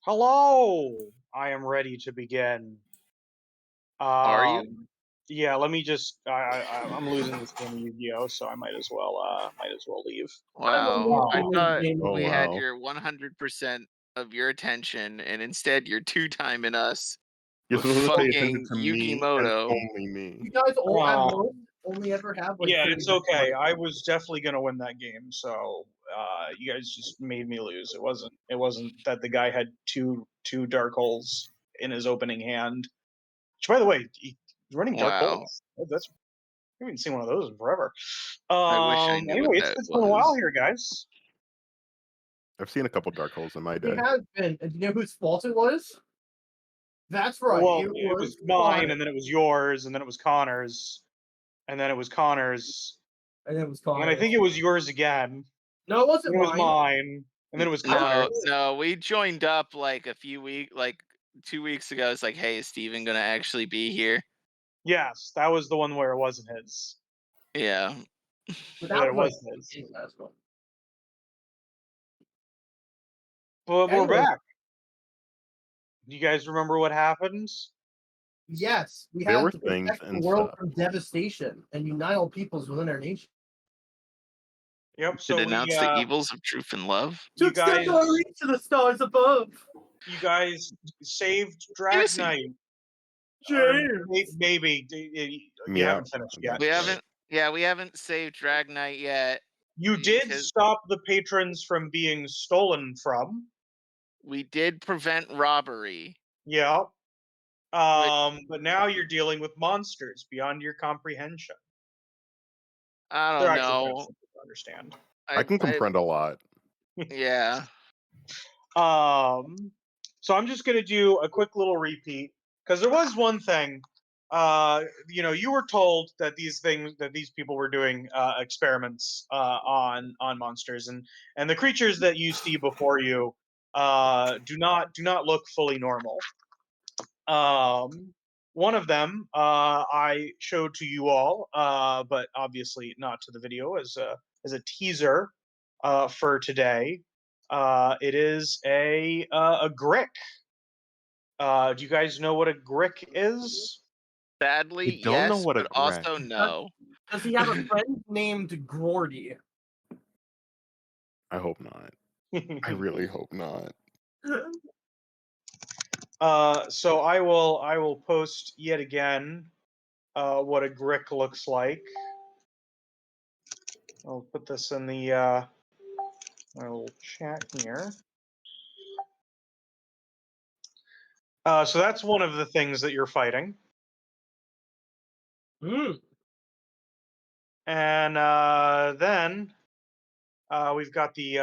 Hello! I am ready to begin. Are you? Yeah, let me just. I'm losing this game of Yu-Gi-Oh, so I might as well leave. Wow, I thought Oh, we had wow. your 100% of your attention, and instead you're two-timing us You're with supposed to pay attention fucking to me and Yukimoto. only me. You guys all at Uh, most only ever have like. Yeah, 30 it's okay. minutes. I was definitely gonna win that game, so you guys just made me lose. It wasn't that the guy had two dark holes in his opening hand. Which, by the way, he's running dark Wow. holes. That's I haven't seen one of those in forever. I wish I knew Anyway, what it's that been a while was. here, guys. I've seen a couple dark holes in my It day. has been. And do you know whose fault it was? That's right. Well, it was mine, Connor. and then it was yours, and then it was Connor's, and then it was Connor's, And it was and Connor. then I think it was yours again. No, it wasn't It was mine. mine, and then it was No, Connor's. no, we joined up like 2 weeks ago. It's like, hey, is Steven gonna actually be here? Yes, that was the one where it wasn't his. Yeah. But That that was was his. like last one. But we're Anyway. back. Do you guys remember what happened? Yes, we There had were to things protect the and world stuff. from devastation and unite all peoples within our nation. Yep. To So denounce the evils of truth and love. you To extend guys, our reach to the stars above. you guys saved Drag Seriously. Knight. James. Maybe you Yeah. haven't finished yet. We haven't saved Drag Knight yet. You did because stop the patrons from being stolen from. we did prevent robbery. Yeah. But now you're dealing with monsters beyond your comprehension. I They're don't actually quite know. simple to understand. I can comprehend a lot. Yeah. So I'm just gonna do a quick little repeat because there was one thing. You were told that these people were doing experiments on monsters, and the creatures that you see before you do not look fully normal. One of them I showed to you all, but obviously not to the video as a teaser for today. It is a Grick. Do you guys know what a Grick is? Sadly, I don't know yes, what a but also Grick- no. Does he have a friend named Gordy? I hope not. I really hope not. So I will post yet again what a Grick looks like. I'll put this in the my little chat here. So that's one of the things that you're fighting. And then we've got the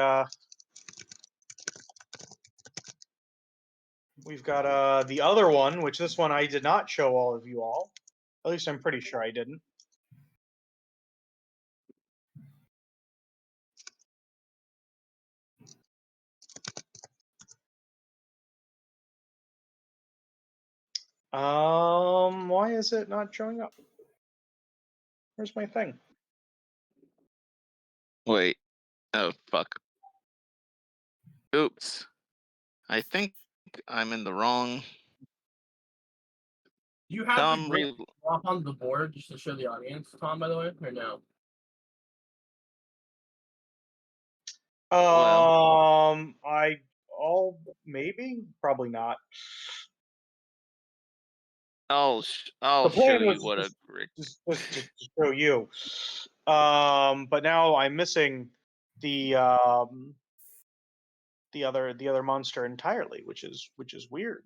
other one, which this one I did not show all of you all. At least I'm pretty sure I didn't. Why is it not showing up? Where's my thing? Wait. Oh, fuck. Oops. I think I'm in the wrong. You have Tom, to really drop on the board just to show the audience, Tom, by the way, or no? Maybe, probably not. I'll The show plan you was what a Grick. just to show you. But now I'm missing the other monster entirely, which is weird.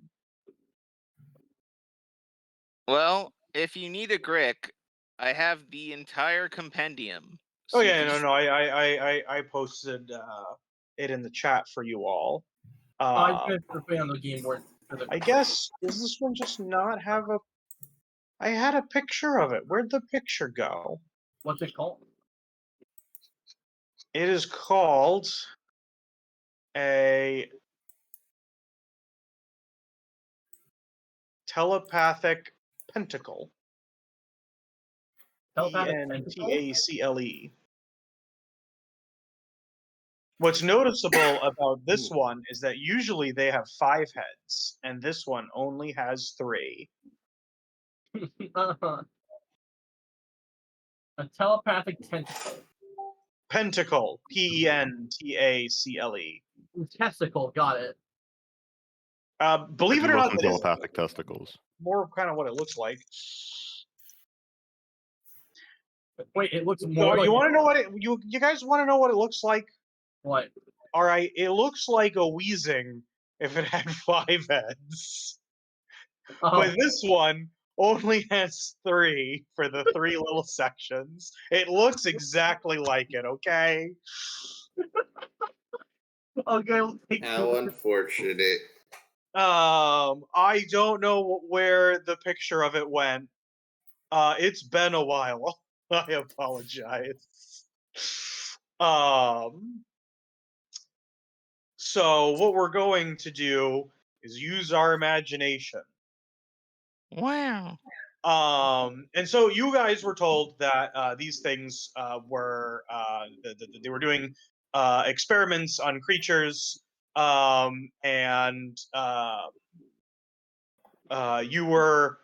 Well, if you need a Grick, I have the entire compendium. Oh So you yeah, can no, just- no, I posted it in the chat for you all. I'm going to put on the game board for the. I guess does this one just not have a? I had a picture of it. Where'd the picture go? What's it called? It is called a telepathic pentacle. Telepathic pentacle? Pentacle. What's noticeable about this one is that usually they have 5 heads, and this one only has 3. A telepathic tentacle. Pentacle, Pentacle. Testicle, got it. Believe I it do or love not, some that is telepathic testicles. more kind of what it looks like. Wait, it looks So more like you want to know what it? You guys want to know what it looks like? what? All right, it looks like a wheezing if it had 5 heads, Oh, but this one only has 3 for the 3 little sections. It looks exactly like it. Okay. okay. We'll take How unfortunate. I don't know where the picture of it went. It's been a while. I apologize. So what we're going to do is use our imagination. Wow. And so you guys were told that these things were they were doing experiments on creatures, and you were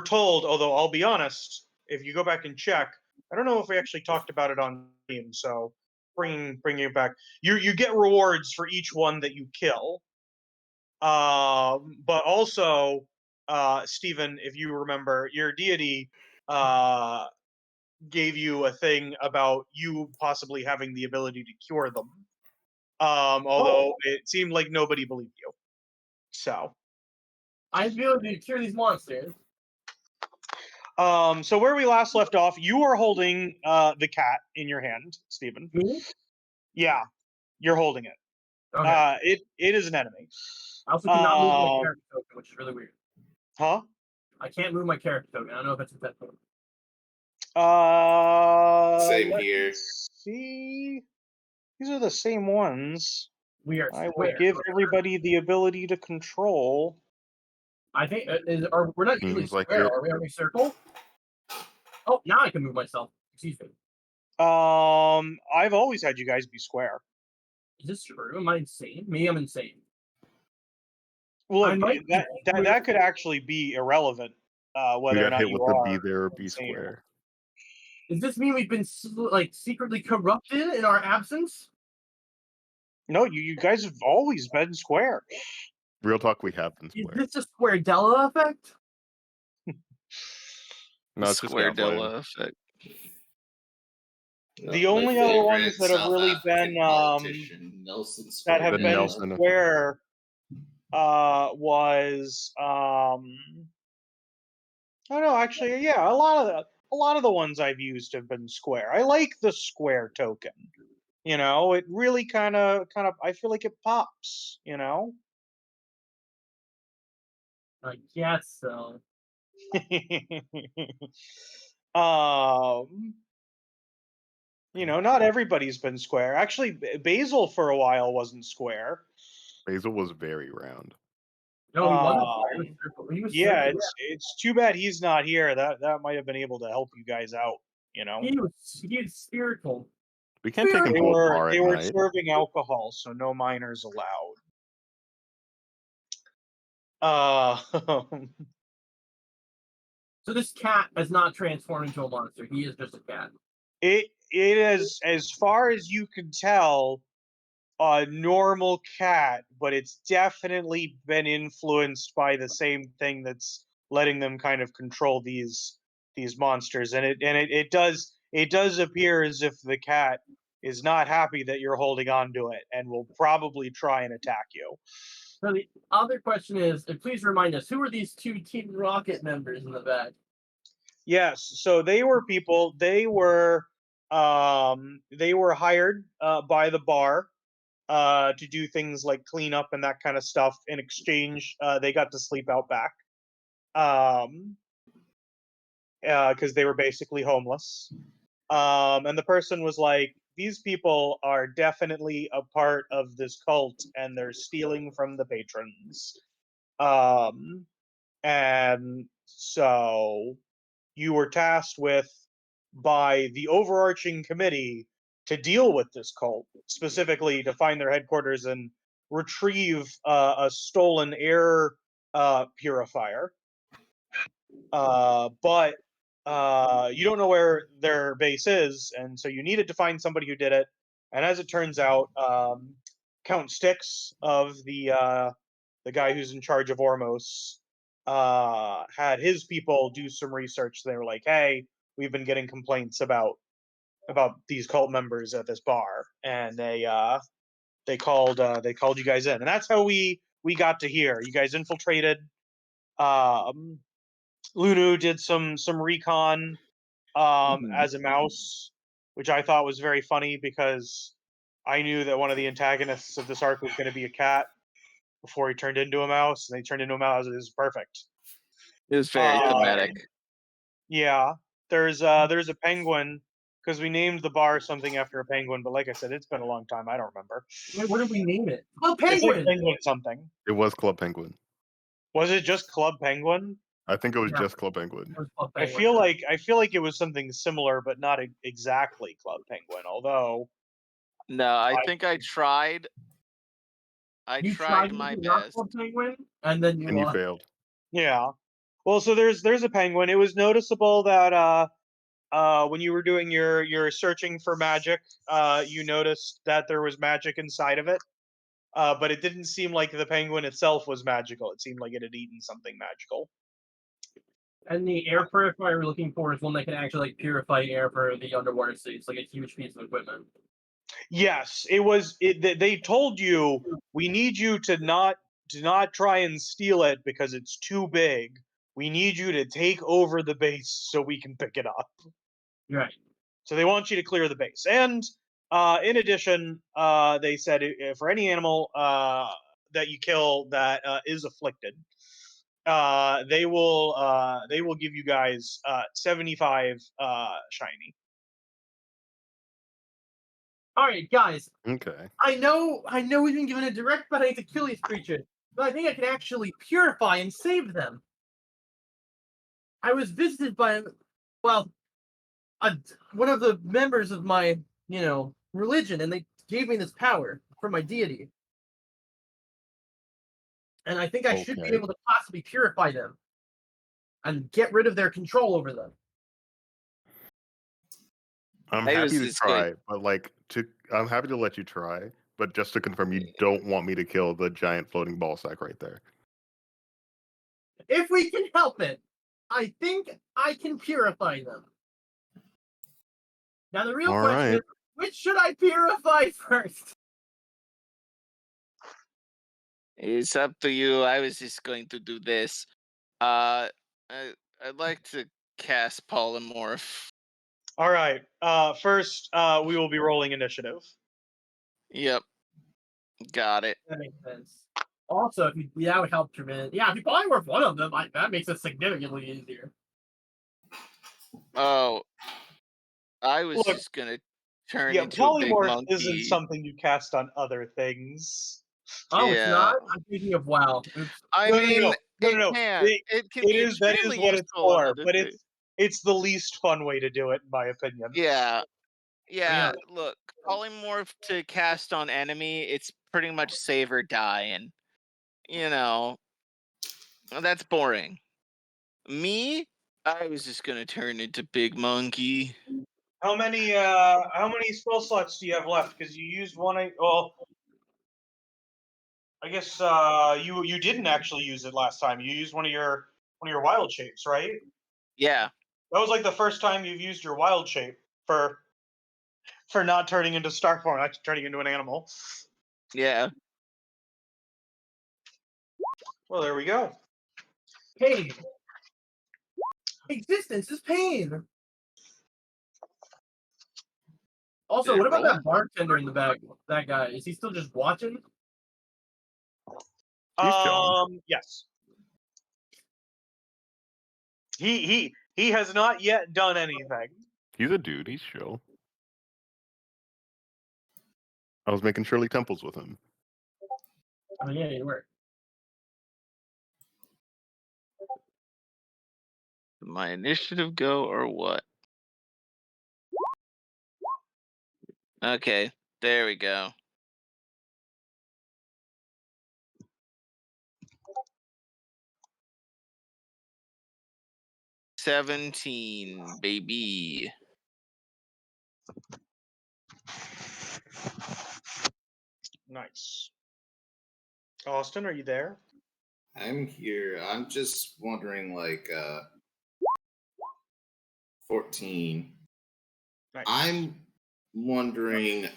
told. Although I'll be honest, if you go back and check, I don't know if we actually talked about it on stream. So bringing it back, you get rewards for each one that you kill. But also, Stephen, if you remember, your deity gave you a thing about you possibly having the ability to cure them. Although it seemed like nobody believed you. So, I'd be able to cure these monsters. so where we last left off, you are holding the cat in your hand, Stephen. Me? Yeah, you're holding it. Okay. It is an enemy. I also cannot move my character token, which is really weird. Huh? I can't move my character token. I don't know if it's a pet token. Same Let here. me see. These are the same ones. We are I will square. give everybody the ability to control. I think we're not usually Seems like square. it. Are we? Are we circle? Oh, now I can move myself. Excuse me. I've always had you guys be square. Is this true? Am I insane? Me, I'm insane. Well, I look, might be that could actually be irrelevant. We Whether or got not hit you with the are be there or be insane. square. Does this mean we've been like secretly corrupted in our absence? No, you guys have always been square. Real talk, we have been Is square. this a Square-Della effect? No, it's just Square gaslighting. Della effect. The only other ones that have really been Nelson that have The been Nelson effect. square was oh no, actually, yeah, a lot of the ones I've used have been square. I like the square token. You know, it really kind of I feel like it pops, you know? I guess so. um You know, not everybody's been square. Actually, Basil for a while wasn't square. Basil was very round. No, he wasn't square. He was Um, circle. He was yeah, circle. it's too bad he's not here. That might have been able to help you guys out. You know, He was spherical. We can't take him they to a were bar at night. serving alcohol, so no minors allowed. Uh, So this cat has not transformed into a monster. He is just a cat. it is, as far as you can tell, a normal cat, but it's definitely been influenced by the same thing that's letting them kind of control these monsters. And it does appear as if the cat is not happy that you're holding on to it and will probably try and attack you. So the other question is, and please remind us, who are these 2 Team Rocket members in the back? Yes, so they were people. They were hired by the bar to do things like clean up and that kind of stuff. In exchange, they got to sleep out back because they were basically homeless. And the person was like, "These people are definitely a part of this cult, and they're stealing from the patrons." And so you were tasked with, by the overarching committee, to deal with this cult, specifically to find their headquarters and retrieve a stolen air purifier. But you don't know where their base is, and so you needed to find somebody who did it. And as it turns out, Count Styx of the guy who's in charge of Ormos had his people do some research. They were like, "Hey, we've been getting complaints about these cult members at this bar," and they called you guys in, and that's how we got to here. You guys infiltrated. Lunu did some recon as a mouse, which I thought was very funny because I knew that one of the antagonists of this arc was going to be a cat before he turned into a mouse, and they turned into a mouse. It was perfect. It was very thematic. Yeah, there's a penguin because we named the bar something after a penguin, but like I said, it's been a long time. I don't remember. Wait, what did we name it? Oh, It's like penguin. penguin something. It was Club Penguin. Was it just Club Penguin? I think it was Yeah. just Club Penguin. It was Club I Penguin. feel like it was something similar, but not exactly Club Penguin. Although No, I think I tried. You tried to my do not best. Club Penguin, and then And you failed. yeah. Well, so there's a penguin. It was noticeable that when you were doing your searching for magic, you noticed that there was magic inside of it. But it didn't seem like the penguin itself was magical. It seemed like it had eaten something magical. And the air purifier we're looking for is one that can actually like purify air for the underwater cities, like a huge piece of equipment. Yes, it was. They told you we need you to not try and steal it because it's too big. We need you to take over the base so we can pick it up. Right. So they want you to clear the base. And in addition, they said for any animal that you kill that is afflicted, they will give you guys 75 shiny. All right, guys. Okay. I know we've been given a direct button to kill these creatures, but I think I can actually purify and save them. I was visited by, well, one of the members of my, religion, and they gave me this power from my deity. And I think I should be Okay. able to possibly purify them and get rid of their control over them. I'm Hey, happy this to is try, good. but I'm happy to let you try, but just to confirm, you don't want me to kill the giant floating ball sack right there. If we can help it, I think I can purify them. Now the real All question right. is, which should I purify first? It's up to you. I was just going to do this. I'd like to cast polymorph. All right. First, we will be rolling initiative. Yep. Got it. That makes sense. Also, that would help tremendously. Yeah, if you polymorph one of them, that makes it significantly easier. Oh, I was Look, just gonna turn Yeah, into a big polymorph monkey. isn't something you cast on other things. Oh, it's Yeah. not? I'm thinking of WoW. Oops. I No, mean, no. it can. It can It be is that is extremely what it's useful on for, other but things. it's the least fun way to do it, in my opinion. Yeah. Yeah. Look, polymorph to cast on enemy, it's pretty much save or die, and that's boring. Me, I was just gonna turn into big monkey. How many spell slots do you have left? Because you used one. Well, I guess you didn't actually use it last time. You used one of your wild shapes, right? Yeah. That was like the first time you've used your wild shape for not turning into star form, actually turning into an animal. Yeah. Well, there we go. Pain. Existence is pain. Also, Did it what about roll? that bartender in the back? That guy, is he still just watching? He's chilling. Yes. He has not yet done anything. He's a dude. He's chill. I was making Shirley Temples with him. Oh yeah, you were. Did my initiative go or what? Okay, there we go. $17, baby. Nice. Austin, are you there? I'm here. I'm just wondering, 14. Nice. I'm wondering, with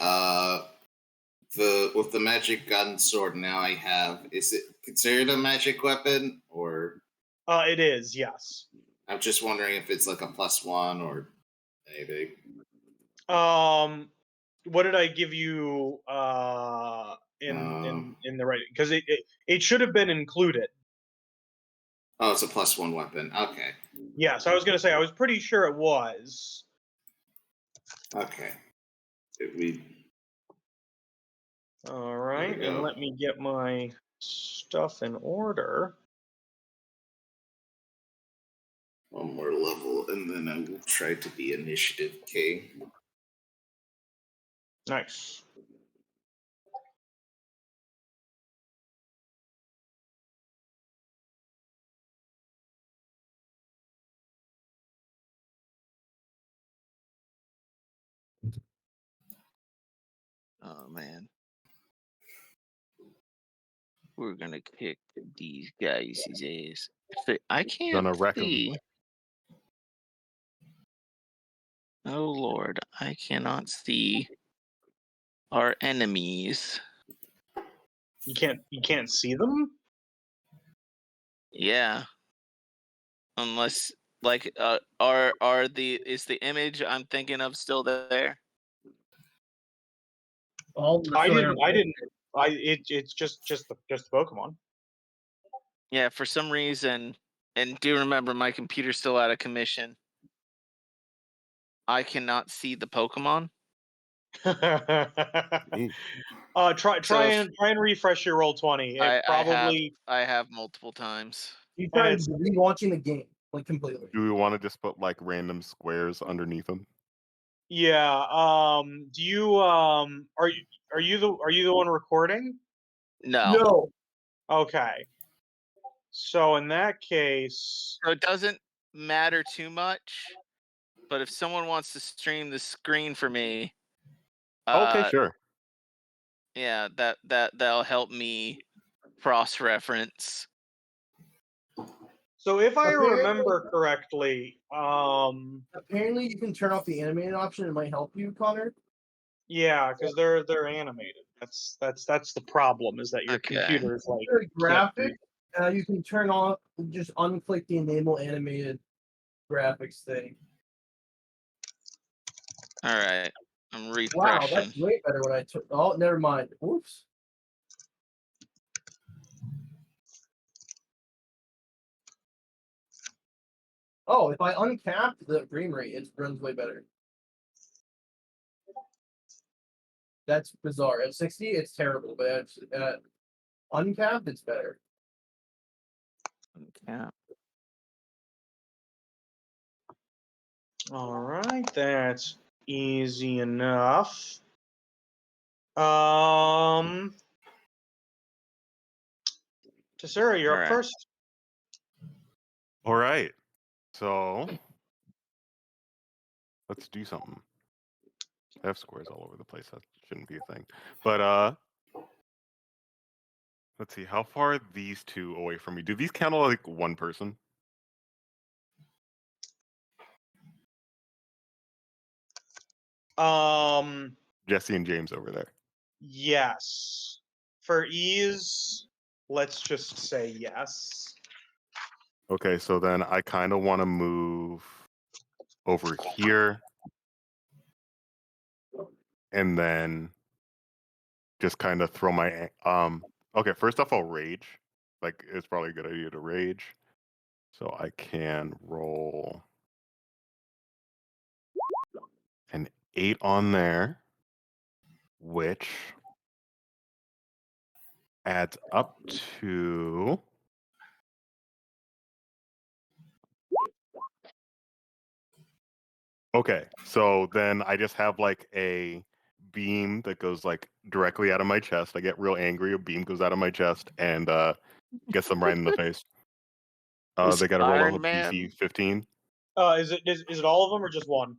the magic gun sword now I have, is it considered a magic weapon, or? It is, yes. I'm just wondering if it's like a +1 or anything. What did I give you in the writing? Because it should have been included. Oh, it's a +1 weapon. Okay. Yes, I was gonna say I was pretty sure it was. Okay. We. All right, and let me get my stuff in order. One more level, and then I will try to be initiative king. Nice. Oh man. We're gonna kick these guys' ass. I can't Gonna wreck 'em. see. Oh Lord, I cannot see our enemies. You can't see them? Yeah. Unless like is the image I'm thinking of still there? It's just the Pokemon. Yeah, for some reason, and do remember my computer's still out of commission. I cannot see the Pokemon. Try and refresh your Roll20. It probably I have multiple times. You tried rewatching the game like completely. Do we want to just put like random squares underneath them? Yeah. Do you are you the one recording? No. Okay. So in that case, So it doesn't matter too much, but if someone wants to stream the screen for me, Okay, sure. yeah, that'll help me cross-reference. so if I Apparently- remember correctly, Apparently, you can turn off the animated option. It might help you, Connor. yeah, because they're animated. That's the problem, is that your Okay. computer is like The graphic, you can turn off. Just unclick the enable animated graphics thing. All right, I'm refreshing. Wow, that's way better when I took. Oh, never mind. Whoops. Oh, if I uncap the frame rate, it runs way better. That's bizarre. At 60, it's terrible, but at uncapped, it's better. Yeah. all right. That's easy enough. Tasura, you're up Alright. first. All right. So let's do something. I have squares all over the place. That shouldn't be a thing. But let's see. How far are these two away from me? Do these count like one person? Jesse and James over there. Yes. For ease, let's just say yes. Okay, so then I kind of want to move over here, and then just kind of throw my Okay, first off, I'll rage. Like, it's probably a good idea to rage. So I can roll an 8 on there, which adds up to Okay, so then I just have like a beam that goes like directly out of my chest. I get real angry. A beam goes out of my chest and gets them right in the face. Is They got to roll Iron a Man? DC 15. Is it all of them or just one?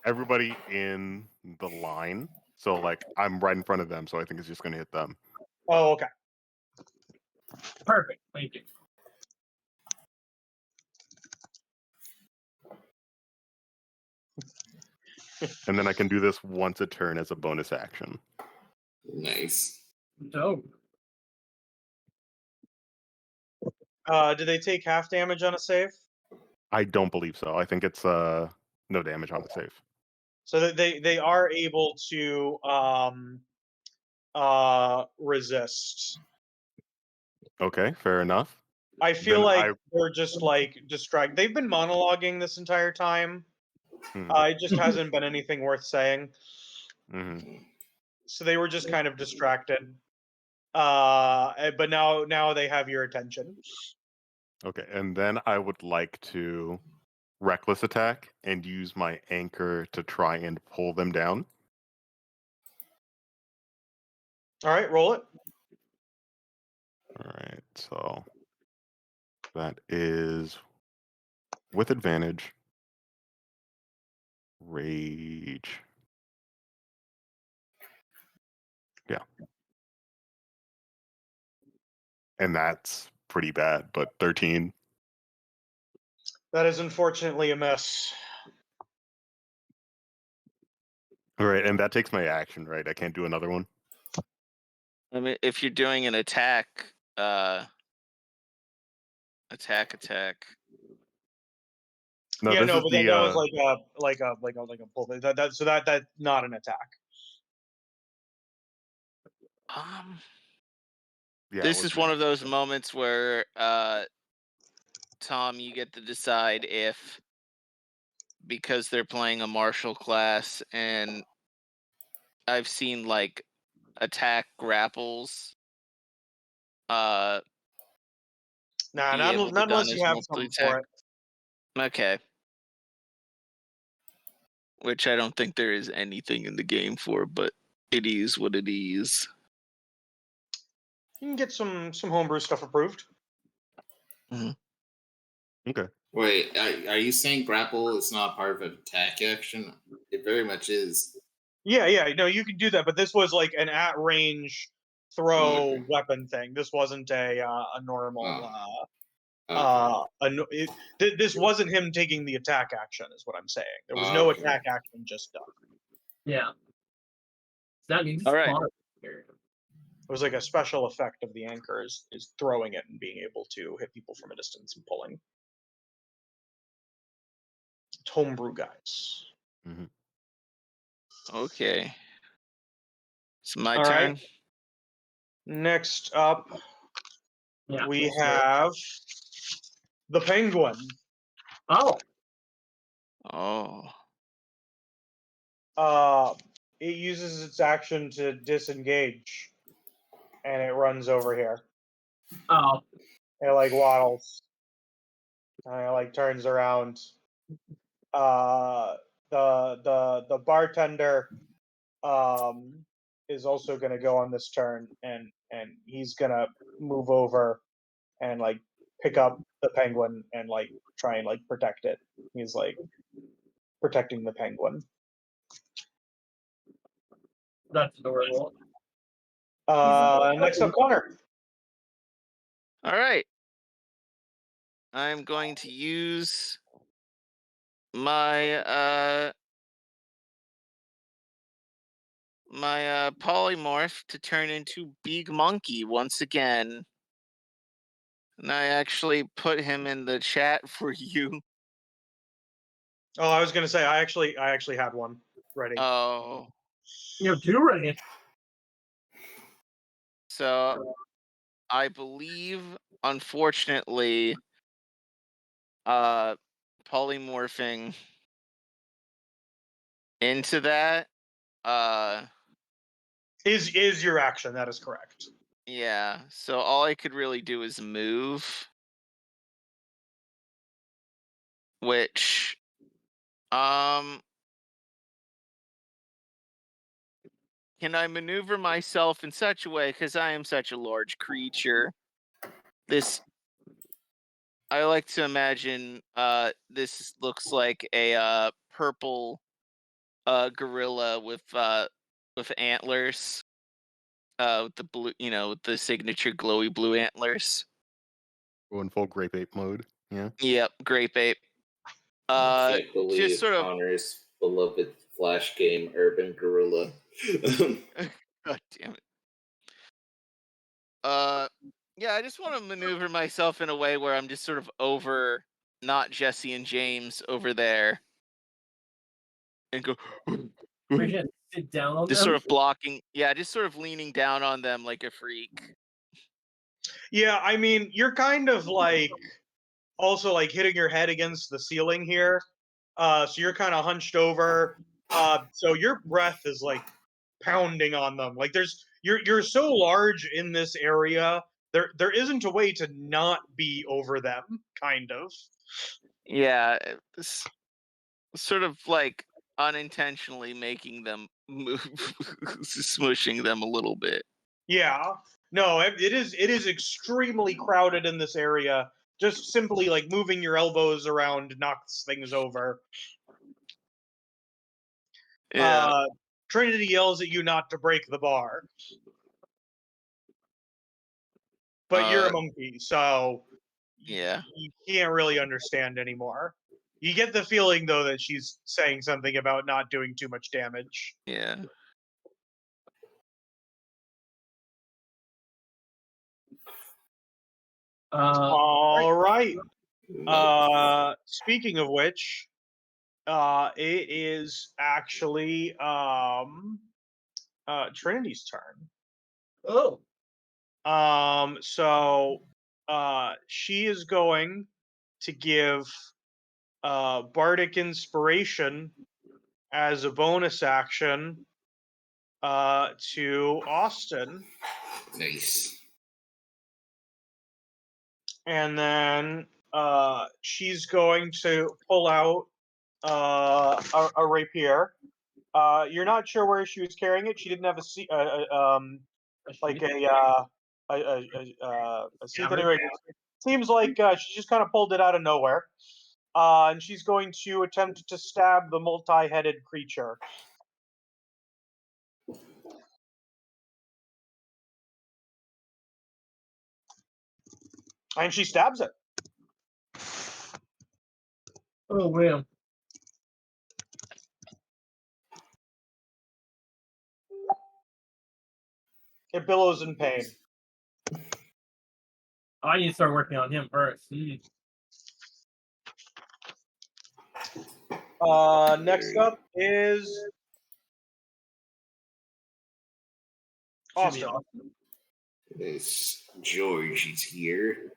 Everybody in the line. So like I'm right in front of them, so I think it's just gonna hit them. Oh, okay. Perfect. Thank you. And then I can do this once a turn as a bonus action. Nice. Dope. Do they take half damage on a save? I don't believe so. I think it's no damage on the save. So that they are able to resist. Okay, fair enough. I feel Then like they're just like distracted. They've been monologuing this entire time. It just hasn't been anything worth saying. So they were just kind of distracted. But now they have your attention. Okay, and then I would like to reckless attack and use my anchor to try and pull them down. All right, roll it. All right, so that is with advantage. Rage. Yeah. And that's pretty bad, but 13. That is unfortunately a miss. All right, and that takes my action, right? I can't do another one. I mean, if you're doing an attack, attack. No, Yeah, this no, is but the that was like a pull. So that's not an attack. yeah. This is one of those moments where, Tom, you get to decide if, because they're playing a martial class, and I've seen like attack grapples. Nah, Be able to not done unless you as have multi something for attack. it. Okay. Which I don't think there is anything in the game for, but it is what it is. You can get some homebrew stuff approved. Okay. Wait, are you saying grapple is not part of an attack action? It very much is. Yeah, no, you can do that, but this was like an at range throw Okay. weapon thing. This wasn't a normal. Okay. This wasn't him taking the attack action, is what I'm saying. There was no Okay. attack action just done. Yeah. That means All right. It was like a special effect of the anchor is throwing it and being able to hit people from a distance and pulling. It's homebrew, guys. Okay. It's my All turn. right. Next up, we have the penguin. Oh. It uses its action to disengage, and it runs over here. Oh. It like waddles. And it like turns around. The bartender is also gonna go on this turn, and he's gonna move over and like pick up the penguin and like try and like protect it. He's like protecting the penguin. That's adorable. Next up, Connar. All right. I'm going to use my polymorph to turn into Big Monkey once again. And I actually put him in the chat for you. Oh, I was gonna say I actually had one ready. Oh. You have two ready. So I believe, unfortunately, polymorphing into that is your action. That is correct. yeah, so all I could really do is move, which can I maneuver myself in such a way, because I am such a large creature? I like to imagine this looks like a purple gorilla with antlers, with the blue, with the signature glowy blue antlers. Go in full grape ape mode. Yeah. Yep, grape ape. I can't Just believe sort of. Connor's beloved Flash game, Urban Gorilla. God damn it. Yeah, I just want to maneuver myself in a way where I'm just sort of over, not Jesse and James over there, and go. We're gonna sit down on Just them. sort of blocking. Yeah, just sort of leaning down on them like a freak. Yeah, I mean, you're kind of like also like hitting your head against the ceiling here. So you're kind of hunched over. So your breath is like pounding on them. Like you're so large in this area. There isn't a way to not be over them, kind of. Yeah, it's sort of like unintentionally making them move, smushing them a little bit. Yeah. No, it is extremely crowded in this area. Just simply like moving your elbows around knocks things over. Yeah, Trinity yells at you not to break the bar. But you're a monkey, so yeah. you can't really understand anymore. You get the feeling though that she's saying something about not doing too much damage. Yeah. All right. Speaking of which, it is actually Trinity's turn. Oh. So she is going to give Bardic Inspiration as a bonus action to Austin. Nice. And then she's going to pull out a rapier. You're not sure where she was carrying it. She didn't have a seat, like a seat anyway. Seems like she just kind of pulled it out of nowhere. And she's going to attempt to stab the multi-headed creature. And she stabs it. Oh man. It billows in pain. I need to start working on him first. Next up is Austin. This George is here.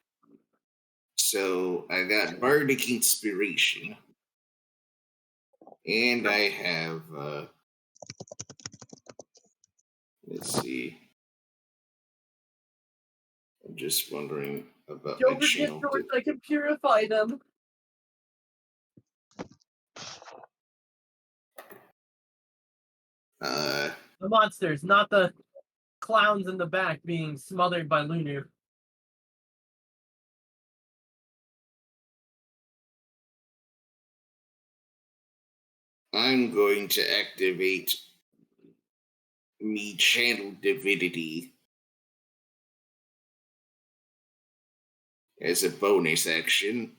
So I got Bardic Inspiration. And I have let's see. I'm just wondering about my channel. I can purify them. The monsters, not the clowns in the back being smothered by Lunu. I'm going to activate me channel divinity as a bonus action.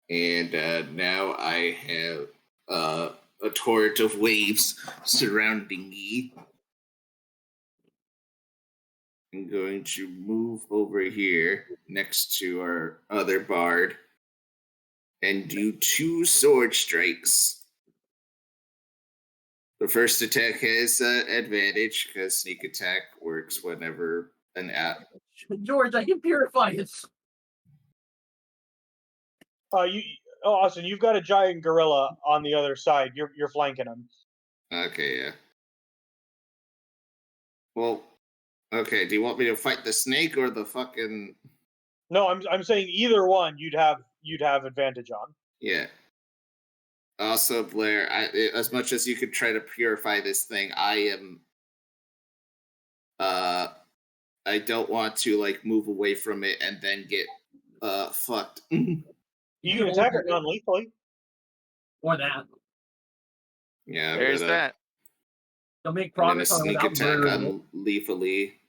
And now I have a torrent of waves surrounding me. I'm going to move over here next to our other bard and do 2 sword strikes. The first attack has advantage because sneak attack works whenever an George, I can purify it. Austin, you've got a giant gorilla on the other side. You're flanking him. Okay, yeah. Well, okay. Do you want me to fight the snake or the fucking? No, I'm saying either one you'd have advantage on. Yeah. Also, Blair, as much as you could try to purify this thing, I don't want to like move away from it and then get fucked. You can attack it non-lethally. Or that. Yeah, There's but, that. They'll make I'm gonna progress on it sneak without attack murdering it. on lethally.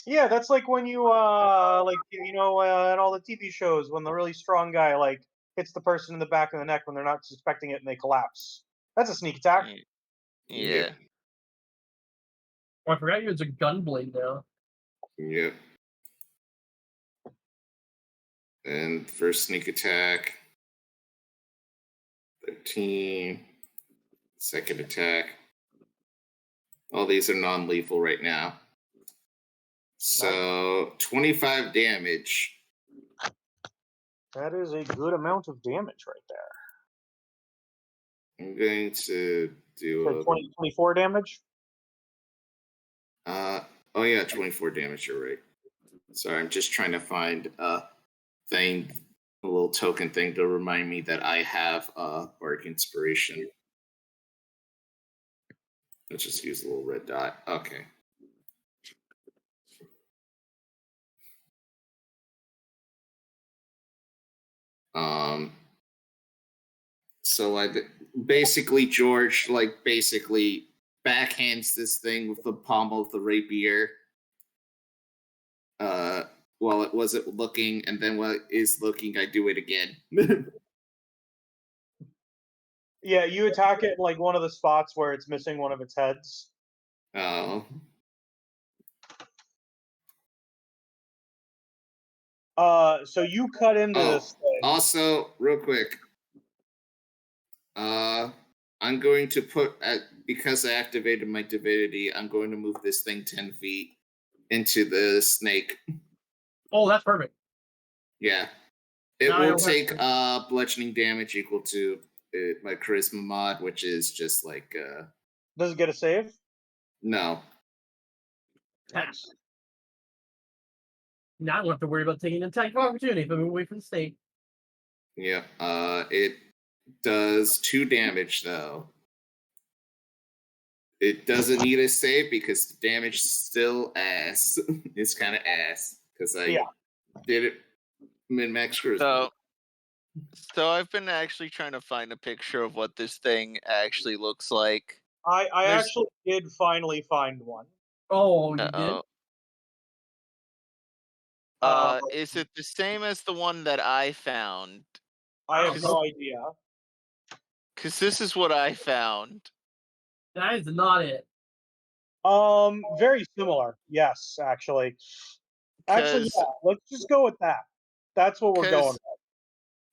Yeah, that's like when you like in all the TV shows when the really strong guy like hits the person in the back of the neck when they're not suspecting it and they collapse. That's a sneak attack. Yeah. Oh, I forgot you was a gunblade now. Yep. And first sneak attack. 13. Second attack. All these are non-lethal right now. So 25 damage. That is a good amount of damage right there. I'm going to do So 24 damage. Oh yeah, 24 damage. You're right. Sorry, I'm just trying to find a little token thing to remind me that I have Bardic Inspiration. Let's just use a little red dot. Okay. So I basically George basically backhands this thing with the pommel of the rapier. While it wasn't looking, and then while it is looking, I do it again. Yeah, you attack it in like one of the spots where it's missing one of its heads. Oh. So you cut into this thing. Also, real quick, I'm going to because I activated my divinity, I'm going to move this thing 10 feet into the snake. Oh, that's perfect. Yeah. It Now I will don't have take to- bludgeoning damage equal to my charisma mod, which is just like Does it get a save? no. Nice. Now I don't have to worry about taking an attack of opportunity if I move away from the snake. Yeah. It does 2 damage though. It doesn't need a save because the damage is still ass. It's kind of ass because I did it min-max charisma. So I've been actually trying to find a picture of what this thing actually looks like. I There's- actually did finally find one. Oh, you did? Is it the same as the one that I found? I have no idea. Because this is what I found. That is not it. Very similar. Yes, actually. Actually, yeah. Let's just go with that. That's what we're going with.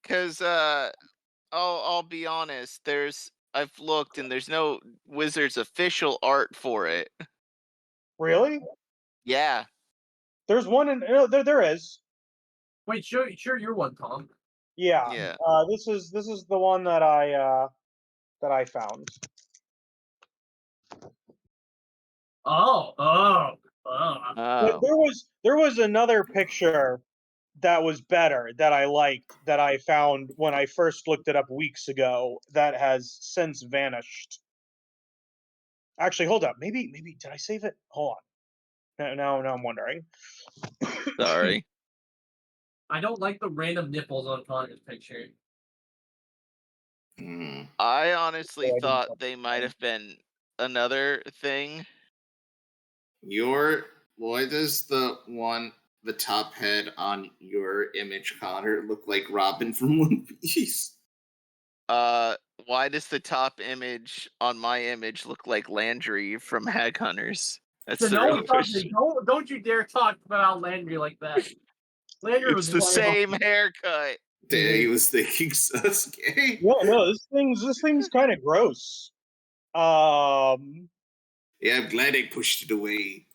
Because I'll be honest. I've looked and there's no Wizards official art for it. Really? Yeah. There's one in there is. Wait, sure you're one, Tom. Yeah. Yeah. This is the one that I found. Oh. But there was another picture that was better that I liked that I found when I first looked it up weeks ago that has since vanished. Actually, hold up. Maybe did I save it? Hold on. Now I'm wondering. Sorry. I don't like the random nipples on Connor's picture. I honestly thought they might have been another thing. Why does the top head on your image, Connor, look like Robin from One Piece? Why does the top image on my image look like Landry from Hag Hunters? That's the real question. Don't you dare talk about Landry like that. Landry was It's the same haircut. Damn, he was thinking Sasuke. No, this thing's kind of gross. Yeah, I'm glad I pushed it away.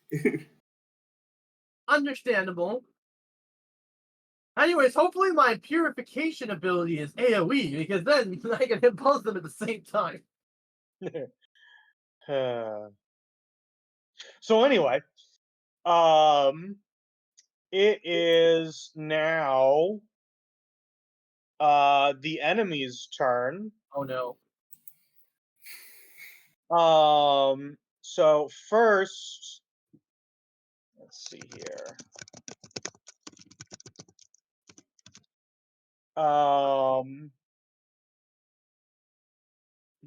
Understandable. Anyways, hopefully my purification ability is AoE, because then I can hit both of them at the same time. So anyway, it is now the enemy's turn. Oh no. So first, let's see here.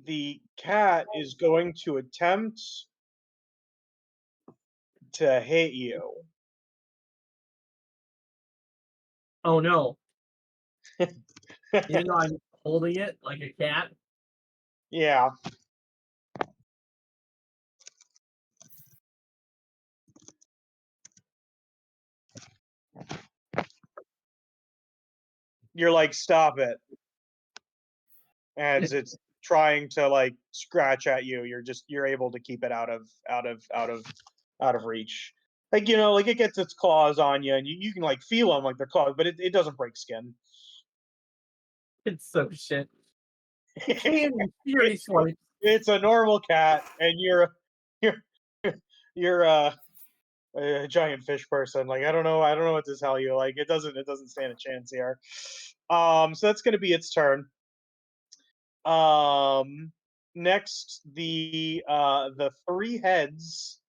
The cat is going to attempt to hit you. Oh no. Even though I'm holding it like a cat. Yeah. You're like, stop it. As it's trying to like scratch at you, you're able to keep it out of reach. Like, like it gets its claws on you and you can like feel them like they're claws, but it doesn't break skin. It's so shit. Candy Fury Swipe. It's a normal cat, and you're a giant fish person. Like, I don't know what to tell you. Like, it doesn't stand a chance here. So that's gonna be its turn. Next, the 3 heads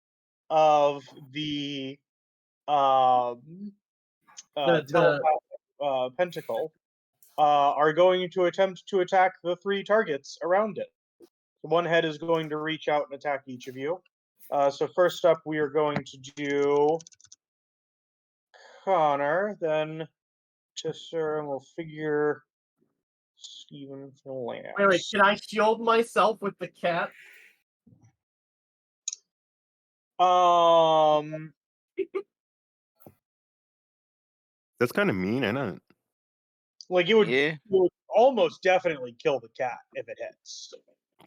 of the pentacle are going to attempt to attack the 3 targets around it. One head is going to reach out and attack each of you. So first up, we are going to do Connar, then Tasura, and we'll figure Steven for Lance. Wait, can I shield myself with the cat? That's kind of mean, isn't it? Like you Yeah. would almost definitely kill the cat if it hits.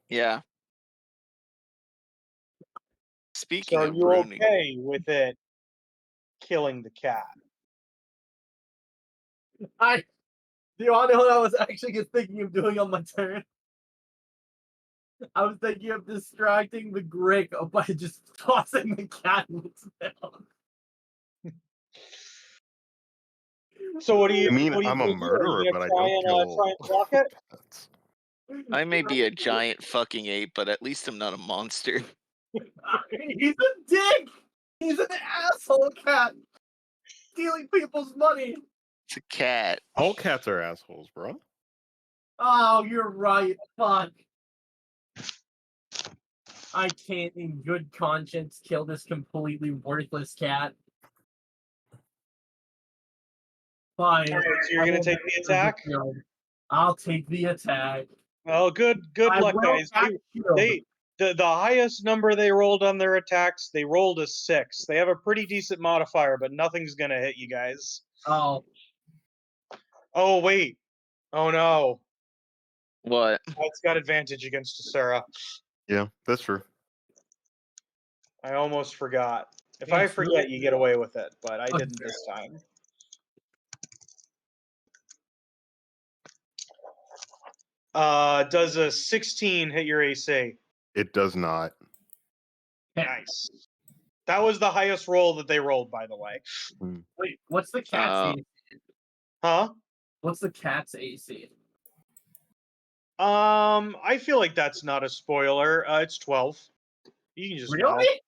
Yeah. So Speaking are of you pruning, okay with it killing the cat? Do you want to know what I was actually just thinking of doing on my turn? I was thinking of distracting the Grick by just tossing the cat in its mouth. So what do you? I mean, what do you I'm a gonna do? Are murderer, you but gonna I try don't and block it? pets. I may be a giant fucking ape, but at least I'm not a monster. He's a dick! He's an asshole cat! Stealing people's money! It's a cat. All cats are assholes, bro. Oh, you're right. Fuck. I can't, in good conscience, kill this completely worthless cat. Fine. Alright, so you're gonna take the attack? I'll take the attack. Well, good I luck, will guys. cast shield. The highest number they rolled on their attacks, they rolled a 6. They have a pretty decent modifier, but nothing's gonna hit you guys. Oh, Oh wait. Oh no. What? It's got advantage against Tasura. Yeah, that's true. I almost forgot. If Thanks, I forget, you get away with it, but I Okay. didn't this time. Does a 16 hit your AC? It does not. Nice. That was the highest roll that they rolled, by the way. wait, what's the cat's AC? Huh? What's the cat's AC? I feel like that's not a spoiler. It's 12. You can just know. Really?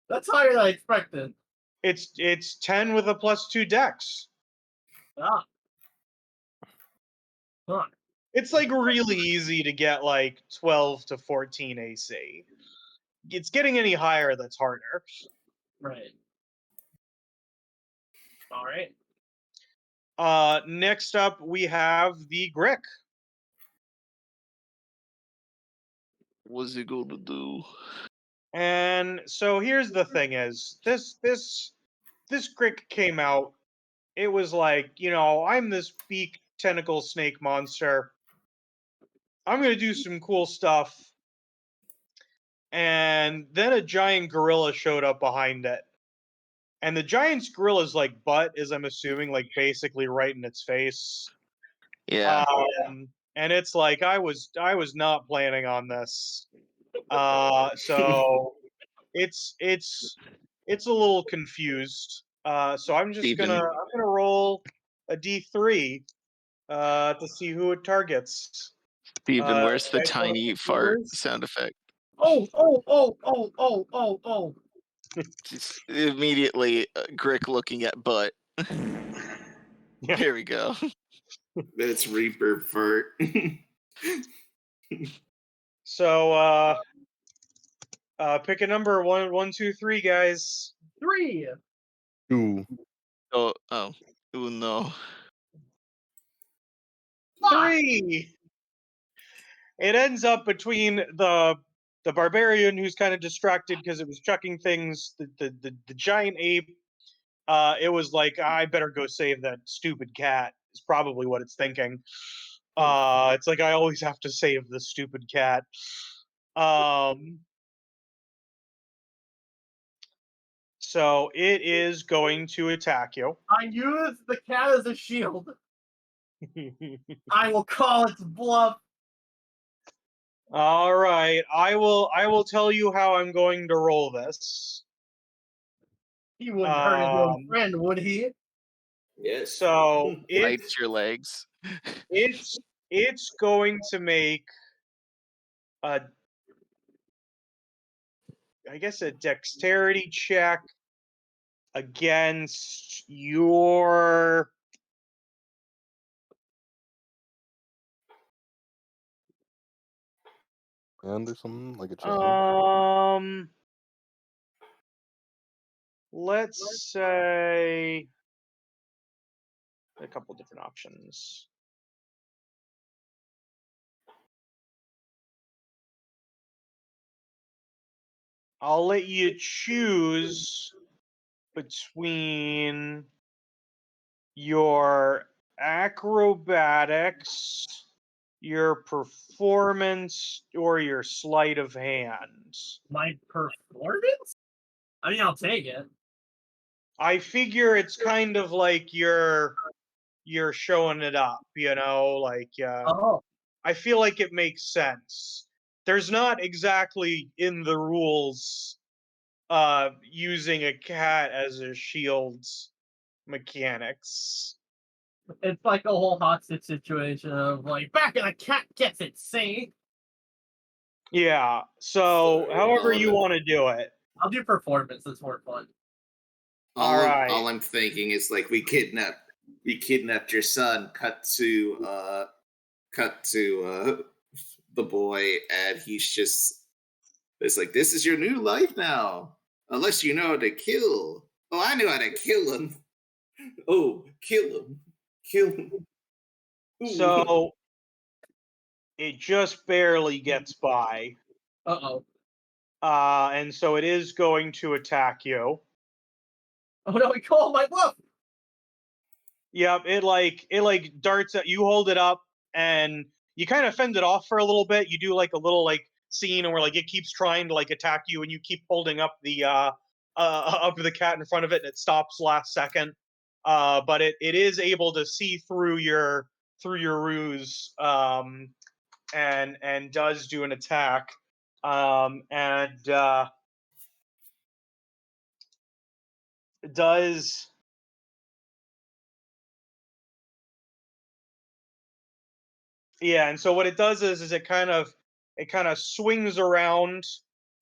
That's higher than I expected. It's 10 with a +2 dex. Ah. Huh. It's like really easy to get like 12 to 14 AC. It's getting any higher that's harder. Right. All right. Next up we have the Grick. What's he gonna do? And so here's the thing is this Grick came out. It was like, I'm this beak tentacle snake monster. I'm gonna do some cool stuff. And then a giant gorilla showed up behind it. And the giant gorilla's like butt is, I'm assuming, like basically right in its face. Yeah. And it's like I was not planning on this. So it's a little confused. So I'm just Steven. gonna roll a D3 to see who it targets. Even where's the guys wanna tiny flip fart numbers? sound effect? Oh. Just immediately Grick looking at butt. Yeah. Here we go. That's Reaper fart. So, pick a number. 1, 1, 2, 3, guys. 3. 2. Oh no. 3. It ends up between the barbarian who's kind of distracted because it was chucking things. The giant ape. It was like, I better go save that stupid cat. Is probably what it's thinking. It's like, I always have to save the stupid cat. So it is going to attack you. I use the cat as a shield. I will call its bluff. All right, I will tell you how I'm going to roll this. He wouldn't hurt his own friend, would he? Yes. So Bites your legs. it's going to make a, I guess, a dexterity check against your And there's something like a challenge. let's say a couple different options. I'll let you choose between your acrobatics, your performance, or your sleight of hand. My performance? I mean, I'll take it. I figure it's kind of like you're showing it up, like Oh, I feel like it makes sense. There's not exactly in the rules using a cat as a shield mechanics. it's like a whole hostage situation of like, back and the cat gets it, see? Yeah, so Sorry, however you want to do it. I'll do performance, it's more fun. Alright. All I'm thinking is like we kidnapped your son. Cut to the boy, and he's just, it's like, this is your new life now. Unless you know how to kill. Oh, I knew how to kill him. Oh, kill him. Ooh. So it just barely gets by. Uh-oh. And so it is going to attack you. Oh no, he called my bluff! Yep, it darts at you, hold it up, and you kind of fend it off for a little bit. You do like a little scene where it keeps trying to attack you, and you keep holding up the up the cat in front of it, and it stops last second. But it is able to see through your ruse, and does do an attack. Does Yeah, and so what it does is it kind of swings around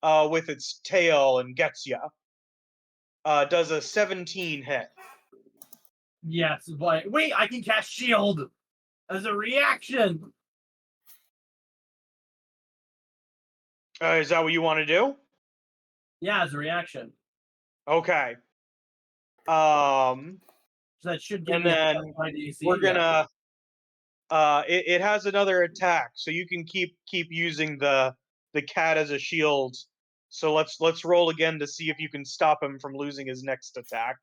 with its tail and gets you. Does a 17 hit? Yes, but wait, I can cast shield as a reaction. Is that what you want to do? Yeah, as a reaction. Okay. So that should give And me then a +5 AC. we're gonna. It has another attack, so you can keep using the cat as a shield. So let's roll again to see if you can stop him from losing his next attack.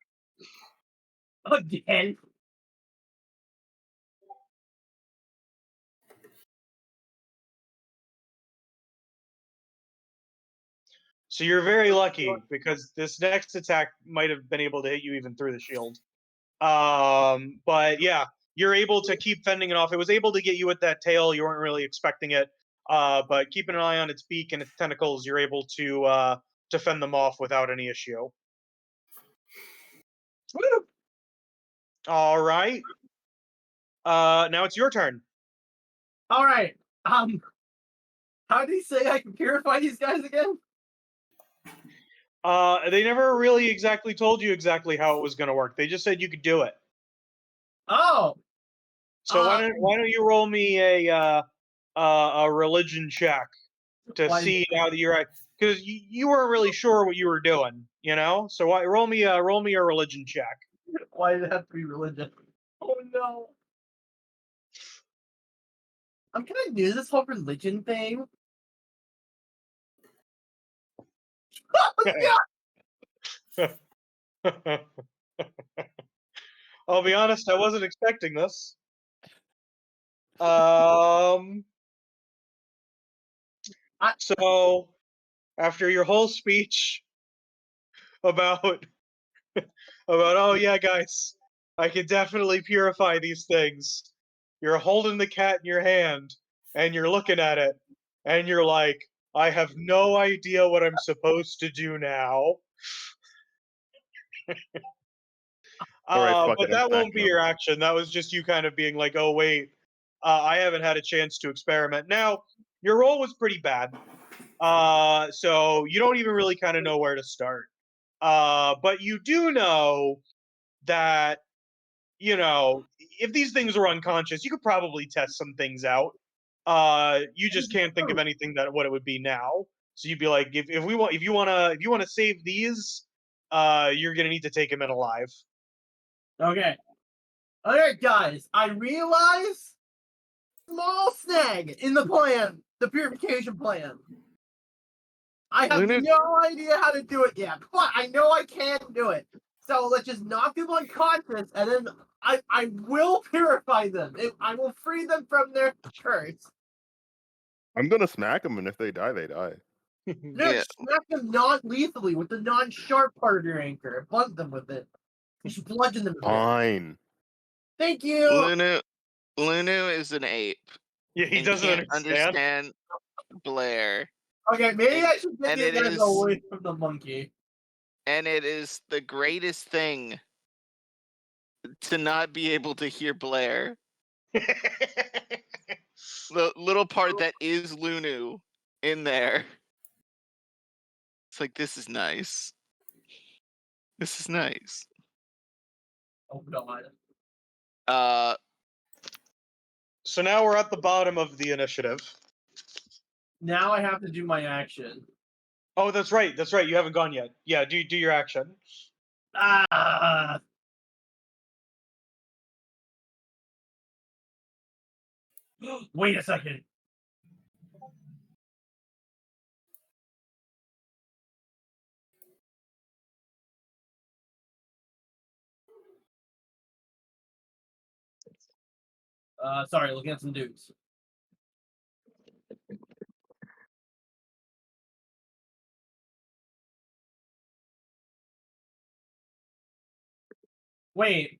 Again. So you're very lucky because this next attack might have been able to hit you even through the shield. But yeah, you're able to keep fending it off. It was able to get you with that tail. You weren't really expecting it. But keeping an eye on its beak and its tentacles, you're able to fend them off without any issue. All right. Now it's your turn. All right. How did he say I can purify these guys again? They never really exactly told you exactly how it was going to work. They just said you could do it. Oh. So why don't you roll me a religion check to Why- see how you're at, because you weren't really sure what you were doing, you know. So roll me a religion check. Why did it have to be religion? Oh no. I'm gonna do this whole religion thing. Oh, yeah. I'll be honest, I wasn't expecting this. So after your whole speech about oh yeah, guys, I can definitely purify these things. You're holding the cat in your hand and you're looking at it and you're like, I have no idea what I'm supposed to do now. All right, fuck But it, I'm that won't smacking be him. your action. That was just you kind of being like, oh wait, I haven't had a chance to experiment. Now, your roll was pretty bad. So you don't even really kind of know where to start. But you do know that, you know, if these things are unconscious, you could probably test some things out. You just can't think of anything that what it would be now. So you'd be like, if you want to save these, you're gonna need to take him in alive. Okay. Alright, guys. I realize small snag in the plan, the purification plan. I have Lunu- no idea how to do it yet, but I know I can do it. So let's just knock them unconscious, and then I will purify them. I will free them from their curse. I'm gonna smack them, and if they die, they die. No, Yeah. smack them non-lethally with the non-sharp part of your anchor. Blunt them with it. You should bludgeon them with it. Fine. Thank you. Lunu is an ape. Yeah, he and doesn't can't understand. understand Blair. Okay, maybe And- I should get and these it guys is- away from the monkey. And it is the greatest thing to not be able to hear Blair. The little part that is Lunu in there. It's like, this is nice. This is nice. Oh god. So now we're at the bottom of the initiative. Now I have to do my action. Oh, that's right. That's right. You haven't gone yet. Yeah, do your action. Ah. Wait a second. Sorry, looking at some dudes. Wait,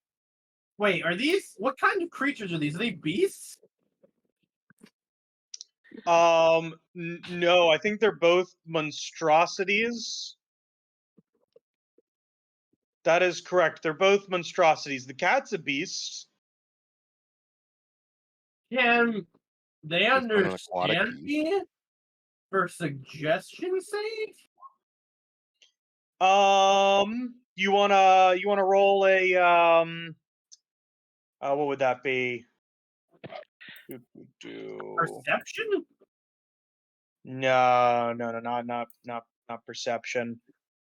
are these, what kind of creatures are these? Are they beasts? No, I think they're both monstrosities. That is correct. They're both monstrosities. The cat's a beast. Can they Just an aquatic understand beast. me for suggestion's sake? You wanna roll a what would that be? Perception? No, not perception.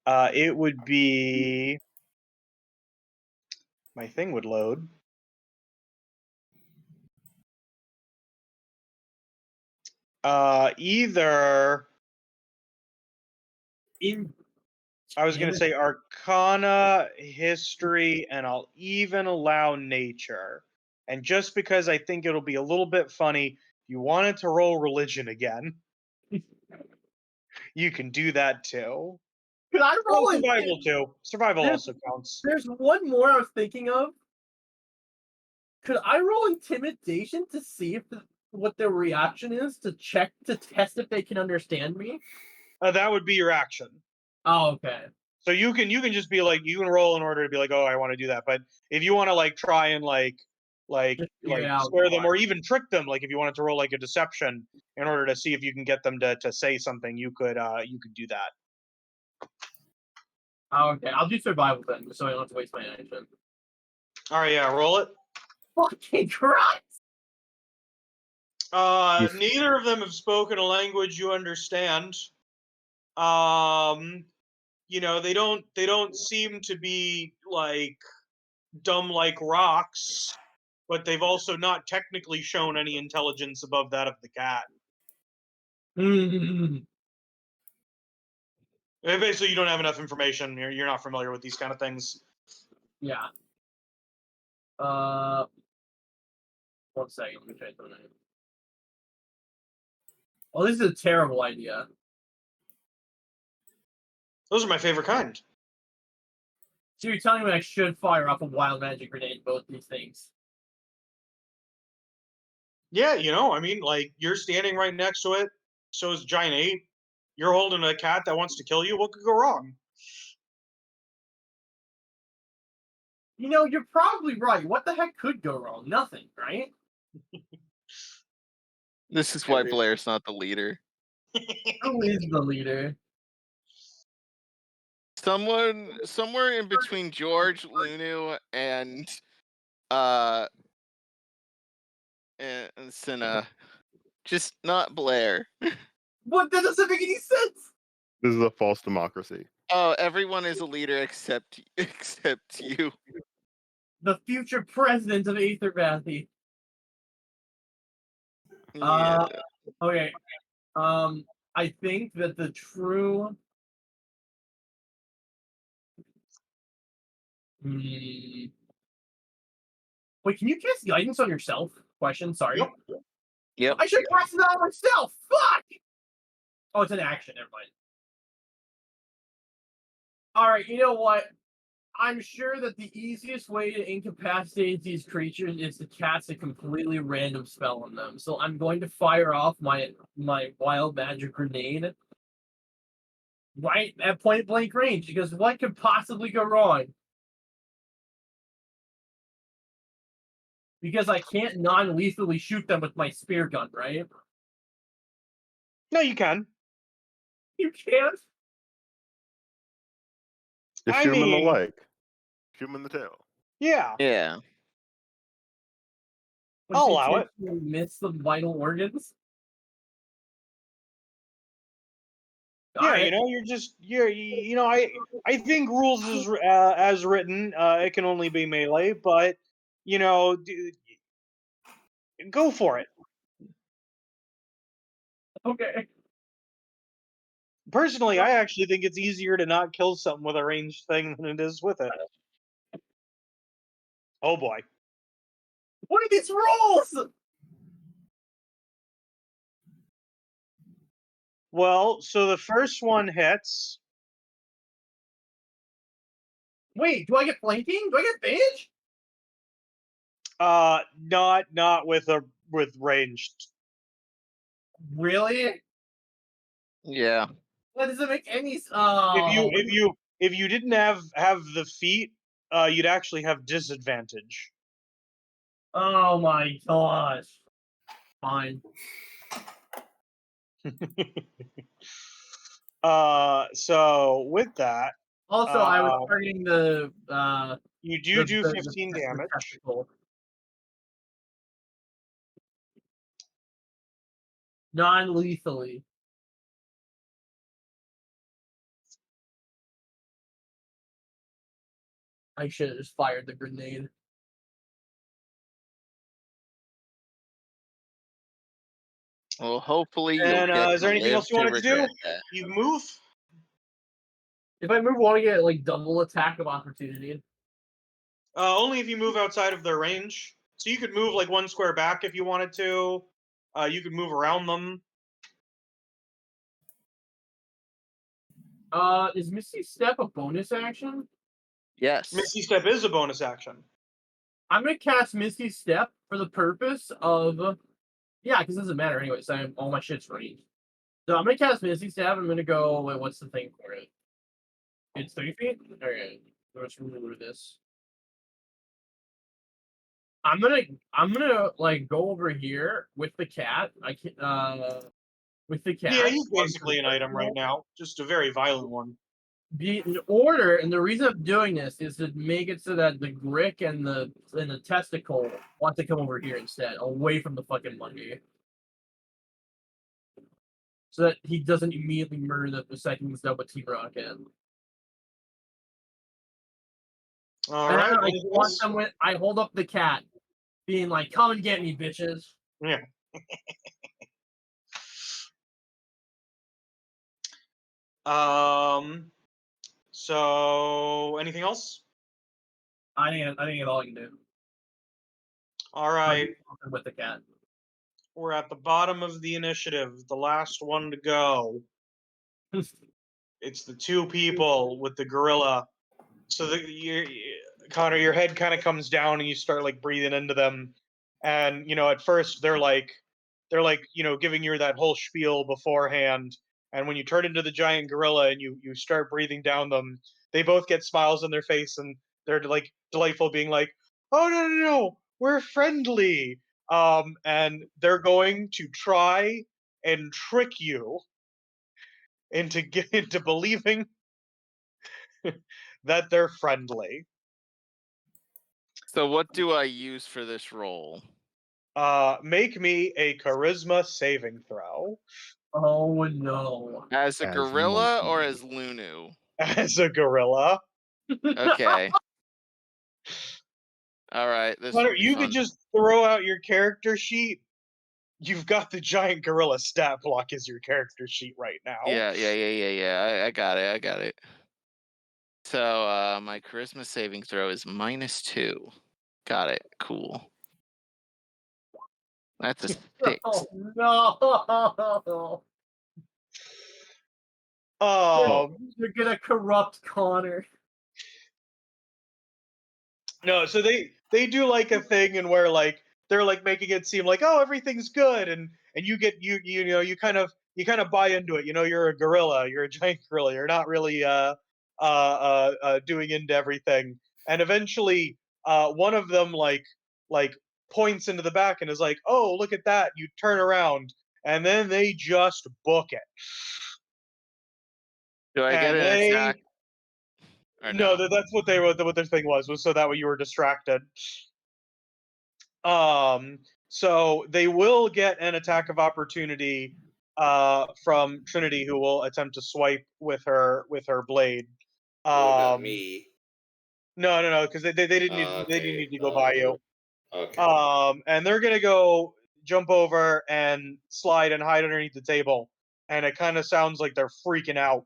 It would be, my thing would load. Either I was going to say Arcana, History, and I'll even allow Nature. And just because I think it'll be a little bit funny, you wanted to roll Religion again, you can do that too. Could I roll in? Survival too. Survival There's- also counts. There's one more I was thinking of. Could I roll intimidation to see if what their reaction is, to test if they can understand me? That would be your action. Oh, okay. So you can just be like, you can roll in order to be like, oh, I want to do that. But if you want to like try and like Yeah, scare them, or even trick them. Like if you wanted to roll like a deception in order to see if you can get them to say something, you could do that. Okay, I'll do survival then, so I don't have to waste my action. All right, yeah, roll it. Fucking Christ! Neither of them have spoken a language you understand. You know, they don't seem to be like dumb like rocks, but they've also not technically shown any intelligence above that of the cat. Basically, you don't have enough information. You're not familiar with these kind of things. Yeah. 1 second. Let me try something. Oh, this is a terrible idea. Those are my favorite kind. So you're telling me I should fire off a wild magic grenade, both these things? Yeah, you know, I mean, like, you're standing right next to it. So is Giant Ape. You're holding a cat that wants to kill you. What could go wrong? You know, you're probably right. What the heck could go wrong? Nothing, right? This is why Blair's not the leader. Who is the leader? Someone somewhere in between George, Lunu, and Cinna. Just not Blair. What? That doesn't make any sense! This is a false democracy. Oh, everyone is a leader except you. The future president of Aetherbathy. Yeah. Okay. I think that the true... Wait, can you cast guidance on yourself? Question, sorry. Yep. I should cast it on myself! Fuck! Oh, it's an action, never mind. Alright, you know what? I'm sure that the easiest way to incapacitate these creatures is to cast a completely random spell on them. So I'm going to fire off my wild magic grenade right at point blank range, because what could possibly go wrong? Because I can't non-lethally shoot them with my spear gun, right? No, you can. You can't? Just I shoot him in the mean- leg. Shoot him in the tail. Yeah. Yeah. Would I'll you allow it. intentionally miss the vital organs? Yeah, Alright. you know, you know, I think rules is as written, it can only be melee, but you know, go for it. Okay. Personally, I actually think it's easier to not kill something with a ranged thing than it is with it. Oh boy. What are these rules? Well, so the first one hits. Wait, do I get flanking? Do I get advantage? Not with ranged. Really? Yeah. That doesn't make any If you didn't have the feat, you'd actually have disadvantage. Oh my gosh. Fine. So with that, Also, I was targeting the you do the 15 damage. testicle. Non-lethally. I should have just fired the grenade. Well, hopefully you'll And get is there to anything live else you wanted to do? regret that. You move. If I move, want to get like double attack of opportunity. Only if you move outside of their range. So you could move like 1 square back if you wanted to. You could move around them. Is Misty Step a bonus action? Yes. Misty Step is a bonus action. I'm gonna cast Misty Step for the purpose of because it doesn't matter anyway. So all my shit's ranged. So I'm gonna cast Misty Step. I'm gonna go. Wait, what's the thing for it? It's 3 feet. Okay, let's remove this. I'm gonna like go over here with the cat. I can with the cat. Yeah, he's basically an item right now, just a very violent one. Be in order, and the reason I'm doing this is to make it so that the Grick and the testicle want to come over here instead, away from the fucking monkey, so that he doesn't immediately murder the second he's done with Team Rocket. All And right. then anything I, else? I hold up the cat, being like, "Come and get me, bitches." Yeah. So anything else? I think that's all I can do. All right. With the cat. We're at the bottom of the initiative, the last one to go. It's the two people with the gorilla. So Connor, your head kind of comes down and you start like breathing into them. And at first they're like giving you that whole spiel beforehand. And when you turn into the giant gorilla and you start breathing down them, they both get smiles on their face and they're like delightful, being like, "Oh no, we're friendly." And they're going to try and trick you into believing that they're friendly. So what do I use for this role? Make me a charisma saving throw Oh no. As a As gorilla or monkey. as Lunu? as a gorilla. Okay. All right. This Connor, will be you fun. could just throw out your character sheet. You've got the giant gorilla stat block as your character sheet right now. Yeah. I got it. So my charisma saving throw is -2. Got it. Cool. That's a 6. Oh no. You're gonna corrupt Connor. No, so they do like a thing and where like they're like making it seem like, oh, everything's good, and you get you kind of buy into it. You're a gorilla, you're a giant gorilla, you're not really doing into everything. And eventually one of them like points into the back and is like, oh, look at that. You turn around and then they just book it. Do I get And an attack? Or no, no? that's what what their thing was so that way you were distracted. So they will get an attack of opportunity from Trinity, who will attempt to swipe with her blade. What about me? No, because they didn't they didn't need to go by you. Okay. And they're gonna go jump over and slide and hide underneath the table, and it kind of sounds like they're freaking out.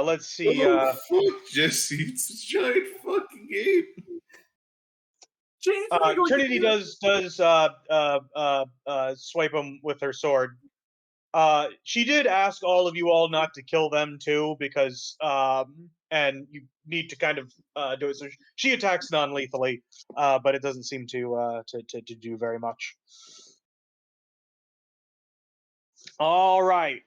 Let's see. Oh, fuck Jesse! It's a giant fucking game. Trinity does swipe him with her sword. She did ask all of you all not to kill them too, because and you need to kind of do it. So she attacks non-lethally, but it doesn't seem to do very much. All right.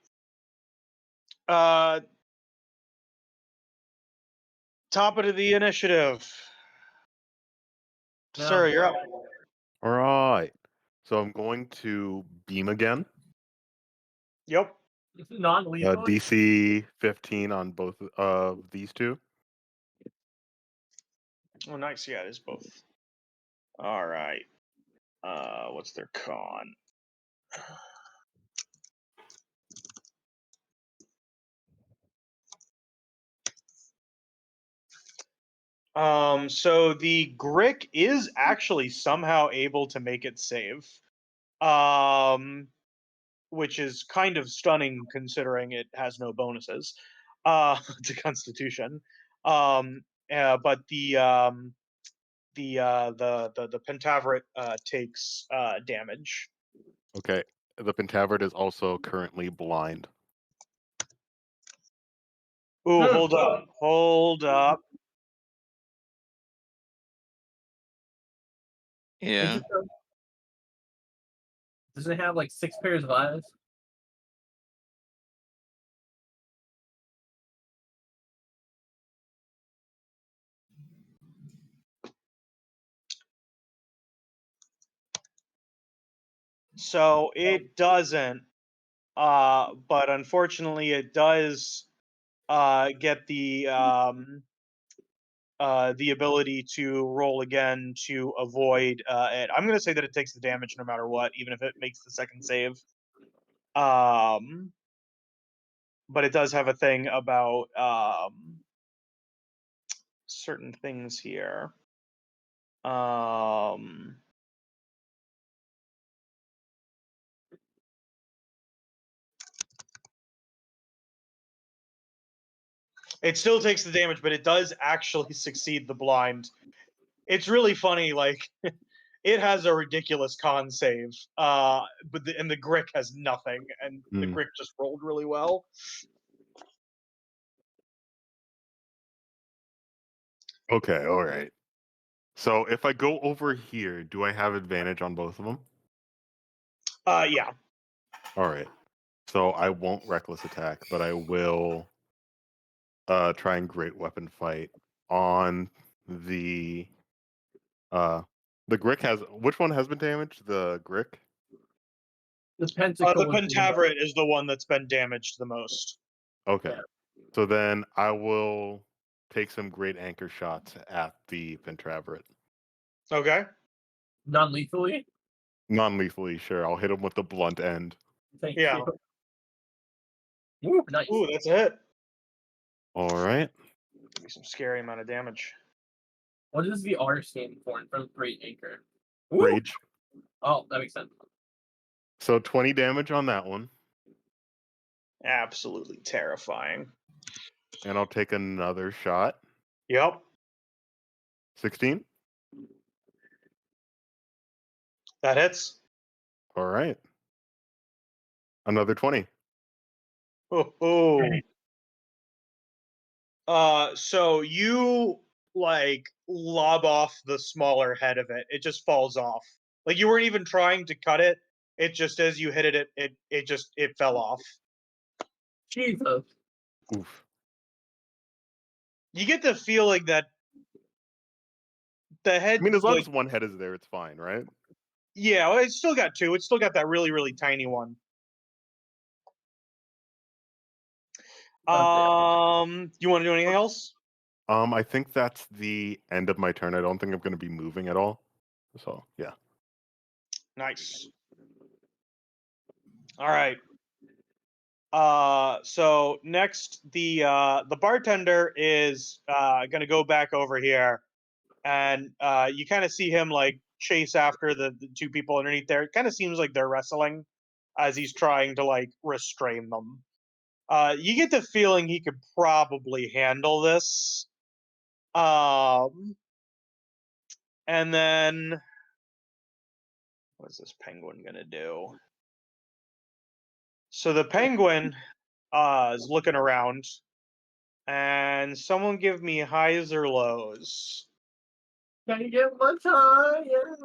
Top of the initiative. No. Sir, you're up. All right. So I'm going to beam again. Yep. Non-lethal. DC 15 on both of these two. Oh, nice. Yeah, it is both. All right. What's their con? So the Grick is actually somehow able to make it save. Which is kind of stunning considering it has no bonuses to Constitution. But the Pentaveret takes damage. Okay. The Pentaveret is also currently blind. Ooh, hold up. Yeah. Does it have like 6 pairs of eyes? So it doesn't. But unfortunately, it does get the ability to roll again to avoid it. I'm going to say that it takes the damage no matter what, even if it makes the second save. But it does have a thing about certain things here. It still takes the damage, but it does actually succeed the blind. It's really funny, like it has a ridiculous con save, but the Grick has nothing, and the Hmm. Grick just rolled really well. Okay, all right. So if I go over here, do I have advantage on both of them? Yeah. All right. So I won't reckless attack, but I will try and great weapon fight on the Grick has which one has been damaged? The Grick? The The pentacle. Pentaveret is the one that's been damaged the most. Okay. So then I will take some great anchor shots at the Pentaveret. Okay. Non-lethally. Non-lethally, sure. I'll hit him with the blunt end. Thank Yeah. you. Ooh, nice. Ooh, that's a hit. All right. Be some scary amount of damage. What does the R stand for in front of Great Anchor? Ooh. Rage. Oh, that makes sense. So 20 damage on that one. Absolutely terrifying. And I'll take another shot. Yep. 16. That hits. All right. Another 20. Oh. So you like lob off the smaller head of it. It just falls off. Like you weren't even trying to cut it. It just as you hit it fell off. Jesus. Oof. You get the feeling that the head. I mean, as long like, as one head is there, it's fine, right? yeah, well, it's still got two. It's still got that really, really tiny one. You want to do anything else? I think that's the end of my turn. I don't think I'm going to be moving at all. So, yeah. Nice. All right. So next, the bartender is gonna go back over here, and you kind of see him like chase after the two people underneath there. It kind of seems like they're wrestling as he's trying to like restrain them. You get the feeling he could probably handle this. And then what is this penguin gonna do? So the penguin is looking around, and someone give me highs or lows. Can you get much higher?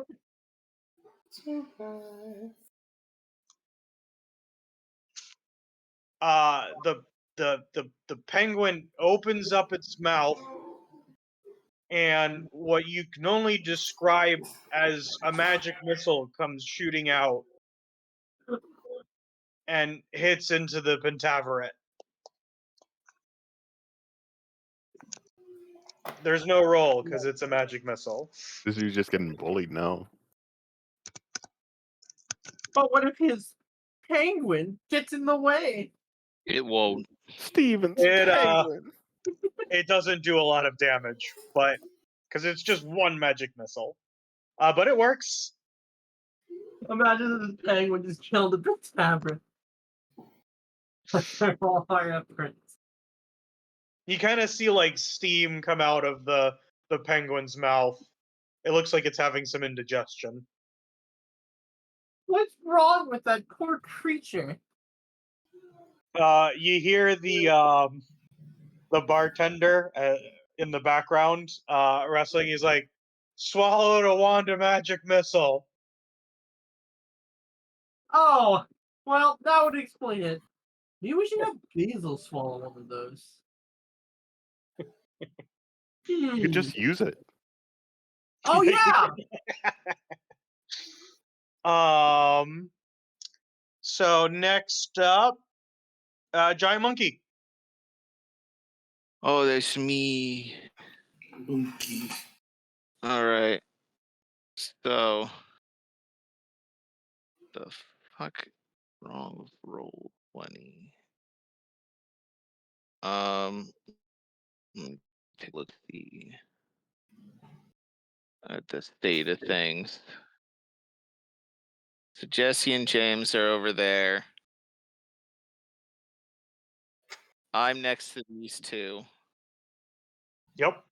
The penguin opens up its mouth, and what you can only describe as a magic missile comes shooting out and hits into the Pentaveret. There's no roll because it's a magic missile. This dude's just getting bullied now. But what if his penguin gets in the way? It won't. Steven's It it doesn't do a lot of damage, but because it's just one magic missile. But it works. Imagine if this penguin just killed a big tavern. All higher up prince. You kind of see like steam come out of the penguin's mouth. It looks like it's having some indigestion. What's wrong with that poor creature? You hear the bartender in the background wrestling. He's like, "Swallowed a wand of magic missile." Oh, well, that would explain it. Maybe we should have Basil swallow one of those. You could just use it. Oh yeah! So next up, giant monkey. Oh, there's me. Monkey. All right. So, the fuck wrong with roll 20? Let me take a look. See at the state of things. So Jesse and James are over there. I'm next to these two. Yep.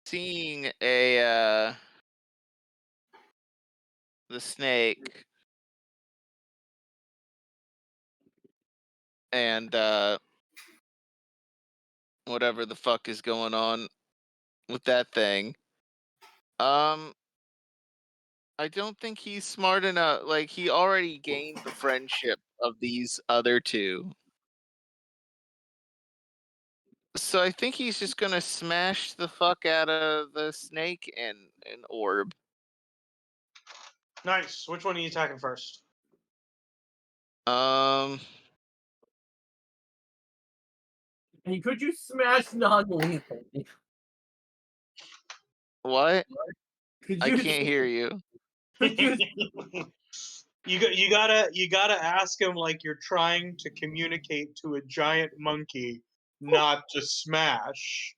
Seeing a the snake and whatever the fuck is going on with that thing. I don't think he's smart enough. Like, he already gained the friendship of these other two. So I think he's just gonna smash the fuck out of the snake and an orb. Nice. Which one are you attacking first? And could you smash non-lethal? What? Could I you? can't hear you. Could you? You gotta ask him like you're trying to communicate to a giant monkey, not to smash.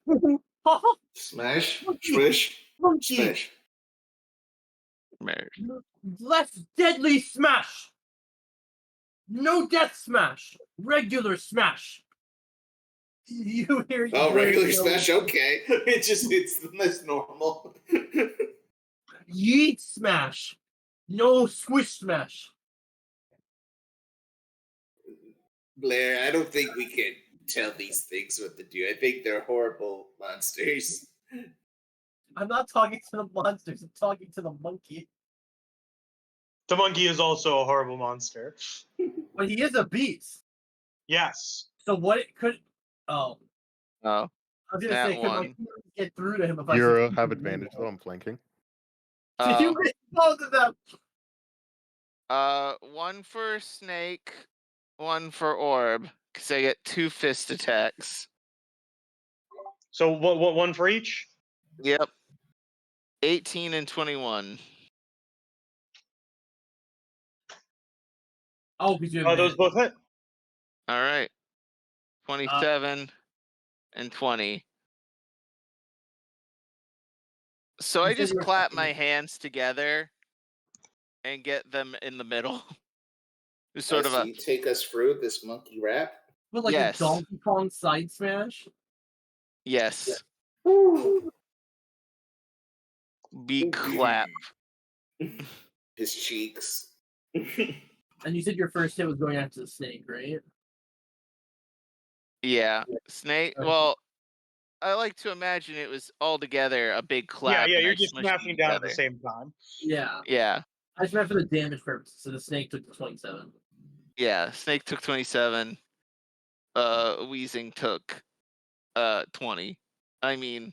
Smash. Monkey. Swish. Monkey. Smash. Marriage. Less deadly smash. No death smash. Regular smash. You hear? Oh, you regular know- smash. Okay, it's that's normal. Yeet smash. No squish smash. Blair, I don't think we can tell these things what to do. I think they're horrible monsters. I'm not talking to the monsters. I'm talking to the monkey. The monkey is also a horrible monster. But he is a beast. Yes. So what it could? Oh, Oh, I was gonna That say, could my one. healing get through to him if I You're said- have advantage though. I'm flanking. Did you miss both of them? One for snake, one for orb, because I get 2 fist attacks. So what one for each? Yep. 18 and 21. Oh, because you Oh, have those both hit. All right. 27 and 20. So You I said just you were clap attacking my me. hands together and get them in the middle. It's sort of So a you take us through this monkey rap. With like Yes. a Donkey Kong side smash. yes. Be Ooh, clap. His cheeks. And you said your first hit was going after the snake, right? Yeah. Snake. Okay. Well, I like to imagine it was all together a big clap. Yeah, and you're I just smushed smashing them down at the together. same time. Yeah. Yeah. I just meant for the damage purposes. So the snake took the 27. Yeah. Snake took 27. Wheezing took 20. I mean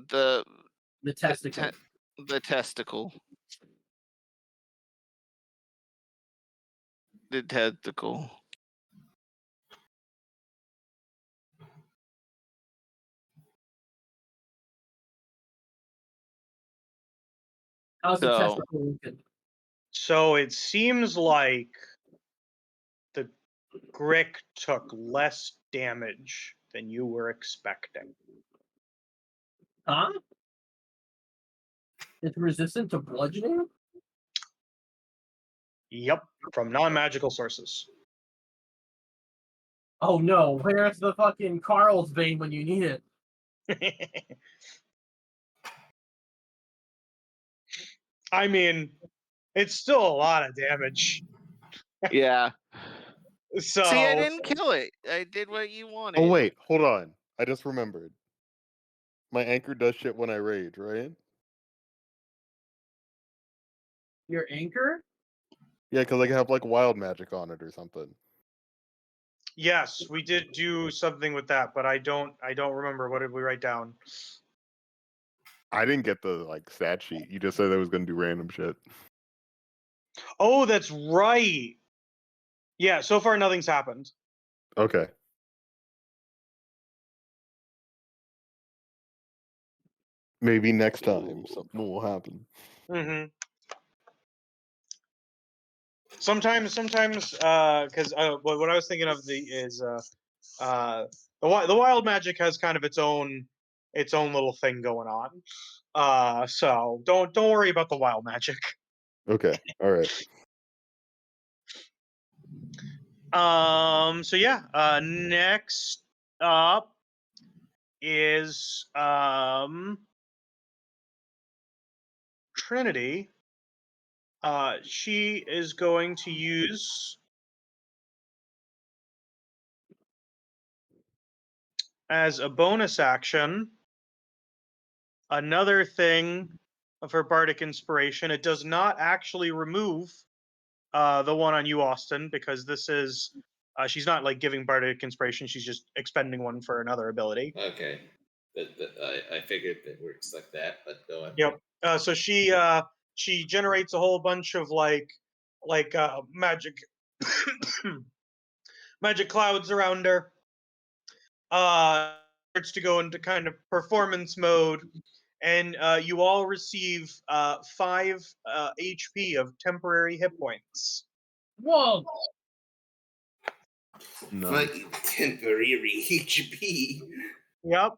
the The testicle. the testicle. The testicle. How's the So- testicle looking? So it seems like the Grick took less damage than you were expecting. Huh? It's resistant to bludgeoning? Yep, from non-magical sources. Oh no, where's the fucking Carl's vein when you need it? I mean, it's still a lot of damage. Yeah. So See, I didn't kill it. I did what you wanted. Oh wait, hold on. I just remembered. My anchor does shit when I rage, right? Your anchor? Yeah, because I have like wild magic on it or something. Yes, we did do something with that, but I don't remember. What did we write down? I didn't get the stat sheet. You just said I was gonna do random shit. Oh, that's right. Yeah, so far nothing's happened. Okay. Maybe next time something will happen. Mm-hmm. Sometimes, because what I was thinking of is the wild magic has kind of its own little thing going on. So don't worry about the wild magic. Okay. All right. So yeah. Next up is Trinity. She is going to use as a bonus action another thing of her bardic inspiration. It does not actually remove the one on you, Austin, because this is she's not giving bardic inspiration. She's just expending one for another ability. Okay. I figured it works like that, but go on. Yep. So she generates a whole bunch of magic magic clouds around her. Starts to go into kind of performance mode, and you all receive 5 HP of temporary hit points. Whoa! Nice. Fucking temporary HP. Yep.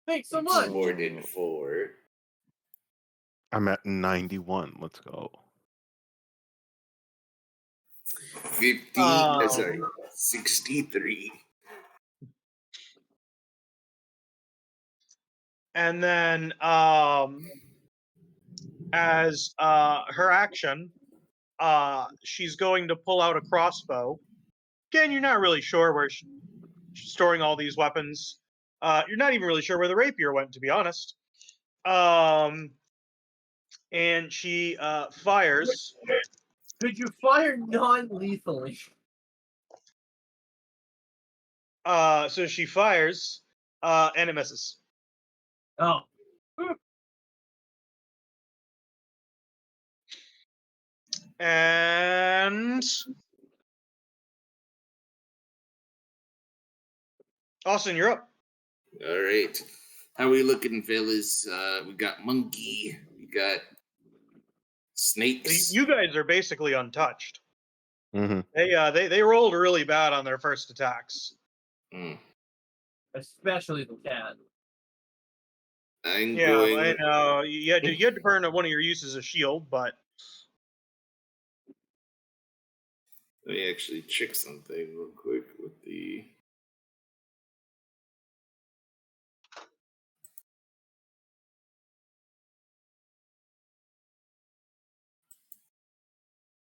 Thanks so much. More than 4. I'm at 91. Let's go. 50. Sorry, 63. And then, as her action, she's going to pull out a crossbow. Again, you're not really sure where she's storing all these weapons. You're not even really sure where the rapier went, to be honest. And she fires. Could you fire non-lethally? So she fires, and it misses. Oh. And Austin, you're up. All right. How we looking, fellas? We got monkey. We got snakes. You guys are basically untouched. Mm-hmm. They rolled really bad on their first attacks. Especially the cat. I'm Yeah, going. I know. You had to burn one of your uses of shield, but Let me actually check something real quick with the.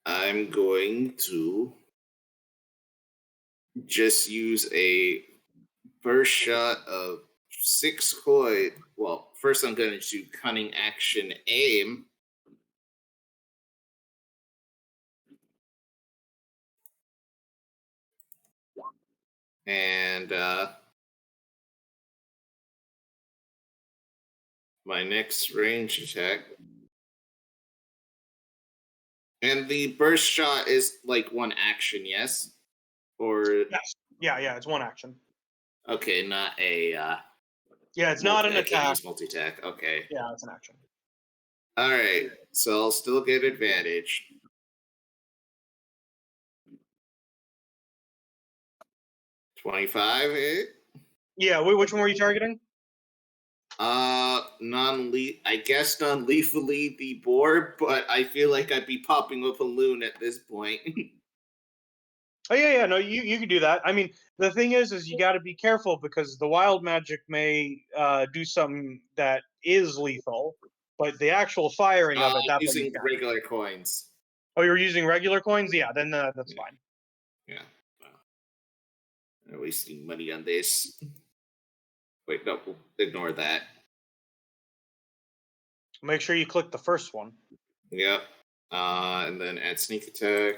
I'm going to just use a first shot of 6 coin. Well, first I'm going to do cunning action aim. And my next range attack. And the burst shot is one action, yes? Or yes, yeah, it's one action. okay, not a Yeah, it's not an I can't attack. use multi-attack. Okay. Yeah, it's an action. All right. So I'll still get advantage. $25 hit. Yeah, which one were you targeting? I guess non-lethally the boar, but I feel like I'd be popping a balloon at this point. Oh yeah, no, you can do that. I mean, the thing is you got to be careful because the wild magic may do something that is lethal, but the actual firing of it, that's using regular coins. Oh, you're using regular coins? Yeah, then that's fine. Yeah. I'm wasting money on this. Wait, no, ignore that. Make sure you click the first one. Yep. And then add sneak attack.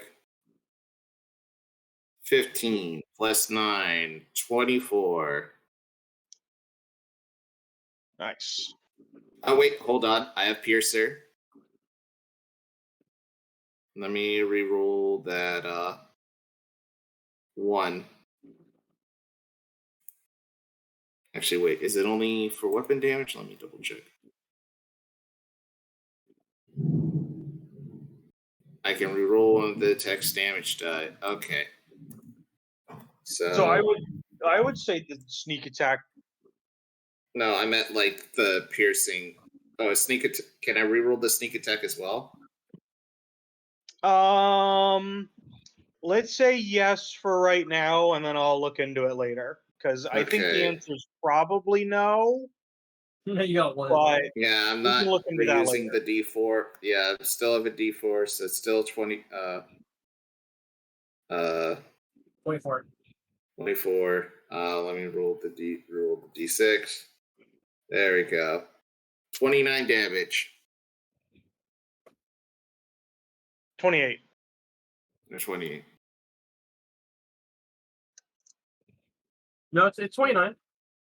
15 plus 9, 24. Nice. Oh, wait, hold on. I have Piercer. Let me reroll that 1. Actually, wait, is it only for weapon damage? Let me double check. I can reroll on the text damage die. Okay. So I would say the sneak attack. No, I meant like the piercing. Oh, can I reroll the sneak attack as well? Let's say yes for right now, and then I'll look into it later. Because I think the Okay. answer is probably no. You got one. But Yeah, I'm we can not look into that reusing the D4. Yeah, I still have a D4, so it's still 20. 24. 24. Let me roll the D6. There we go. 29 damage. 28. Or 28. No, it's 29.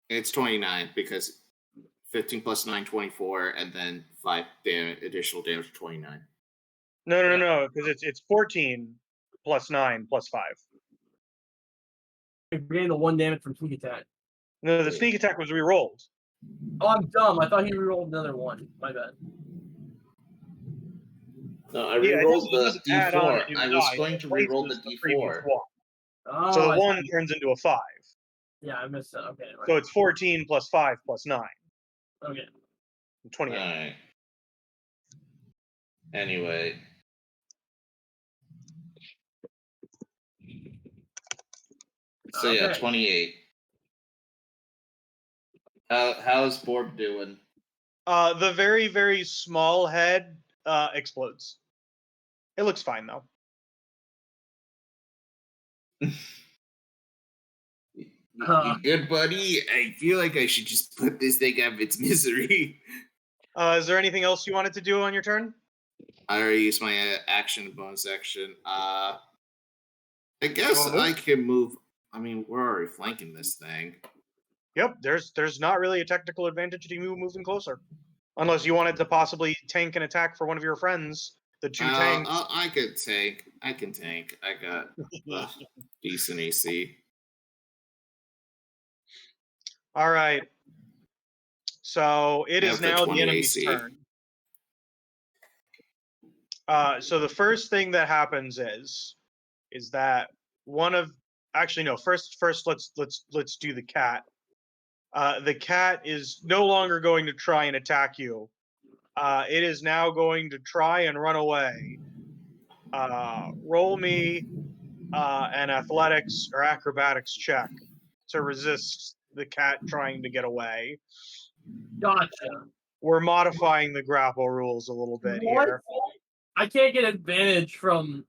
It's 29 because 15 plus 9, 24, and then 5 additional damage, 29. No, because it's 14 plus 9 plus 5. You're getting the 1 damage from sneak attack. No, the sneak attack was re-rolled. Oh, I'm dumb. I thought he rerolled another 1. My bad. No, I Yeah, it rerolled doesn't the add on a D4. new I was die, going it to reroll the replaces previous D4. one. Oh, So the I 1 see. turns into a 5. Yeah, I missed that. Okay. Right. So it's 14 plus 5 plus 9. Okay. 28. Alright. Anyway. So yeah, Okay. 28. How's Borb doing? The very, very small head explodes. It looks fine, though. You good, buddy? I feel like I should just put this thing out of its misery. Is there anything else you wanted to do on your turn? I already used my action and bonus action. I guess Wanna move? I can move. I mean, we're already flanking this thing. Yep, there's not really a technical advantage to you moving closer. Unless you wanted to possibly tank an attack for one of your friends. The 2 tanks. I could tank. I can tank. I got decent AC. All right. So it I is have the now 20 the enemy's AC. turn. So the first thing that happens is that one of actually no first let's do the cat. The cat is no longer going to try and attack you. It is now going to try and run away. Roll me an athletics or acrobatics check to resist the cat trying to get away. Gotcha. We're modifying the grapple rules a little bit What? here. I can't get advantage from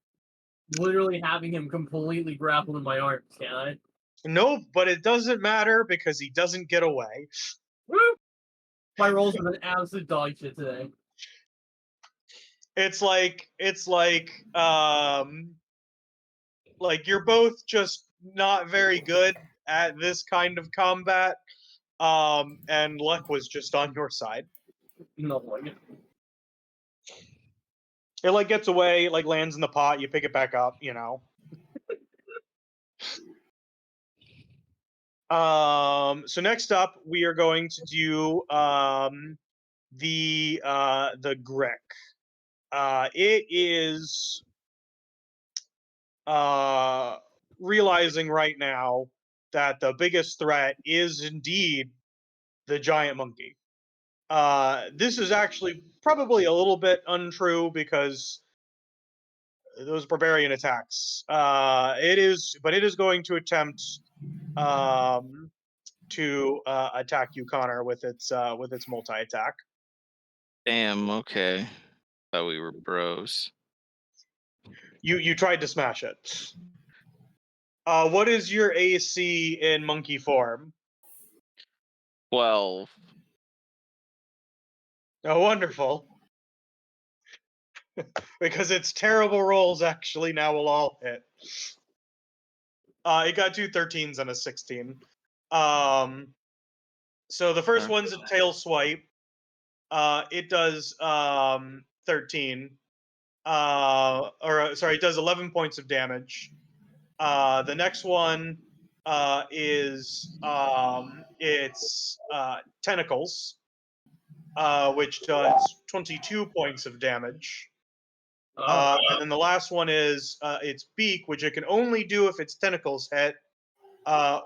literally having him completely grappled in my arms, can I? No, but it doesn't matter because he doesn't get away. Woo! My rolls have been absolute dog shit today. It's like you're both just not very good at this kind of combat. And luck was just on your side. No, like It like gets away, like lands in the pot, you pick it back up, you know. So next up we are going to do the Grick. It is realizing right now that the biggest threat is indeed the giant monkey. This is actually probably a little bit untrue because those barbarian attacks. It is going to attempt to attack you, Connar, with its multi attack. Damn. Okay. Thought we were bros. You tried to smash it. What is your AC in monkey form? 12. Oh, wonderful. Because its terrible rolls actually now will all hit. It got 2 13s and a 16. So the first one's a tail swipe. It does 13. Sorry, it does 11 points of damage. The next one is it's tentacles, which does 22 points of damage. And then the last one is its beak, which it can only do if its tentacles hit,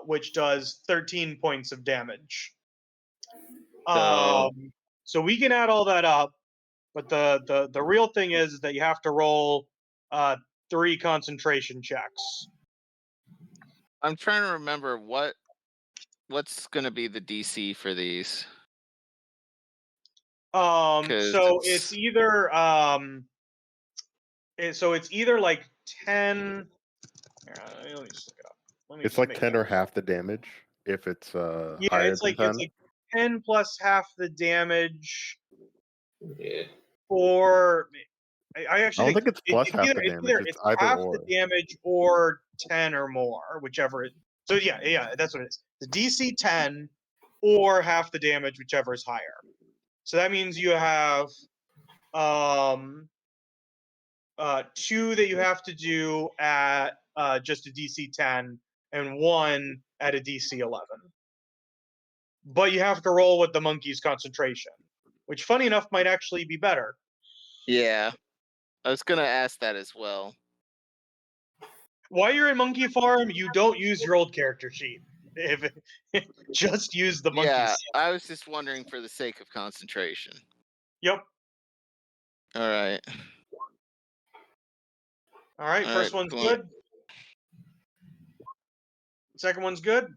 which does 13 points of damage. So we can add all that up, but the real thing is that you have to roll 3 concentration checks. I'm trying to remember what's going to be the DC for these. So it's either it's either like 10. Let me just look it up. It's like 10 or half the damage if it's higher it's than like 10. it's like 10 plus half the damage. Yeah. Or I actually I don't think it's plus half the damage. It's either half or. the damage or 10 or more, whichever it. So yeah, that's what it is. The DC 10 or half the damage, whichever is higher. So that means you have 2 that you have to do at just a DC 10 and 1 at a DC 11. But you have to roll with the monkey's concentration, which funny enough might actually be better. Yeah, I was gonna ask that as well. While you're in Monkey Farm, you don't use your old character sheet. Just use the monkey. Yeah, I was just wondering for the sake of concentration. Yep. All right. All right. First one's good. Second one's good.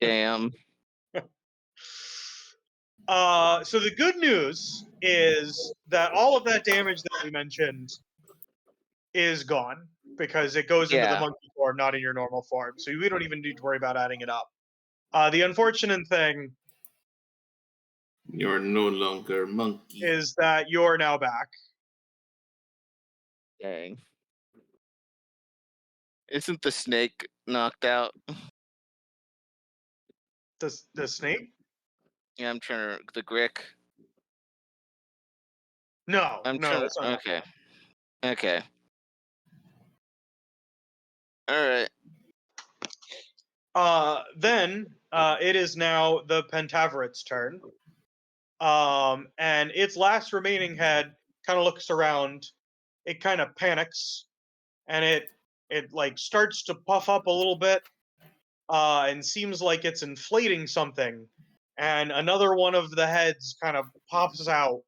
Damn. So the good news is that all of that damage that we mentioned is gone because it goes into the monkey form, not in your normal form. So we don't even need to worry about adding it up. The unfortunate thing You're no longer monkey. is that you're now back. Dang. Isn't the snake knocked out? The snake? Yeah, I'm trying to. The Grick. No, I'm no. trying That's to. not Okay. Okay. All right. Then it is now the Pentaverate's turn. And its last remaining head kind of looks around. It kind of panics, and it like starts to puff up a little bit, and seems like it's inflating something. And another one of the heads kind of pops out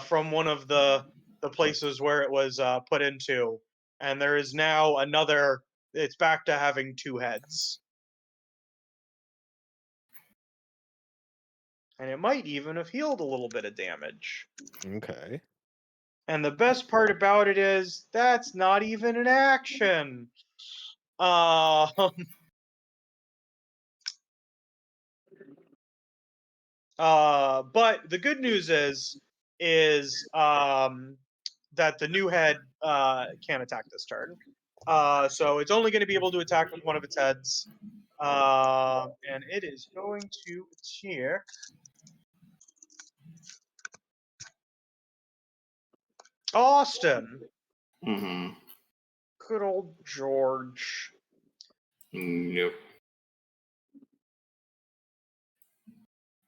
from one of the places where it was put into, and there is now another. It's back to having 2 heads. And it might even have healed a little bit of damage. Okay. And the best part about it is that's not even an action. But the good news is that the new head can't attack this turn. So it's only going to be able to attack with one of its heads. And it is going to attack. Austin. Mm-hmm. Good old George. Yep.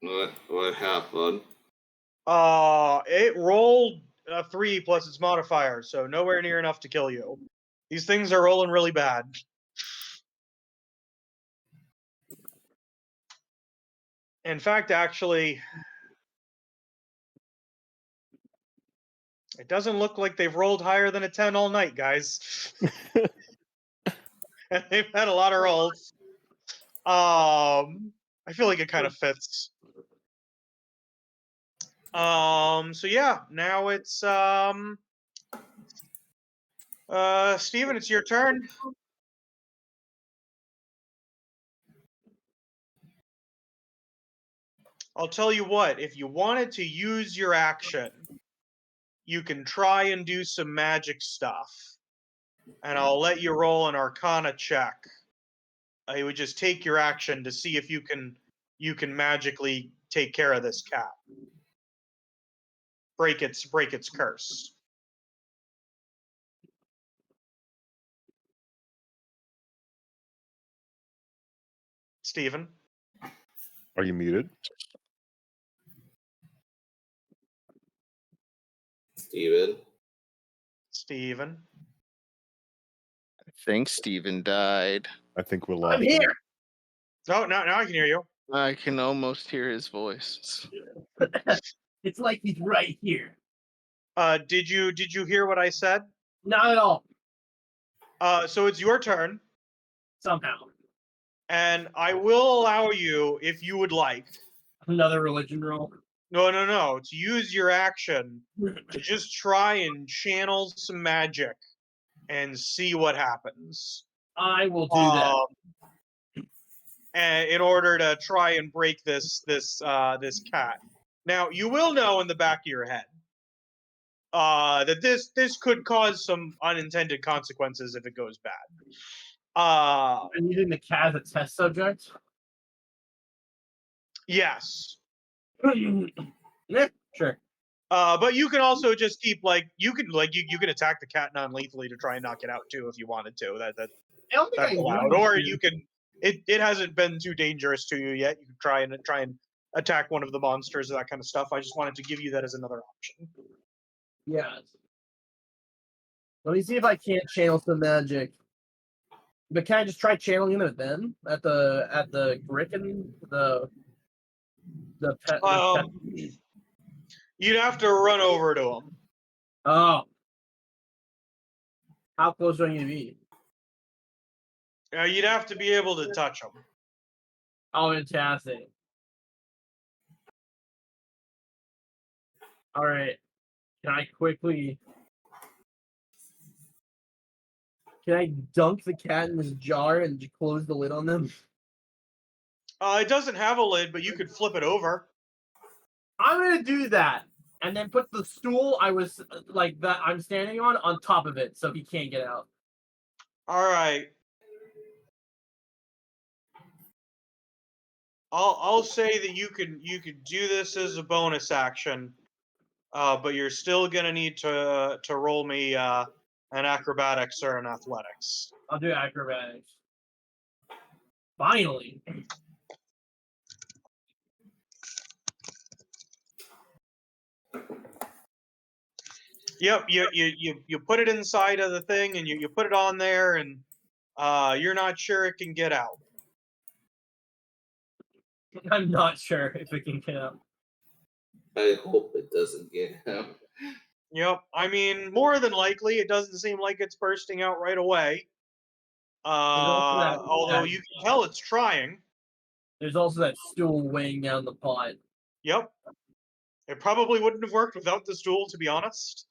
What happened? It rolled a 3 plus its modifier, so nowhere near enough to kill you. These things are rolling really bad. In fact, actually, it doesn't look like they've rolled higher than a 10 all night, guys. And they've had a lot of rolls. I feel like it kind of fits. So yeah, now it's Steven, it's your turn. I'll tell you what, if you wanted to use your action, you can try and do some magic stuff. and I'll let you roll an Arcana check. You would just take your action to see if you can magically take care of this cat. Break its curse. Steven? Are you muted? Steven. I think Steven died. I think we lost I'm him. here. Oh, now I can hear you. I can almost hear his voice. It's like he's right here. Did you hear what I said? Not at all. So it's your turn, Somehow. and I will allow you, if you would like, Another religion roll. no, to use your action to just try and channel some magic and see what happens. I will do that. And in order to try and break this cat. Now, you will know in the back of your head that this could cause some unintended consequences if it goes bad. I'm using the cat as a test subject. Yes. Yeah, sure. But you can also just keep you can attack the cat non-lethally to try and knock it out too if you wanted to. I don't think That's I allowed. need Or to. you can. It hasn't been too dangerous to you yet. You can try and attack one of the monsters or that kind of stuff. I just wanted to give you that as another option. Yes. Let me see if I can't channel some magic. But can I just try channeling it then at the Gricken the pet? You'd have to run over to him. Oh, how close do I need to be? You'd have to be able to touch him. Oh, fantastic! All right, can I quickly? Can I dunk the cat in this jar and close the lid on them? It doesn't have a lid, but you could flip it over. I'm gonna do that, and then put the stool I'm standing on top of it, so he can't get out. All right. I'll say that you could do this as a bonus action, but you're still gonna need to roll me an acrobatics or an athletics. I'll do acrobatics. Finally. Yep, you put it inside of the thing and you put it on there and you're not sure it can get out. I'm not sure if it can get out. I hope it doesn't get out. Yep, I mean more than likely it doesn't seem like it's bursting out right away. Although you can tell it's trying. There's also that stool weighing down the pot. Yep. It probably wouldn't have worked without the stool, to be honest.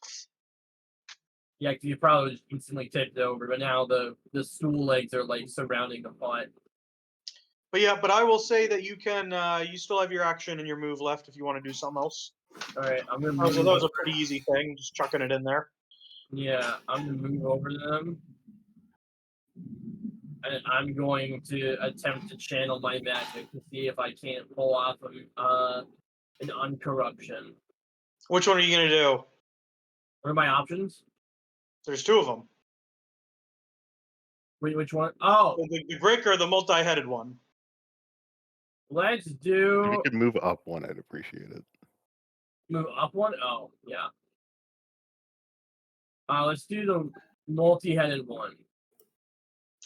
Yeah, because you probably just instantly tipped over, but now the stool legs are surrounding the pot. But I will say that you can. You still have your action and your move left if you want to do something else. All right, I'm gonna That move. was a pretty easy thing, just chucking it in there. Yeah, I'm gonna move over to them, and I'm going to attempt to channel my magic to see if I can't pull off an uncorruption. Which one are you gonna do? What are my options? There's two of them. Which one? Oh, The brick or the multi-headed one. let's If do you could move up one, I'd appreciate it. move up one. Oh, yeah. Let's do the multi-headed one.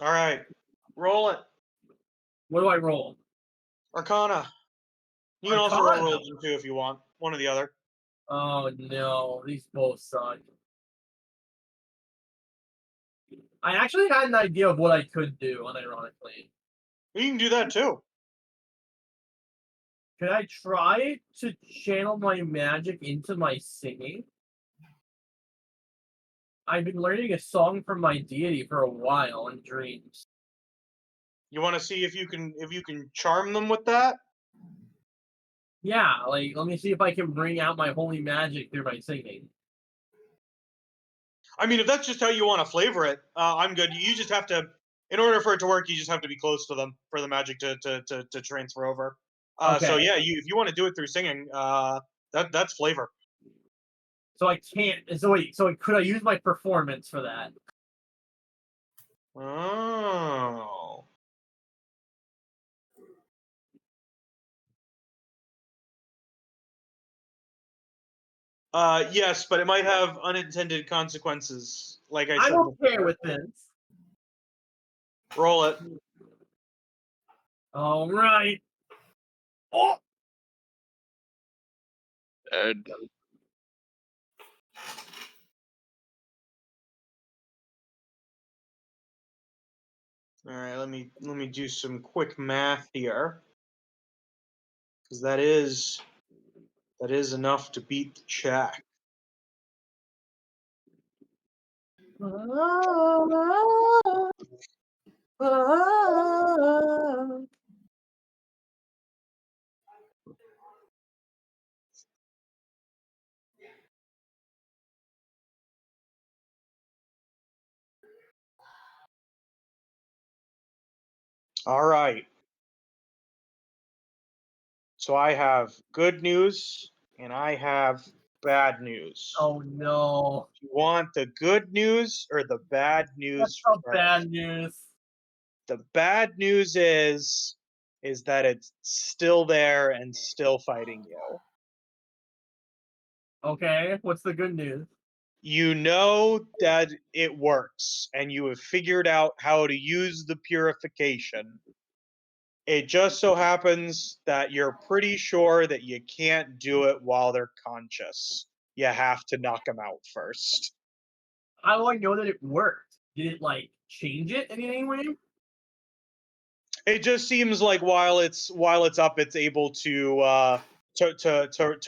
All right, roll it. What do I roll? Arcana. You can also roll Arcana? religion too if you want. One or the other. Oh no, these both suck. I actually had an idea of what I could do, unironically. You can do that too. Could I try to channel my magic into my singing? I've been learning a song from my deity for a while in dreams. You want to see if you can charm them with that? Yeah, let me see if I can bring out my holy magic through my singing. I mean, if that's just how you want to flavor it, I'm good. You just have to, in order for it to work, you just have to be close to them for the magic to transfer over. So Okay. yeah, if you want to do it through singing, that's flavor. So I can't. So wait. So could I use my performance for that? Oh. Yes, but it might have unintended consequences. Like I I'm said okay before. with this. Roll it. All right. Oh. All right, let me do some quick math here, because that is enough to beat the check. All right. So I have good news and I have bad news. Oh no. Do you want the good news or the bad news? That's so first? bad news. The bad news is that it's still there and still fighting you. Okay. What's the good news? You know that it works and you have figured out how to use the purification. It just so happens that you're pretty sure that you can't do it while they're conscious. You have to knock them out first. How do I know that it worked? Did it like change it in any way? It just seems like while it's up, it's able to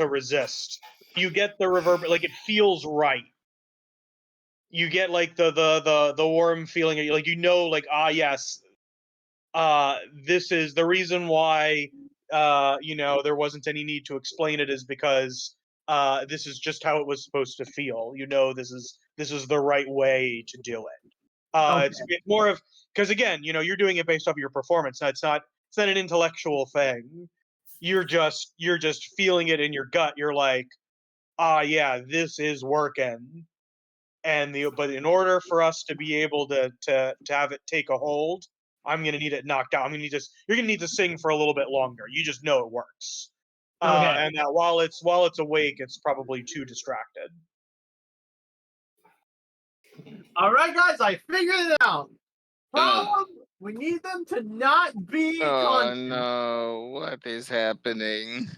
resist. You get the reverb, like it feels right. You get like the warm feeling, like like yes, this is the reason why there wasn't any need to explain it, is because this is just how it was supposed to feel. This is the right way to do it. Okay. It's more of, because again, you're doing it based off of your performance. It's not an intellectual thing. You're just feeling it in your gut. You're like, yeah, this is working. But in order for us to be able to have it take a hold, I'm gonna need it knocked out. You're gonna need to sing for a little bit longer. You just know it works. Okay. And that while it's awake, it's probably too distracted. All right, guys, I figured it out. Problem, we need them to not be Oh conscious. no, what is happening?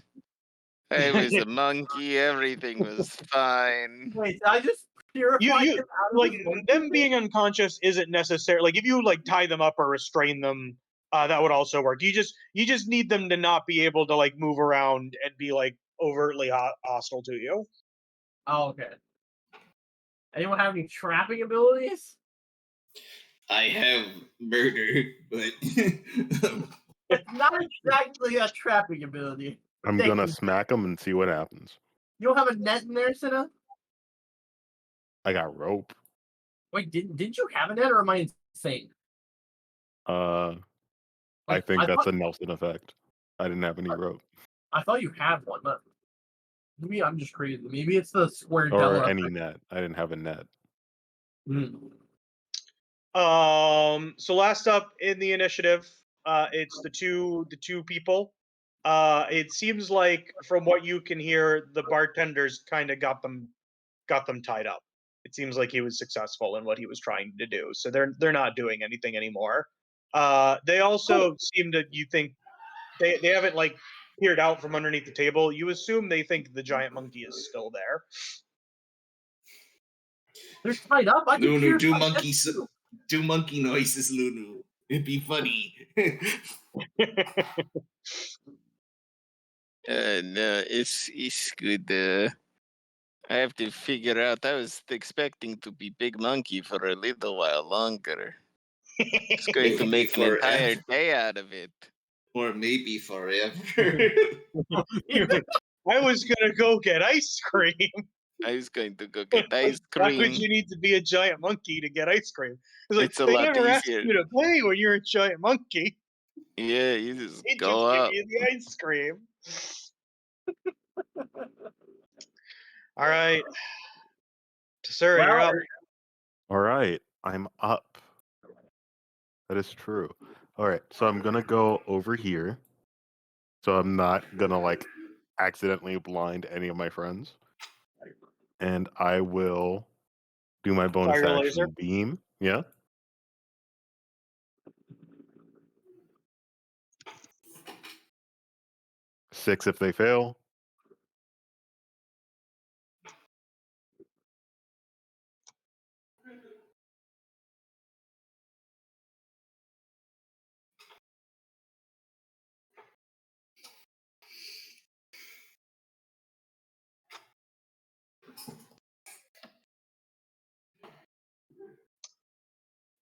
I was a monkey, everything was fine. Wait, did I just purify You them out of like this monkey them thing? being unconscious isn't necessary. Like if you like tie them up or restrain them, that would also work. You just need them to not be able to like move around and be like overtly hostile to you. Oh, okay. Anyone have any trapping abilities? I have murder, but It's not exactly a trapping ability. I'm Thank gonna you. smack him and see what happens. You don't have a net in there, Cinna? I got rope. Wait, didn't you have a net, or am I insane? I Like, think that's thought, a Nelson effect. I didn't have any rope I thought you had one, but maybe I'm just crazy. Maybe it's the square or Della any effect. net. I didn't have a net. So last up in the initiative, it's the two people. It seems like from what you can hear, the bartenders kind of got them tied up. It seems like he was successful in what he was trying to do, so they're not doing anything anymore. They also seem to, you think they haven't like peered out from underneath the table. You assume they think the giant monkey is still there. They're tied up. I can Lunu, purify do monkey noises, Lunu. It'd be funny. No, it's good. I have to figure out. I was expecting to be big monkey for a little while longer. It's going to Maybe make an entire forever. day out of it. Or maybe forever. I was gonna go get ice cream. I was going to go get ice Why would cream. you need to be a giant monkey to get ice cream? It's like It's a they lot never asked easier. you to play when you're a giant monkey. Yeah, you just They go just give up. you the ice cream. All right, Tasura, you're up. All right, I'm up. That is true. All right, so I'm gonna go over here. So I'm not gonna like accidentally blind any of my friends. And I will do my bonus Fire action laser. beam. Yeah. Six if they fail.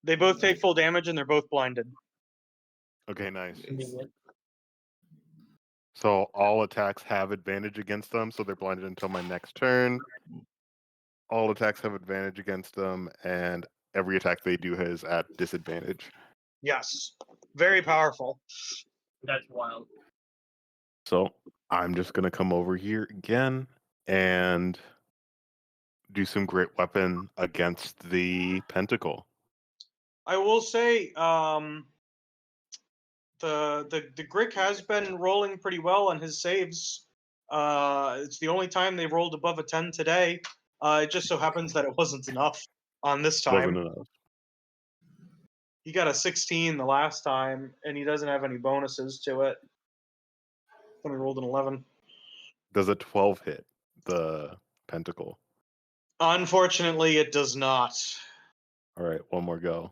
They both take full damage and they're both blinded. Okay, nice. Convenient. So all attacks have advantage against them, so they're blinded until my next turn. All attacks have advantage against them, and every attack they do is at disadvantage. Yes, very powerful. That's wild. So I'm just gonna come over here again and do some great weapon against the pentacle. I will say, the Grick has been rolling pretty well on his saves. It's the only time they've rolled above a 10 today. It just so happens that it wasn't enough on this time. Wasn't enough. He got a 16 the last time, and he doesn't have any bonuses to it. Then he rolled an 11. Does a 12 hit the pentacle? Unfortunately, it does not. All right, one more go.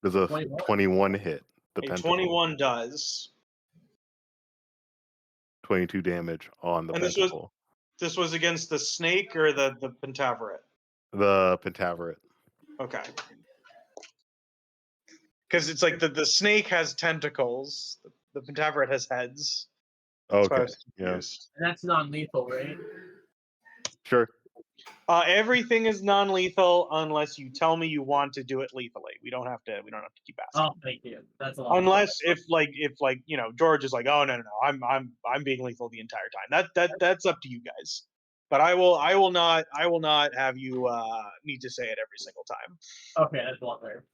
Does a 21. 21 hit the A pentacle? 21 does. 22 damage on the And pentacle. this was against the snake or the pentaveret? The pentaveret. Okay. Because it's like the snake has tentacles, the pentaveret has heads. That's why I Okay, was yeah, confused. And that's non-lethal, right? sure. Everything is non-lethal unless you tell me you want to do it lethally. We don't have to keep asking. Oh, thank you. That's a lot. Unless if George is like, oh no, I'm being lethal the entire time. That's up to you guys. But I will not have you need to say it every single time. Okay, that's a lot better.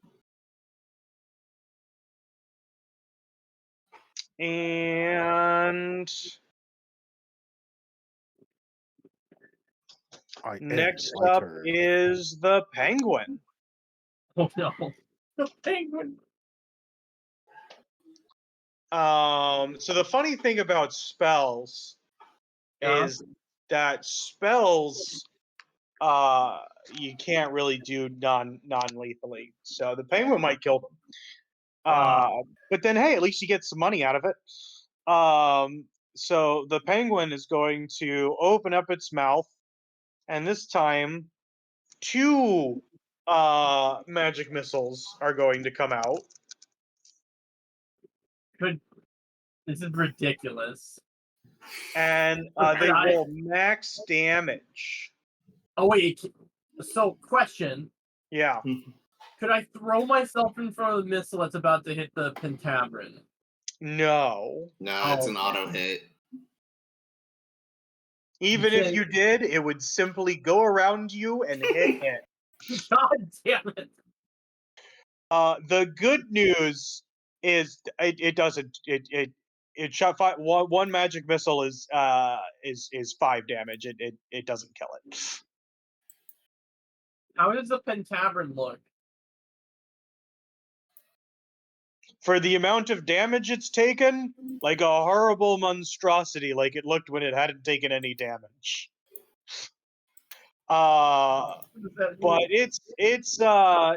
And next up is the penguin. Oh no, the penguin. So the funny thing about spells Yeah. is that spells you can't really do non-lethally. So the penguin might kill them. But then hey, at least you get some money out of it. So the penguin is going to open up its mouth, and this time 2 magic missiles are going to come out. This is ridiculous. And they roll max damage. Oh wait, so question. Yeah. Could I throw myself in front of the missile that's about to hit the pentaveret? No. No, it's an auto hit. Even if you did, it would simply go around you and hit it. God damn it. The good news is it doesn't it shot one magic missile is 5 damage. It doesn't kill it. How does the pentaveret look? For the amount of damage it's taken, like a horrible monstrosity, like it looked when it hadn't taken any damage. But it's the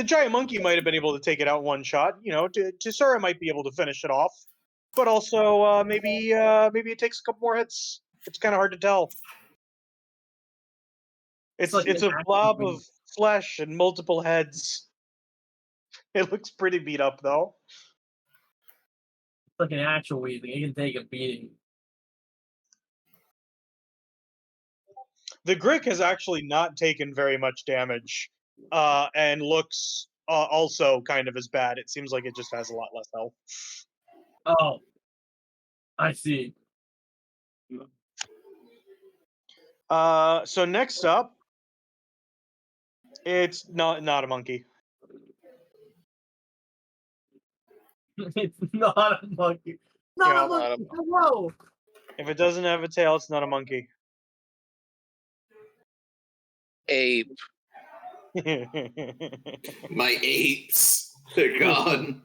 giant monkey might have been able to take it out one shot. Tasura might be able to finish it off, but also maybe it takes a couple more hits. It's kind of hard to tell. It's a blob of flesh and multiple heads. It looks pretty beat up though. It's like an actual weaving. It can take a beating. the Grick has actually not taken very much damage, and looks also kind of as bad. It seems like it just has a lot less health. Oh, I see. So next up, it's not a monkey. It's not a monkey. Not Yeah, a monkey. Hello. If it doesn't have a tail, it's not a monkey. Ape. My apes, they're gone.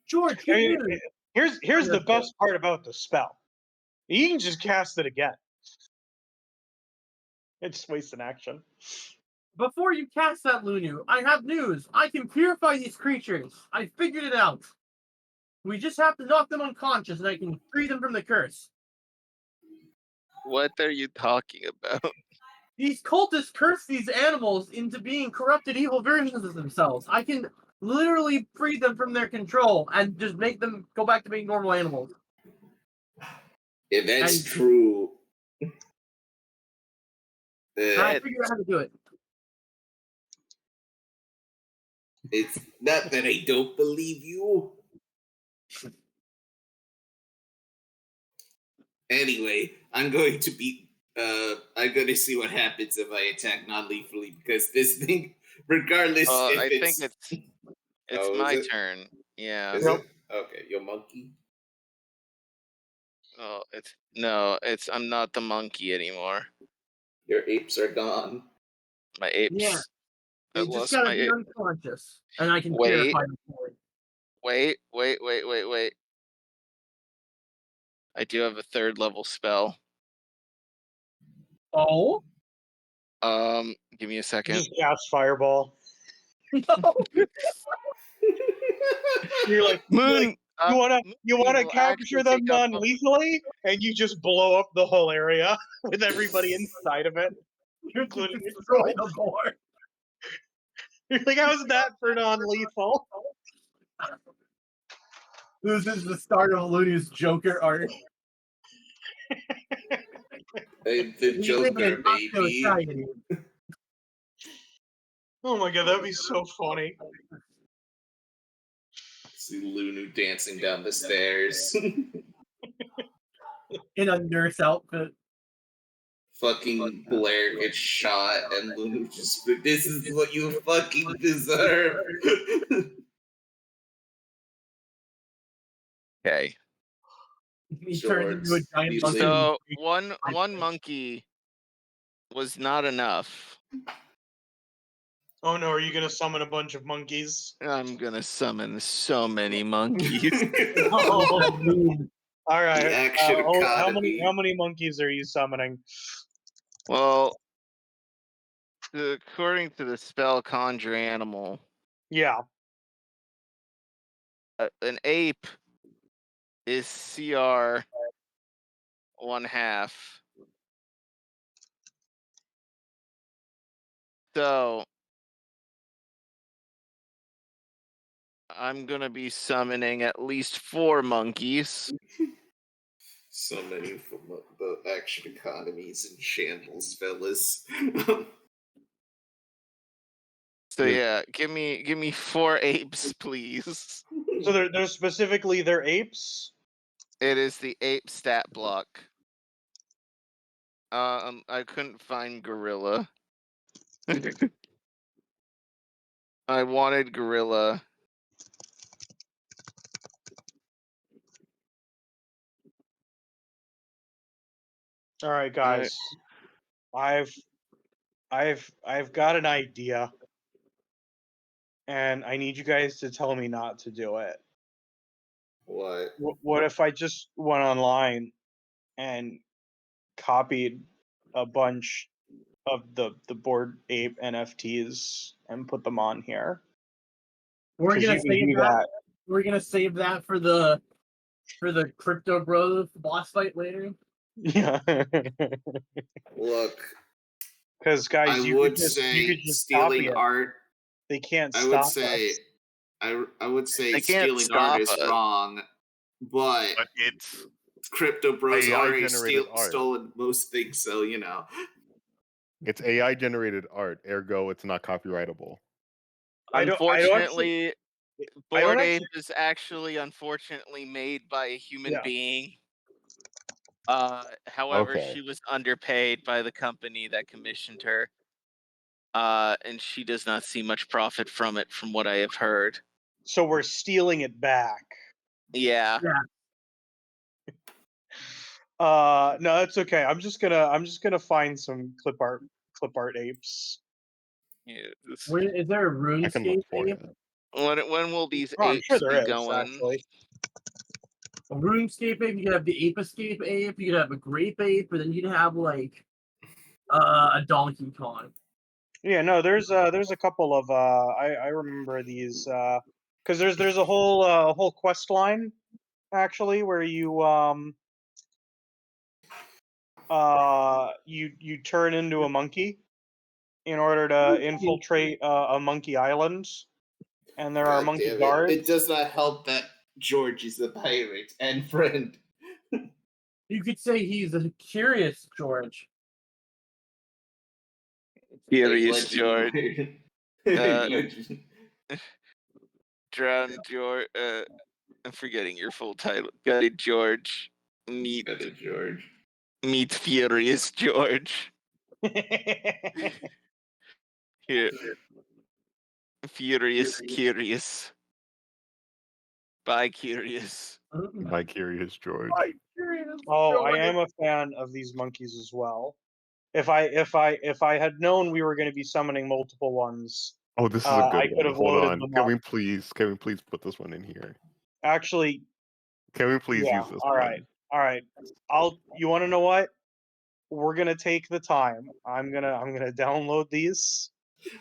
George, I good mean, news. here's the best part about the spell. You can just cast it again. It just wastes an action. Before you cast that Lunu, I have news. I can purify these creatures. I figured it out. We just have to knock them unconscious and I can free them from the curse. What are you talking about? These cultists curse these animals into being corrupted evil versions of themselves. I can literally free them from their control and just make them go back to being normal animals. If that's And- true, I figured out how to do it. it's not that I don't believe you. Anyway, I'm going to see what happens if I attack non-lethally, because this thing, regardless if I it's... think it's Oh, my is it? turn. Yeah. Is it? Okay, you monkey. Oh, I'm not the monkey anymore. Your apes are gone. My apes. Yeah. I They just lost gotta my be ape. unconscious. And I can Wait. purify them for it. Wait. I do have a 3rd level spell. Oh? Give me a You second. just cast fireball. No. You're like, Moon. you wanna will capture actually them take up- non-lethally, and you just blow up the whole area with everybody inside of it, including Destroy yourself. the board. You're like, how's that for non-lethal? This is the start of Lunu's Joker art. The We live in Joker, an octo baby. society. Oh my god, that'd be so funny. See Lunu dancing down the stairs. In a nurse outfit. Fucking Blair gets shot, and Lunu just, this is what you fucking deserve. Okay. He turns into a George, giant you monkey. So one monkey was not enough. Oh no, are you gonna summon a bunch of monkeys? I'm gonna summon so many monkeys. Oh, man. All right. The action How economy. many monkeys are you summoning? Well, according to the spell conjure animal, Yeah. an ape is CR 1/2. So I'm gonna be summoning at least 4 monkeys. So many from the action economies in shambles, fellas. So yeah, give me 4 apes, please. So they're specifically they're apes. It is the ape stat block. I couldn't find gorilla. I wanted gorilla. All right, guys. I've got an idea, and I need you guys to tell me not to do it. What? What if I just went online and copied a bunch of the Bored Ape NFTs and put them on here? We're 'Cause gonna you can save do that. We're gonna save that for the Crypto Bros boss fight later. Yeah. Look, Because guys, I you would could just say copy stealing it. art. They can't I stop would say, us. I would say They can't stealing art stop is us. wrong, but But it's Crypto Bros AI already generated art. stolen most things, so It's AI generated art, ergo it's not copyrightable. I don't actually. Unfortunately, I Bored don't Ape actually. is actually unfortunately made by a human Yeah. being. However, Okay. she was underpaid by the company that commissioned her. And she does not see much profit from it, from what I have heard. So we're stealing it back. Yeah. No, that's okay. I'm just gonna find some clip art apes. Yeah, Wait, is there a I can look RuneScape for ape? it. when will these Oh, I'm sure apes there be is going? actually. A RuneScape ape, you could have the Ape Escape ape, you could have a Grape ape, but then you'd have like a Donkey Kong. Yeah, no, there's a couple of I remember these because there's a whole quest line actually where you you turn into a monkey in order to infiltrate a monkey island, and there are God monkey damn it. guards. It does not help that George is a pirate and friend. You could say he's a curious George. Furious George. Legend. Drowned George. I'm forgetting your full title. Gutted George. Meet Other George. Furious George. Here. Furious Curious. By Curious. By Curious George. Oh, I am a fan of these monkeys as well. If I had known we were going to be summoning multiple ones, Oh, this is a I good could one. have Hold loaded on. them Can up. we please put this one in here? Actually, Can we please yeah. use this All one? right. You want to know what? We're gonna take the time. I'm gonna download these.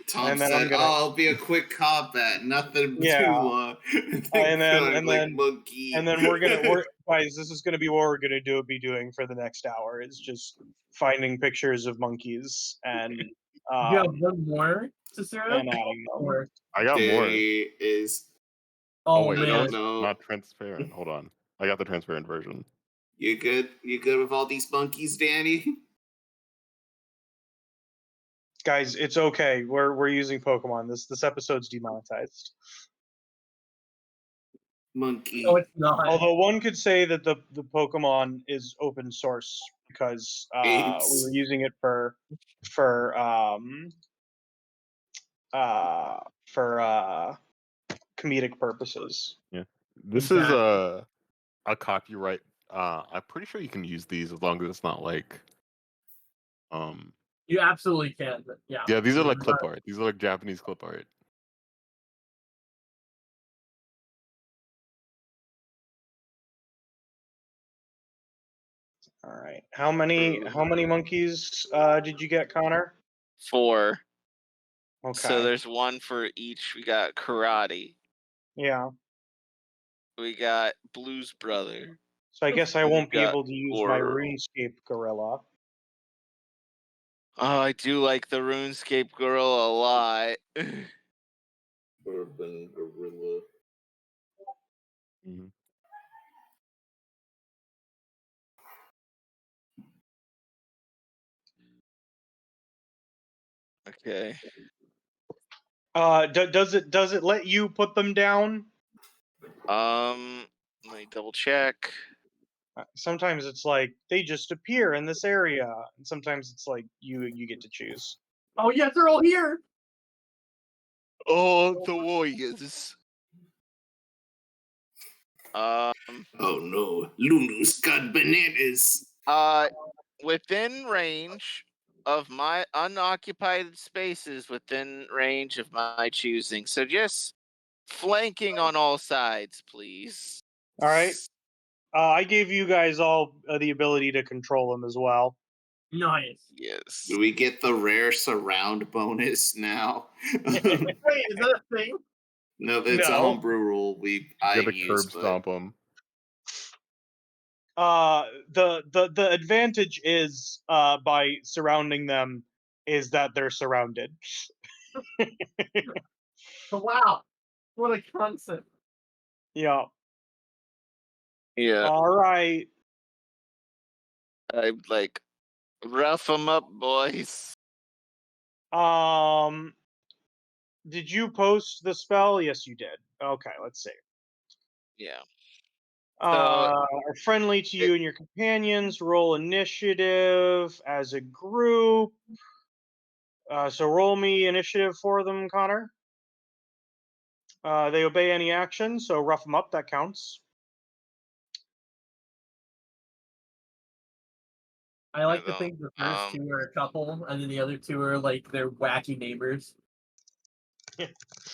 Tom And then said, I'm gonna- "Oh, it'll be a quick combat, nothing Yeah. too And then- monkey." And then we're guys. This is gonna be what we're gonna be doing for the next hour. Is just finding pictures of monkeys and You have um, one more, Tasura? and adding them. Or, I got more. Danny is oh, wait, I man. don't know. not transparent. Hold on. I got the transparent version. You good? You good with all these monkeys, Danny? Guys, it's okay. We're using Pokemon. This episode's demonetized. Monkey. No, it's not. Although one could say that the Pokemon is open source because we Apes. were using it for comedic purposes. Yeah. This is a copyright. I'm pretty sure you can use these as long as it's not like You absolutely can, but yeah. yeah, these are like clip art. These are like Japanese clip art. All right. How many monkeys did you get, Connor? 4. Okay. So there's one for each. We got Karate. Yeah. We got Blues Brother. So I guess I won't be got able to use my Oral. RuneScape gorilla. Oh, I do like the RuneScape Gorilla a lot. Urban gorilla. Mm-hmm. Okay. Does it let you put them down? Let me double check. Sometimes it's like they just appear in this area, and sometimes it's like you get to choose. Oh, yes, they're all here. Oh, the Warriors. Oh no, Lunu's got bananas. Within range of my unoccupied spaces, within range of my choosing. So just flanking on all sides, please. All right. I gave you guys all the ability to control them as well. Nice. Yes. Do we get the rare surround bonus now? Wait, is that a thing? No, that's a No. homebrew rule I Get a use, curb but stomp them. The advantage is by surrounding them is that they're surrounded. Wow. What a concept. Yeah. Yeah. All right. I'm like, rough them up, boys. Did you post the spell? Yes, you did. Okay, let's see. Yeah. Are friendly to you and your companions. Roll initiative as a group. So roll me initiative for them, Connor. They obey any action, so rough them up. That counts. I like to don't- think the first two are a couple, and then the other two are like their wacky neighbors.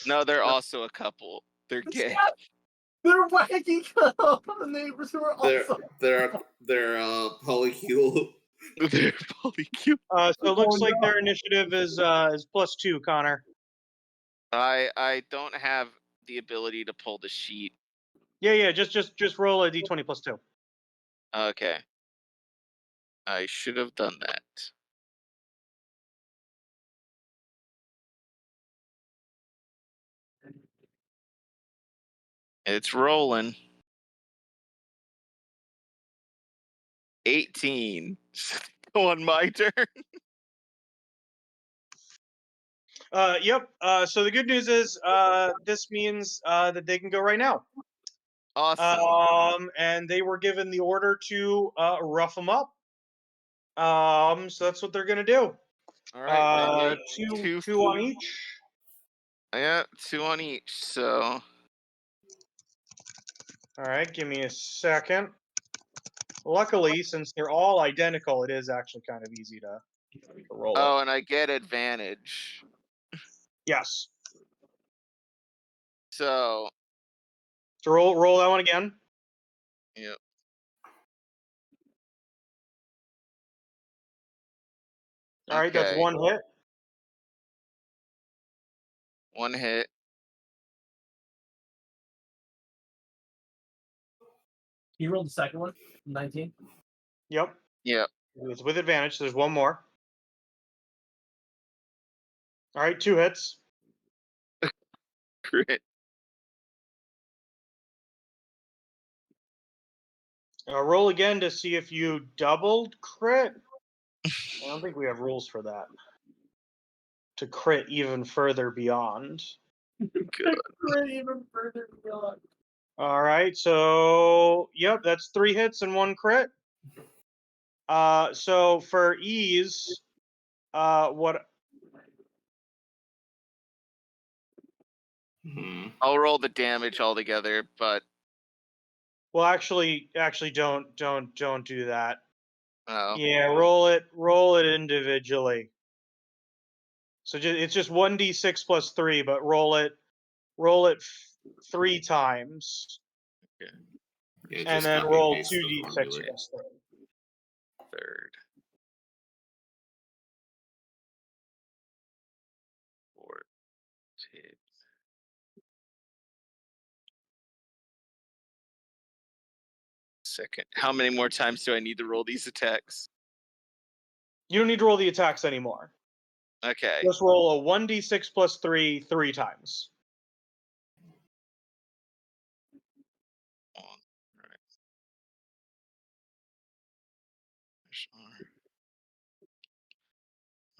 No, they're also a couple. They're gay. They're wacky couple, the neighbors who are They're also. they're polycule. They're polycule. So it looks Oh, like no. their initiative is +2, Connor. I don't have the ability to pull the sheet. Yeah. Just roll a d20 +2. Okay. I should have done that. It's rolling. 18. On my turn. Yep. So the good news is this means that they can go right now. Awesome. And they were given the order to rough them up. So that's what they're gonna do. All right. Two on each. Yeah, 2 on each. So All right, give me a second. Luckily, since they're all identical, it is actually kind of easy to roll it. oh, and I get advantage. Yes. So So roll that one again. yep. All right, that's Okay. one hit. 1 hit. You rolled the second one, 19. Yep. Yep. It's with advantage. So there's one more. All right, 2 hits. Crit. Roll again to see if you doubled crit. I don't think we have rules for that. To crit even further beyond. Great, even further beyond. All right, so yep, that's 3 hits and 1 crit. So for ease, what? I'll roll the damage altogether, but Well, actually, don't do that. oh. Yeah, roll it individually. So it's just 1d6 plus 3, but roll it 3 times, Yeah, and just then copy and roll paste the 2d6 formula. plus 3. Third. Fourth. Fifth. Second. How many more times do I need to roll these attacks? You don't need to roll the attacks anymore. Okay. Just roll a 1d6 plus 3 times. On. Right. There's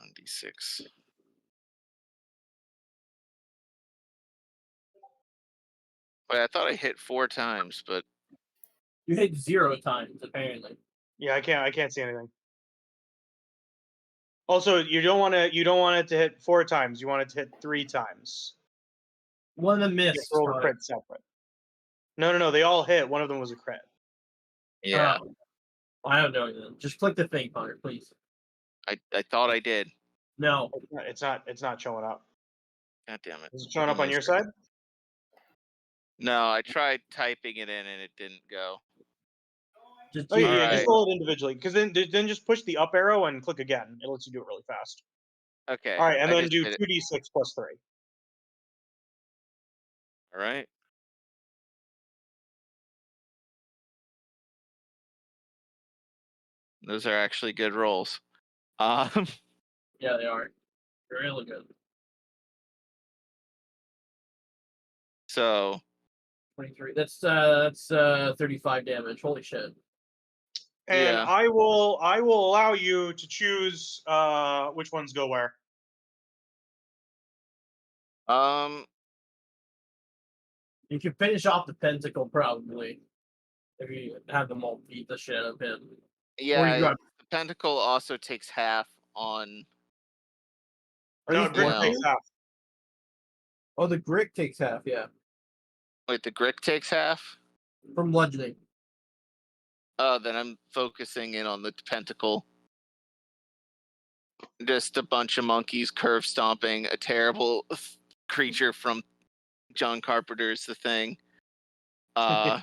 1d6. Wait, I thought I hit 4 times, but You hit 0 times, apparently. Yeah, I can't see anything. Also, you don't want it to hit 4 times. You want it to hit 3 times. One of them You missed. roll the Connor. crit separate. No, they all hit. One of them was a crit. yeah, I don't know. Just click the thing, Connor, please. I thought I did. No. It's not showing up. God damn it. Is it showing up Give me on a your second. side? No, I tried typing it in and it didn't go. Just Oh yeah, Alright. just roll it individually. Because then just push the up arrow and click again. It lets you do it really fast. Okay. All right, and I then just do did it. 2d6 plus 3. All right. Those are actually good rolls. Yeah, they are. They're really good. So 23. That's 35 damage. Holy shit. And Yeah. I will allow you to choose which ones go where. You can finish off the pentacle probably if you have them all beat the shit out of him. Yeah, you got- the pentacle also takes half on. Are No, these Grit No. takes half. Oh, the Grick takes half, yeah, Wait, the Grick takes half? from bludgeoning. Oh, then I'm focusing in on the pentacle. Just a bunch of monkeys curve stomping a terrible creature from John Carpenter's The Thing. Yeah,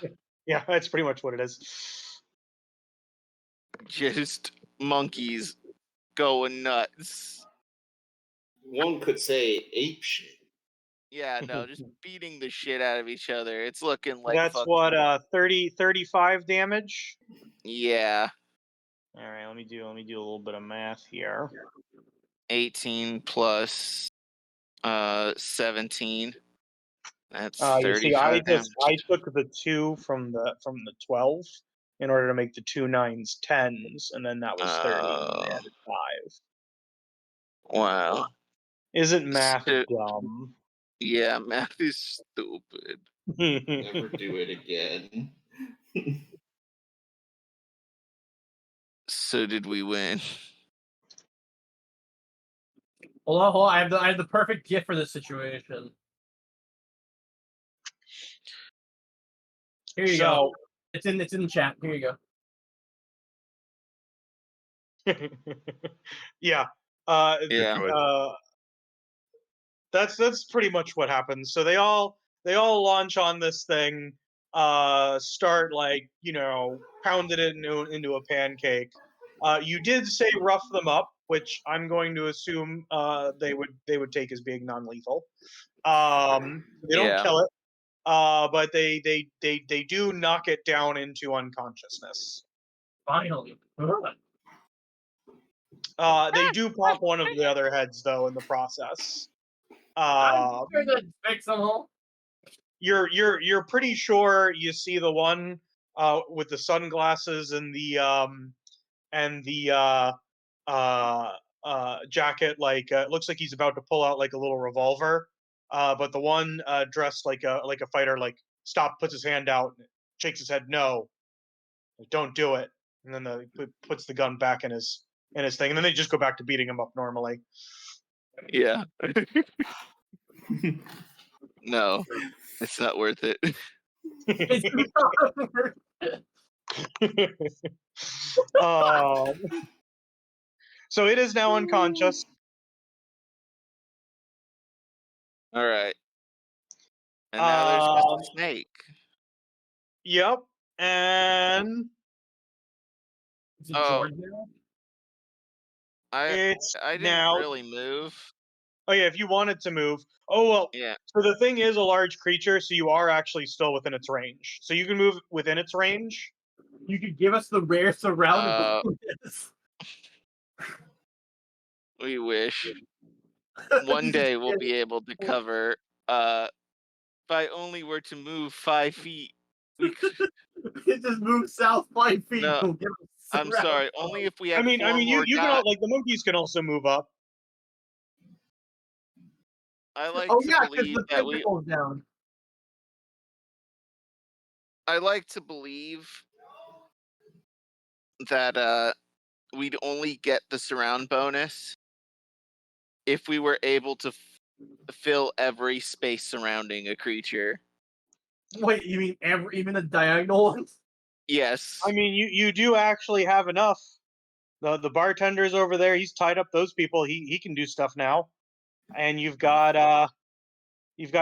that's pretty much what it is. Just monkeys going nuts. One could say ape shit. Yeah, no, just beating the shit out of each other. It's looking like That's fuck. what 35 damage. Yeah, All right, let me do a little bit of math here. 18 plus 17. That's You see, I 35 damage. took the 2 from the 12 in order to make the 2 9s 10s, and then that was 30, and then I added 5. Wow. Isn't math Shit. dumb? Yeah, math is stupid. Never do it again. So did we win? Hold on. I have the perfect gift for this situation. Here you go. It's in the chat. Here you go. Yeah. Yeah. That's pretty much what happens. So they all launch on this thing, start pounding it into a pancake. You did say rough them up, which I'm going to assume they would take as being non-lethal. They don't kill it, but they do knock it down into unconsciousness. Finally. They do pop one of the other heads though in the process. I'm sure that fix them all. You're pretty sure you see the one with the sunglasses and the jacket. It looks like he's about to pull out like a little revolver. But the one dressed like a fighter, puts his hand out, shakes his head, no, don't do it, and then puts the gun back in his thing, and then they just go back to beating him up normally. Yeah. No, it's not worth it. So it is now unconscious. All right. And now there's just a snake. Yep. And Is it George now? I didn't now really move. Oh yeah, if you wanted to move. Oh well. Yeah. So the thing is a large creature, so you are actually still within its range. So you can move within its range. You could give us the rare surrounding bonus. We wish. One day we'll be able to cover. If I only were to move 5 feet, we could. It just move south 5 feet. No, I'm sorry. Only if we have. I mean, you can the monkeys can also move up. I like to to because believe the that we. tentacle's down. I like to believe that we'd only get the surround bonus if we were able to fill every space surrounding a creature. Wait, you mean even the diagonal ones? Yes. I mean, you do actually have enough. The bartender's over there. He's tied up those people. He can do stuff now. And you've got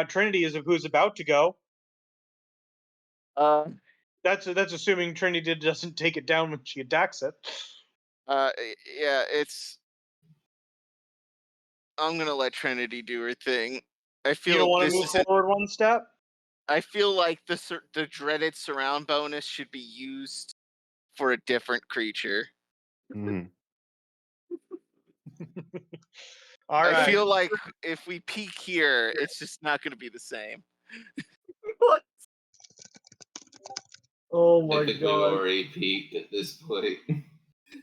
Trinity who's about to go. That's assuming Trinity doesn't take it down when she attacks it. Yeah, I'm gonna let Trinity do her thing. I feel you don't want to move forward one step. I feel like the dreaded surround bonus should be used for a different creature. Mhm. All right. I feel like if we peak here, it's just not going to be the same. What? Oh my Typically, we god. already peaked at this point.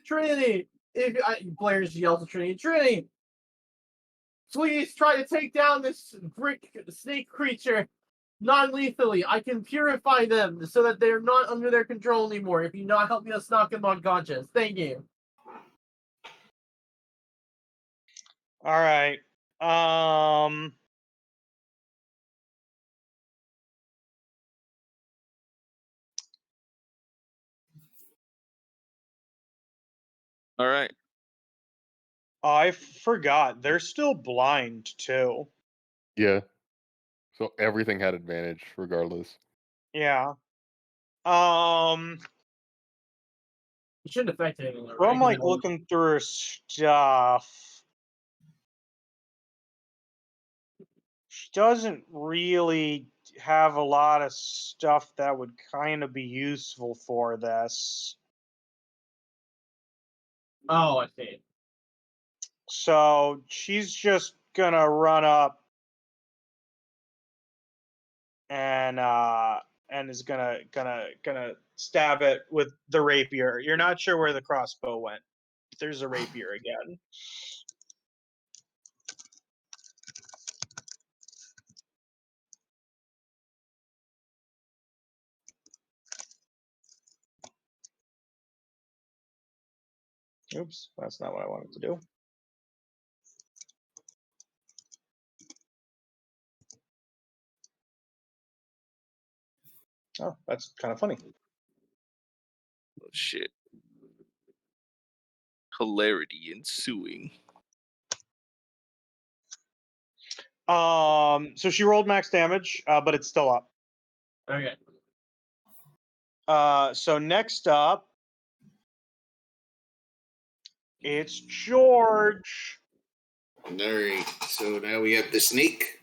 Trinity! Blair just yells at Trinity. Trinity! Please try to take down this snake creature non-lethally. I can purify them so that they're not under their control anymore. If you not help us knock them unconscious. Thank you. All right. All right. I forgot. They're still blind too. Yeah. So everything had advantage regardless. Yeah. It shouldn't affect anything. So Right? I'm like looking through her stuff. She doesn't really have a lot of stuff that would kind of be useful for this. Oh, I see. So she's just gonna run up and is gonna stab it with the rapier. You're not sure where the crossbow went. There's a rapier again. Oops, that's not what I wanted to do. Oh, that's kind of funny. Oh, shit. Hilarity ensuing. So she rolled max damage, but it's still up. Okay. So next up, it's George. Alright, so now we have the snake.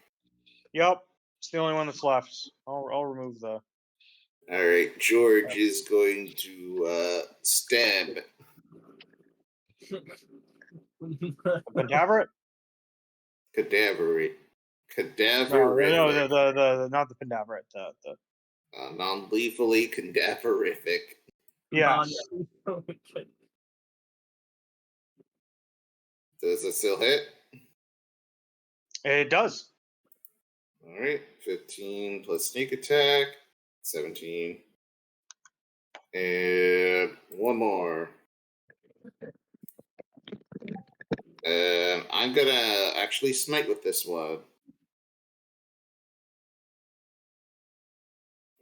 Yep, it's the only one that's left. I'll remove the. Alright, George is going to stab. Pentaveret? Cadaverate. No, Cadaverific. the not the Pentaveret. The Non-lethally cadaverific. yes, Does it still hit? it does. Alright, 15 plus sneak attack, 17. And one more. I'm gonna actually smite with this one.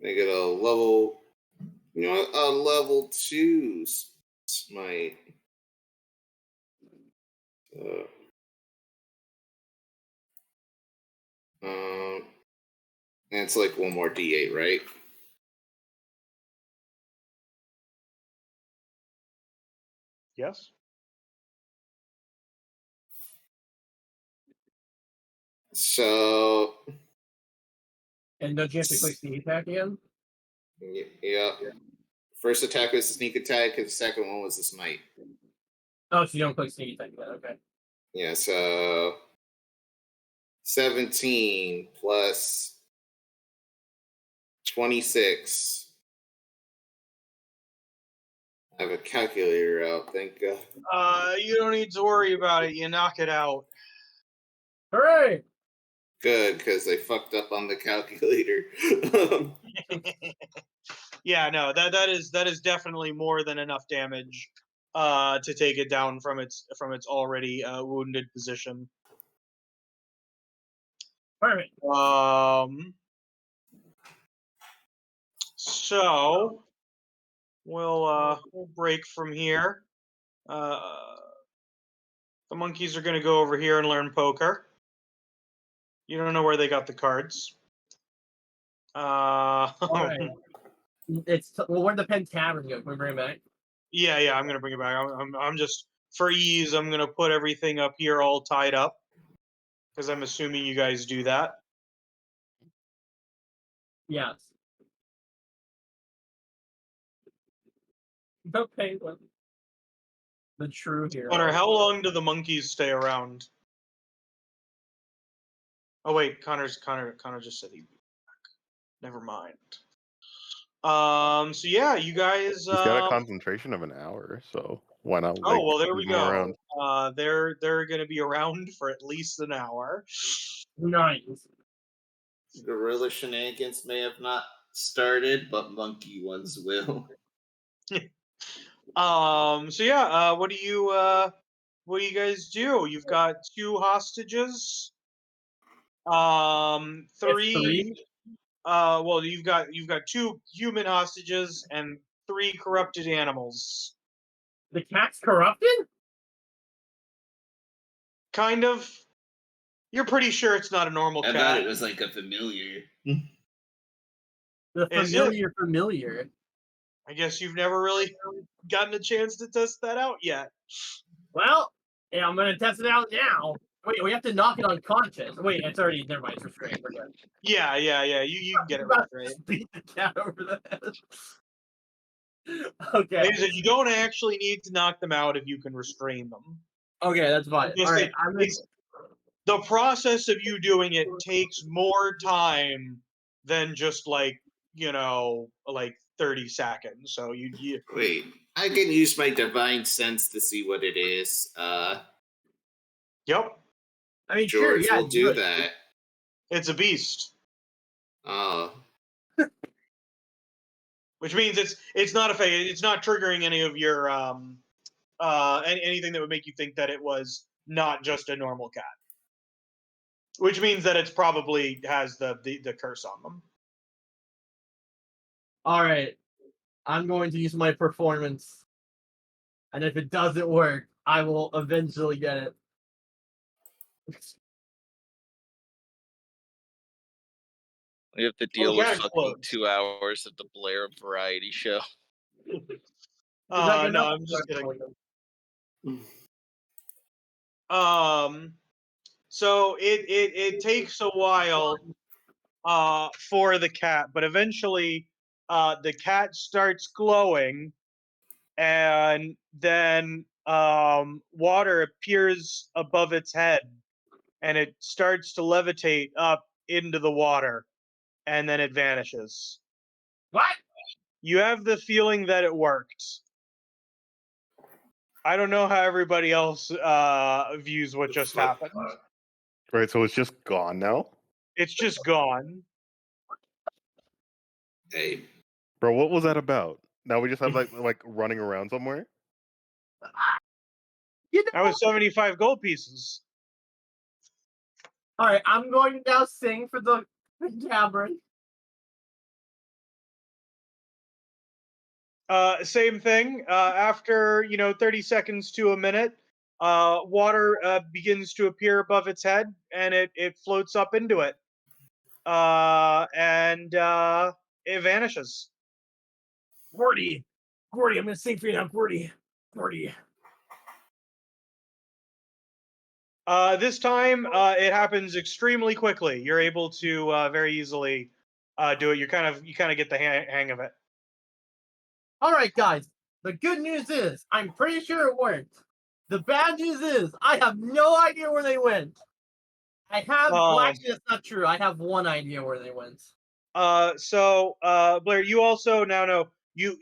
Make it a level, a level 2 smite. And it's like one more D8, right? Yes. So. And don't you have to click the attack again? Yeah. First attack was the sneak attack, and the second one was the smite. Oh, so you don't click sneak attack again. Okay. Yeah, so 17 plus 26. I have a calculator out, thank God. You don't need to worry about it. You knock it out. Hooray! Good, because they fucked up on the calculator. Yeah, no, that is definitely more than enough damage to take it down from its already wounded position. Perfect. So we'll break from here. The monkeys are going to go over here and learn poker. You don't know where they got the cards. All right. Where'd the pen tavern go? Can we bring it back? Yeah, I'm gonna bring it back. I'm just for ease. I'm gonna put everything up here all tied up because I'm assuming you guys do that. Yes. The penguin. The true hero. Connar, how long do the monkeys stay around? Oh wait, Connor just said he'd be back. Never mind. So yeah, you guys. He's got a concentration of an hour, so why not? Oh well, there we leave him go. around? They're going to be around for at least an hour. Nice. Gorilla shenanigans may have not started, but monkey ones will. So yeah, what do you guys do? You've got 2 hostages. It's 3. Well, you've got 2 human hostages and 3 corrupted animals. The cat's corrupted? Kind of. You're pretty sure it's not a normal I cat. thought it was like a familiar. The Is it? familiar. I guess you've never really gotten a chance to test that out yet. Well, yeah, I'm gonna test it out now. Wait, we have to knock it unconscious. Wait, it's already never mind. It's restrained. We're good. Yeah. You can get it About to restrained. beat the cat over the head. Okay. Ladies, you don't actually need to knock them out if you can restrain them. Okay, that's fine. Just All right, the process of you doing it takes more time than just like 30 seconds. So you Wait, I can use my divine sense to see what it is. Yep, I mean, sure, George yeah, will do it. that. it's a beast, Oh, which means it's not it's not triggering any of your anything that would make you think that it was not just a normal cat. Which means that it's probably has the curse on them. All right, I'm going to use my performance, and if it doesn't work, I will eventually get it. We have to deal with cat fucking explodes. 2 hours of the Blair variety show. Is that No, enough? I'm just kidding. So it takes a while for the cat, but eventually the cat starts glowing, and then water appears above its head, and it starts to levitate up into the water, and then it vanishes. What? You have the feeling that it worked. I don't know how everybody else views what just happened. Right, so it's just gone now? It's just gone. hey, Bro, what was that about? Now we just have like running around somewhere? You know, That was 75 gold pieces. all right, I'm going to now sing for the tavern. Same thing. After 30 seconds to a minute, water begins to appear above its head, and it floats up into it, and it vanishes. Gordy, I'm gonna sing for you now, Gordy. This time, it happens extremely quickly. You're able to very easily do it. You kind of get the hang of it. All right, guys. The good news is I'm pretty sure it worked. The bad news is I have no idea where they went. I have. Well, actually, that's not true. I have one idea where they went. So Blair, you also now know you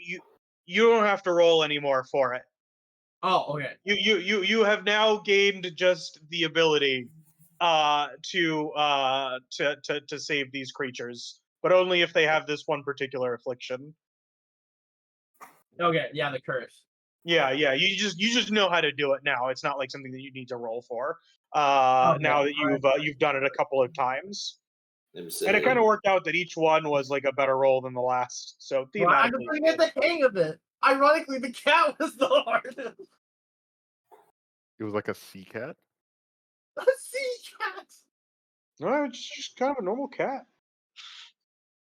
don't have to roll anymore for it. Oh, okay. You have now gained just the ability to save these creatures, but only if they have this one particular affliction. Okay, yeah, the curse. Yeah. You just know how to do it now. It's not like something that you need to roll for. Now that you've done it a couple of times. And it kind of worked out that each one was like a better roll than the last. So Well, I'm thematically, trying to get the hang of it. Ironically, the cat was the hardest. It was like a sea cat? A sea cat. no, it's just kind of a normal cat.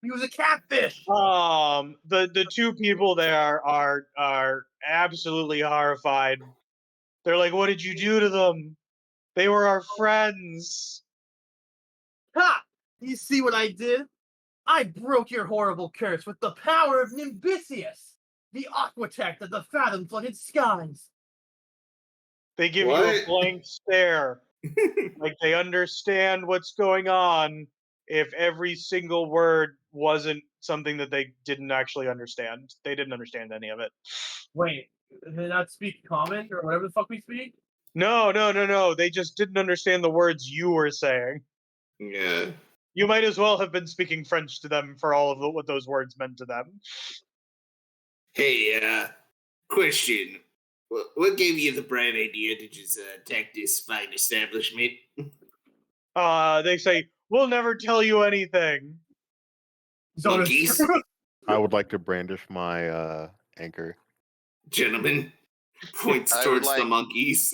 He was a catfish. The 2 people there are absolutely horrified. They're like, "What did you do to them? They were our friends." Ha! You see what I did? I broke your horrible curse with the power of Nimbicius, the aquatect of the fathom-flooded skies. They give you a blank stare, like they understand what's going on if every single word wasn't something that they didn't actually understand. They didn't understand any of it. Wait, did they not speak common or whatever the fuck we speak? No. They just didn't understand the words you were saying. Yeah. You might as well have been speaking French to them for all of what those words meant to them. Hey, question. What gave you the bright idea to just attack this fine establishment? They say, we'll never tell you anything. Zone of Monkeys? truth. I would like to brandish my anchor. Gentlemen, points I would towards the like- monkeys.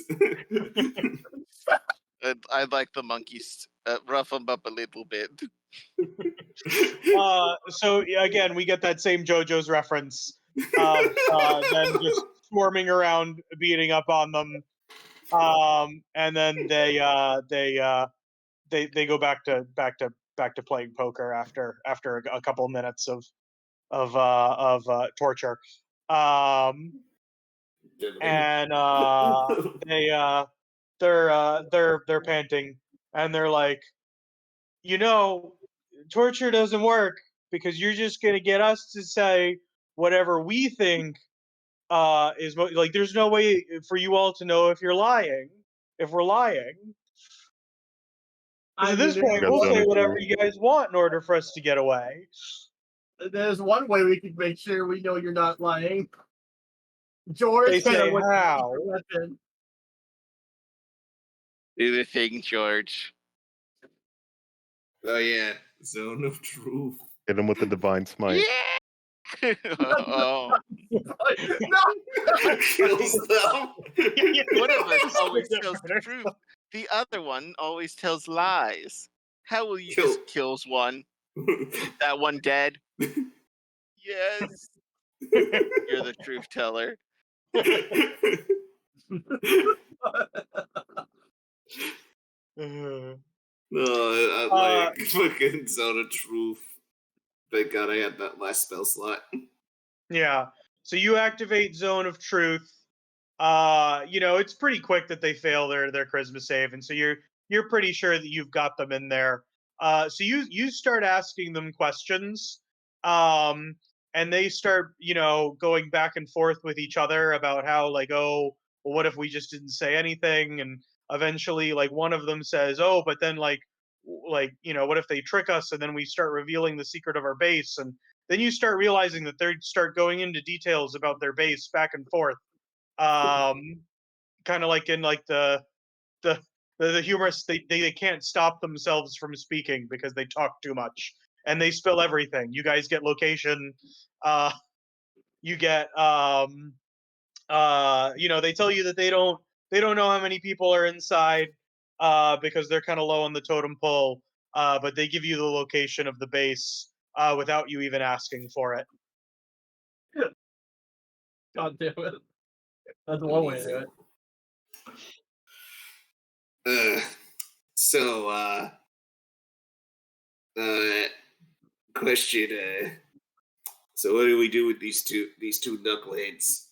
I'd like the monkeys rough them up a little bit. So again, we get that same JoJo's reference of them just swarming around, beating up on them, and then they go back to playing poker after a couple of minutes of torture, and they're panting, and they're like, torture doesn't work because you're just gonna get us to say whatever we think is like. There's no way for you all to know if you're lying. If we're lying, 'cause at this point, Got we'll zone say of whatever truth. you guys want in order for us to get away. There's one way we can make sure we know you're not lying. George, They say hit with how? your weapon. Do the thing, George. Oh yeah, zone of truth. Hit him with the divine smite. Yeah. Oh, No! Kills them. one of us always Split tells the different. truth. The other one always tells lies. How will you Kill- just kills one? Is that one dead? Yes. You're the truth teller. No, I like fucking zone of truth. Thank God I had that last spell slot. Yeah. So you activate Zone of Truth. It's pretty quick that they fail their charisma save, and so you're pretty sure that you've got them in there. So you start asking them questions, and they start going back and forth with each other about how, like, oh, well, what if we just didn't say anything? And eventually, like, one of them says, oh, but then what if they trick us and then we start revealing the secret of our base? And then you start realizing that they start going into details about their base back and forth, kind of like in like the humorous. They can't stop themselves from speaking because they talk too much and they spill everything. You guys get location. You get they tell you that they don't know how many people are inside because they're kind of low on the totem pole, but they give you the location of the base without you even asking for it. God damn it. That's one way to do it. So, question. So what do we do with these two knuckleheads?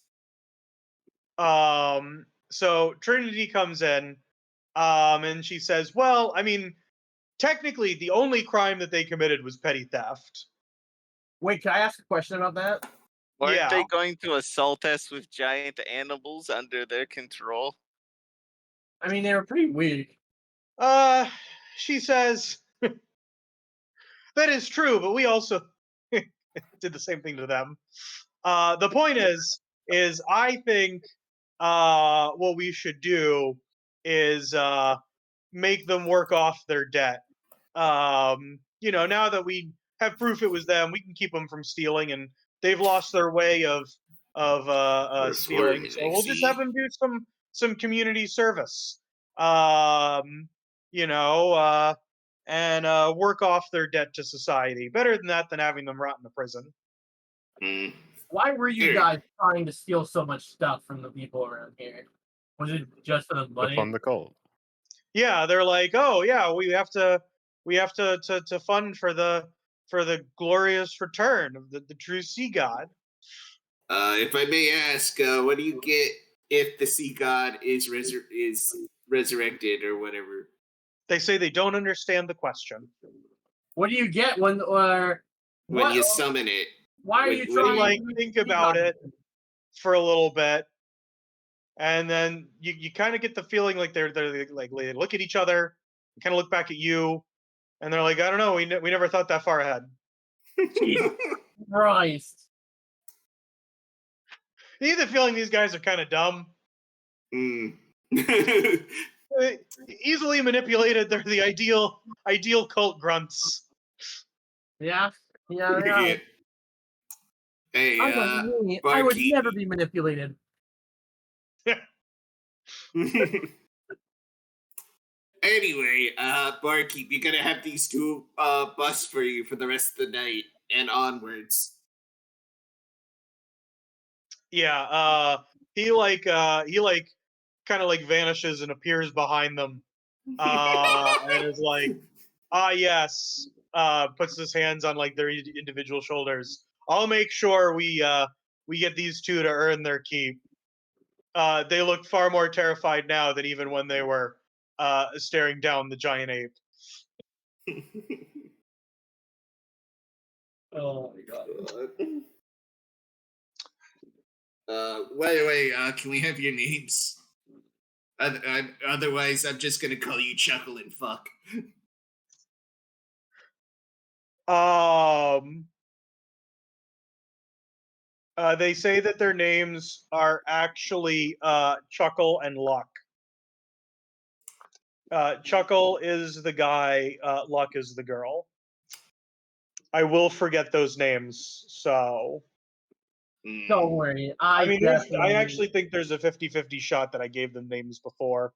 So Trinity comes in, and she says, well, I mean, technically the only crime that they committed was petty theft. Wait, can I ask a question about that? Weren't Yeah. they going to assault us with giant animals under their control? I mean, they were pretty weak. She says, that is true, but we also did the same thing to them. The point is I think what we should do is make them work off their debt. Now that we have proof it was them, we can keep them from stealing, and they've lost their way of stealing. Reporting, So I we'll just see. have them do some community service. And work off their debt to society. Better than that than having them rot in the prison. Hmm. Why were you Here. guys trying to steal so much stuff from the people around here? Was it just for the To money? fund the cult. Yeah, they're like, oh yeah, we have to fund for the glorious return of the true sea god. If I may ask, what do you get if the sea god is resurrected or whatever? They say they don't understand the question. What do you get when when What- you summon it. Why are Wait, you what do You you- trying like to think about it for a little bit, and then you kind of get the feeling like they're like they look at each other, kind of look back at you, and they're like, I don't know, we never thought that far ahead. Jesus Christ. You get the feeling these guys are kind of dumb, Mm. easily manipulated. They're the ideal cult grunts. Yeah. Yeah. Yeah. Hey, I would barkeep. never be manipulated. Anyway, barkeep, you're gonna have these two bus for you for the rest of the night and onwards. Yeah, he kind of like vanishes and appears behind them, and is like, yes, puts his hands on like their individual shoulders. I'll make sure we get these two to earn their keep. They look far more terrified now than even when they were staring down the giant ape. Oh my god. Wait, can we have your names? Otherwise, I'm just gonna call you Chuckle and Fuck. They say that their names are actually Chuckle and Luck. Chuckle is the guy, Luck is the girl. I will forget those names, so. Don't worry. I mean, I actually think there's a 50-50 shot that I gave them names before.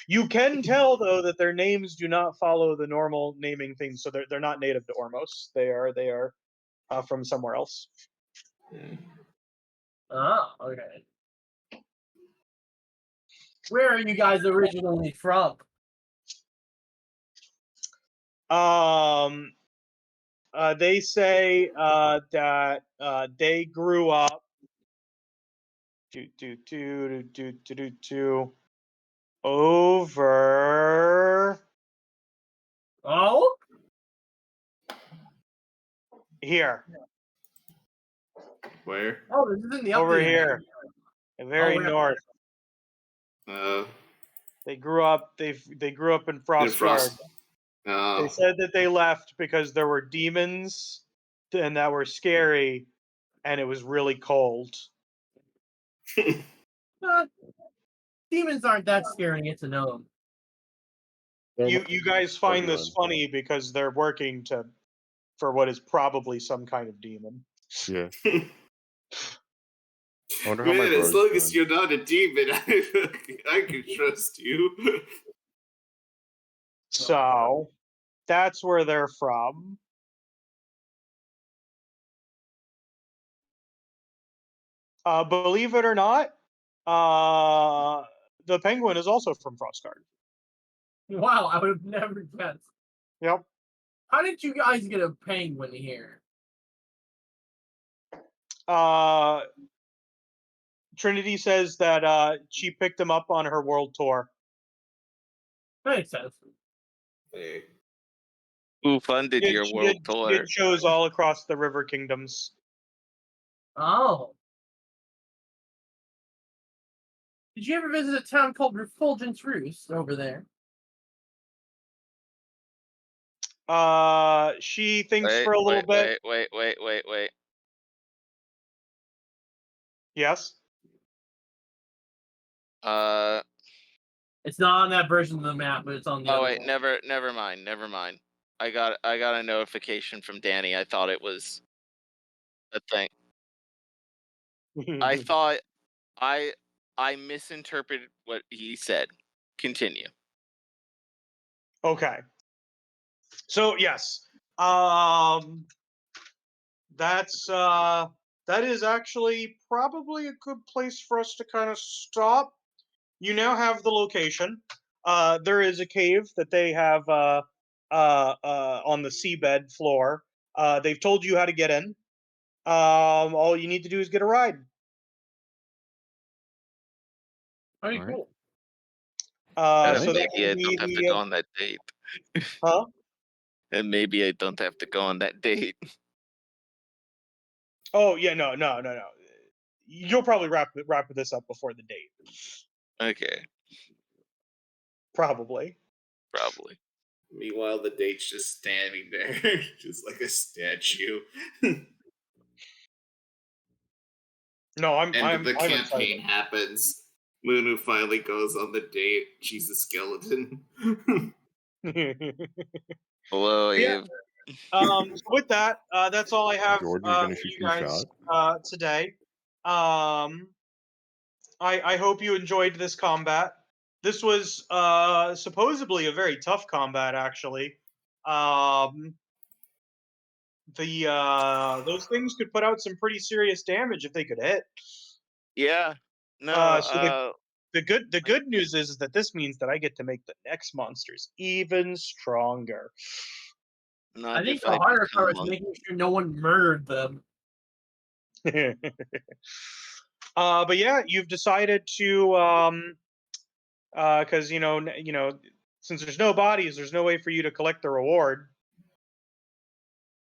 You can tell, though, that their names do not follow the normal naming things, so they're not native to Ormos. They are from somewhere else. Oh, okay. Where are you guys originally from? They say that they grew up over Oh? here, Where? Oh, this is in the over updated here, very yeah. north. They grew up. They grew up in Frostguard. They said that they left because there were demons and that were scary, and it was really cold. Demons aren't that scary to get to know them. You guys find this funny because they're working for what is probably some kind of demon. Yeah. I wonder how my Man, as bro's long doing. as you're not a demon, I can trust you. So that's where they're from. Believe it or not, the penguin is also from Frostguard. Wow, I would have never guessed. Yep. How did you guys get a penguin here? Trinity says that she picked him up on her world tour. Makes sense. Hey. Who funded your She world did tour? shows all across the River Kingdoms. Oh. Did you ever visit a town called Refulgence Roost over there? She thinks Wait, for a little bit. wait. Yes. It's not on that version of the map, but it's on the Oh other wait, one. never mind. I got a notification from Danny. I thought it was a thing. I thought I misinterpreted what he said. Continue. Okay. So yes, that is actually probably a good place for us to kind of stop. You now have the location. There is a cave that they have on the seabed floor. They've told you how to get in. All you need to do is get a ride. Very Alright. cool. And So that maybe I would don't be have to go on that date. huh? And maybe I don't have to go on that date. Oh yeah, no. You'll probably wrap this up before the date. Okay, Probably. probably. Meanwhile, the date's just standing there, just like a statue. No, I'm The campaign excited. happens. Lunu finally goes on the date. She's a skeleton. Hello, Yeah. Eve. So with that, that's all I have George, you're gonna for shoot you your guys shot? today. I hope you enjoyed this combat. This was supposedly a very tough combat, actually. Those things could put out some pretty serious damage if they could hit. Yeah. No. So the good news is that this means that I get to make the next monsters even stronger. I not think if the I harder part become is one. making sure no one murdered them. But yeah, you've decided to because since there's no bodies, there's no way for you to collect the reward.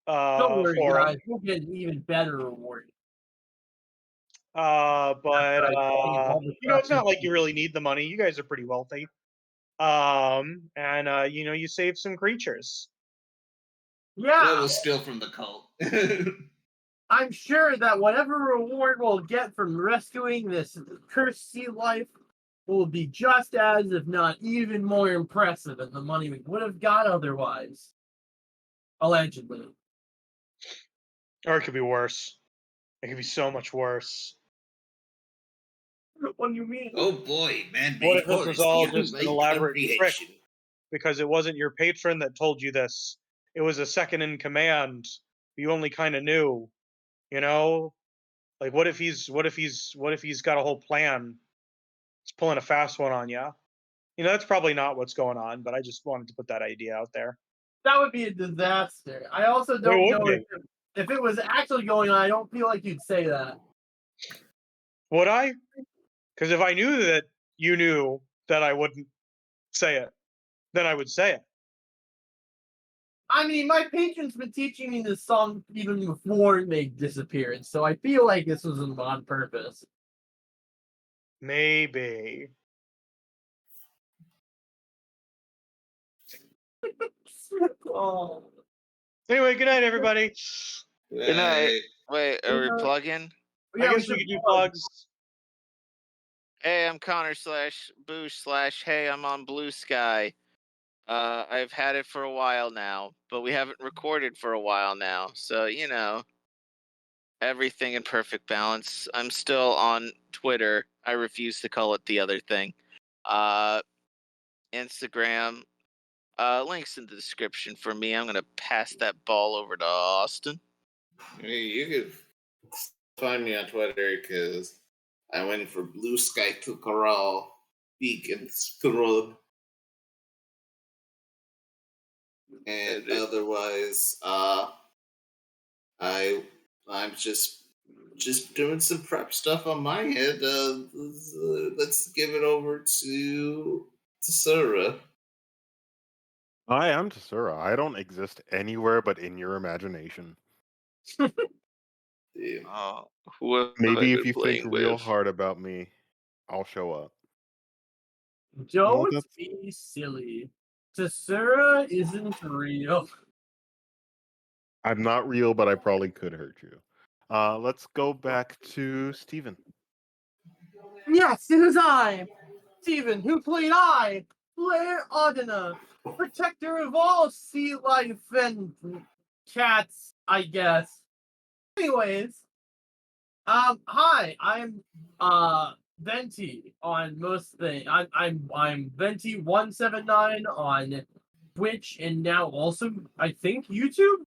Don't worry, For guys. them. We'll get an even better reward. But After I gain all the it's not trust like you really need the money. You guys are pretty wealthy. And you save some creatures. That Yeah, was still from the cult. I'm sure that whatever reward we'll get from rescuing this cursed sea life will be just as, if not even more impressive than the money we would have got otherwise. Allegedly. Or it could be worse. It could be so much worse. What do you mean? Oh boy, man What made if this was horse all beyond just my an elaborate trick? comprehension. Because it wasn't your patron that told you this. It was a second in command. You only kind of knew, Like what if he's got a whole plan? He's pulling a fast one on you. That's probably not what's going on, but I just wanted to put that idea out there. That would be a disaster. I also It don't would know be. if it was actually going on. I don't feel like you'd say that. Would I? Because if I knew that you knew that I wouldn't say it, then I would say it. I mean, my patron's been teaching me this song even before they disappeared, so I feel like this was on purpose. Maybe. Oh. Anyway, good night, everybody. Good night. Wait, are we Good night. plugging? I Yeah, guess we could do plugs. Hey, I'm Connar / Boosh / Hey, I'm on Blue Sky. I've had it for a while now, but we haven't recorded for a while now. So, everything in perfect balance. I'm still on Twitter. I refuse to call it the other thing. Instagram. Links in the description for me. I'm going to pass that ball over to Austin. Hey, you could find me on Twitter because I went for Blue Sky to Corral Beacons Road. And otherwise, I'm just doing some prep stuff on my end. Let's give it over to Tasura. Hi, I'm Tasura. I don't exist anywhere but in your imagination. Yeah. Who have Maybe I if been you think playing real with? hard about me, I'll show up. Don't that's- be silly. Tasura isn't real. I'm not real, but I probably could hurt you. Let's go back to Steven. Yes, it was I, Stephen, who played Blair Audina, protector of all sea life and cats, I guess. Anyways, hi, I'm Venty on most things. I'm Venty179 on Twitch and now also I think YouTube.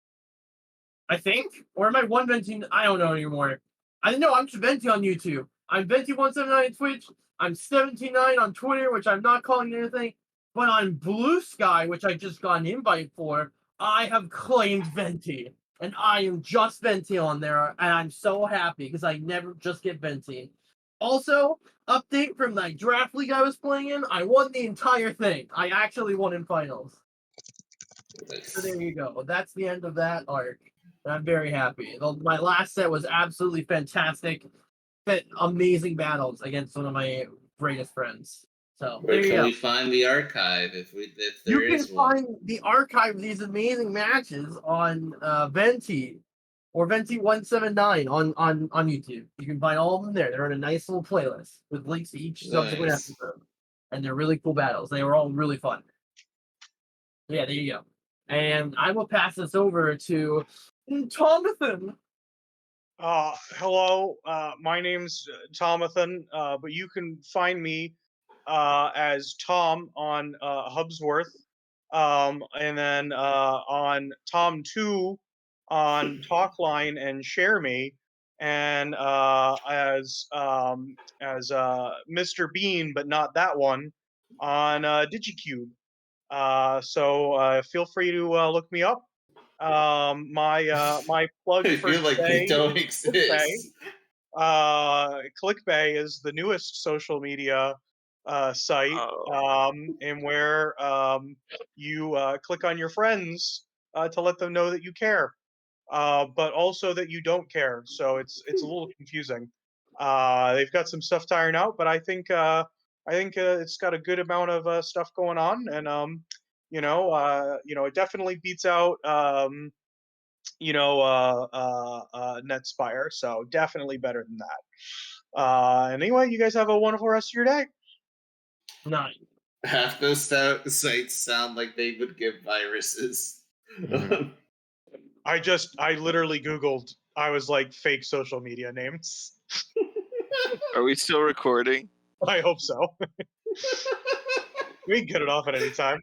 Or am I one Venty? I don't know anymore. I know I'm just Venty on YouTube. I'm Venty179 on Twitch. I'm 79 on Twitter, which I'm not calling anything. But on Blue Sky, which I just got an invite for, I have claimed Venty. And I am just Venty on there, and I'm so happy because I never just get Venty. Also, update from that draft league I was playing in, I won the entire thing. I actually won in finals. So there you go. That's the end of that arc. And I'm very happy. My last set was absolutely fantastic. Amazing battles against one of my greatest friends. So Where there you can go. we find the archive if there You is can one? find the archive of these amazing matches on Venty or Venty179 on YouTube. You can find all of them there. They're in a nice little playlist with links to each subsequent Nice. episode. And they're really cool battles. They were all really fun. Yeah, there you go. And I will pass this over to Thomathan. Hello, my name's Tomathan, but you can find me as Tom on Hubsworth, and then on Tom2 on Talkline and Share Me, and as Mr. Bean, but not that one, on DigiCube. So feel free to look me up. My plug I for feel like they today don't is exist. ClickBay is the newest social media site, and where you click on your friends to let them know that you care, but also that you don't care. So it's a little confusing. They've got some stuff to iron out, but I think it's got a good amount of stuff going on, and it definitely beats out Netspire. So definitely better than that. Anyway, you guys have a wonderful rest of your day. 9. Half those sites sound like they would give viruses. Mhm. I literally Googled, I was like, fake social media names. Are we still recording? I hope so. We can get it off at any time.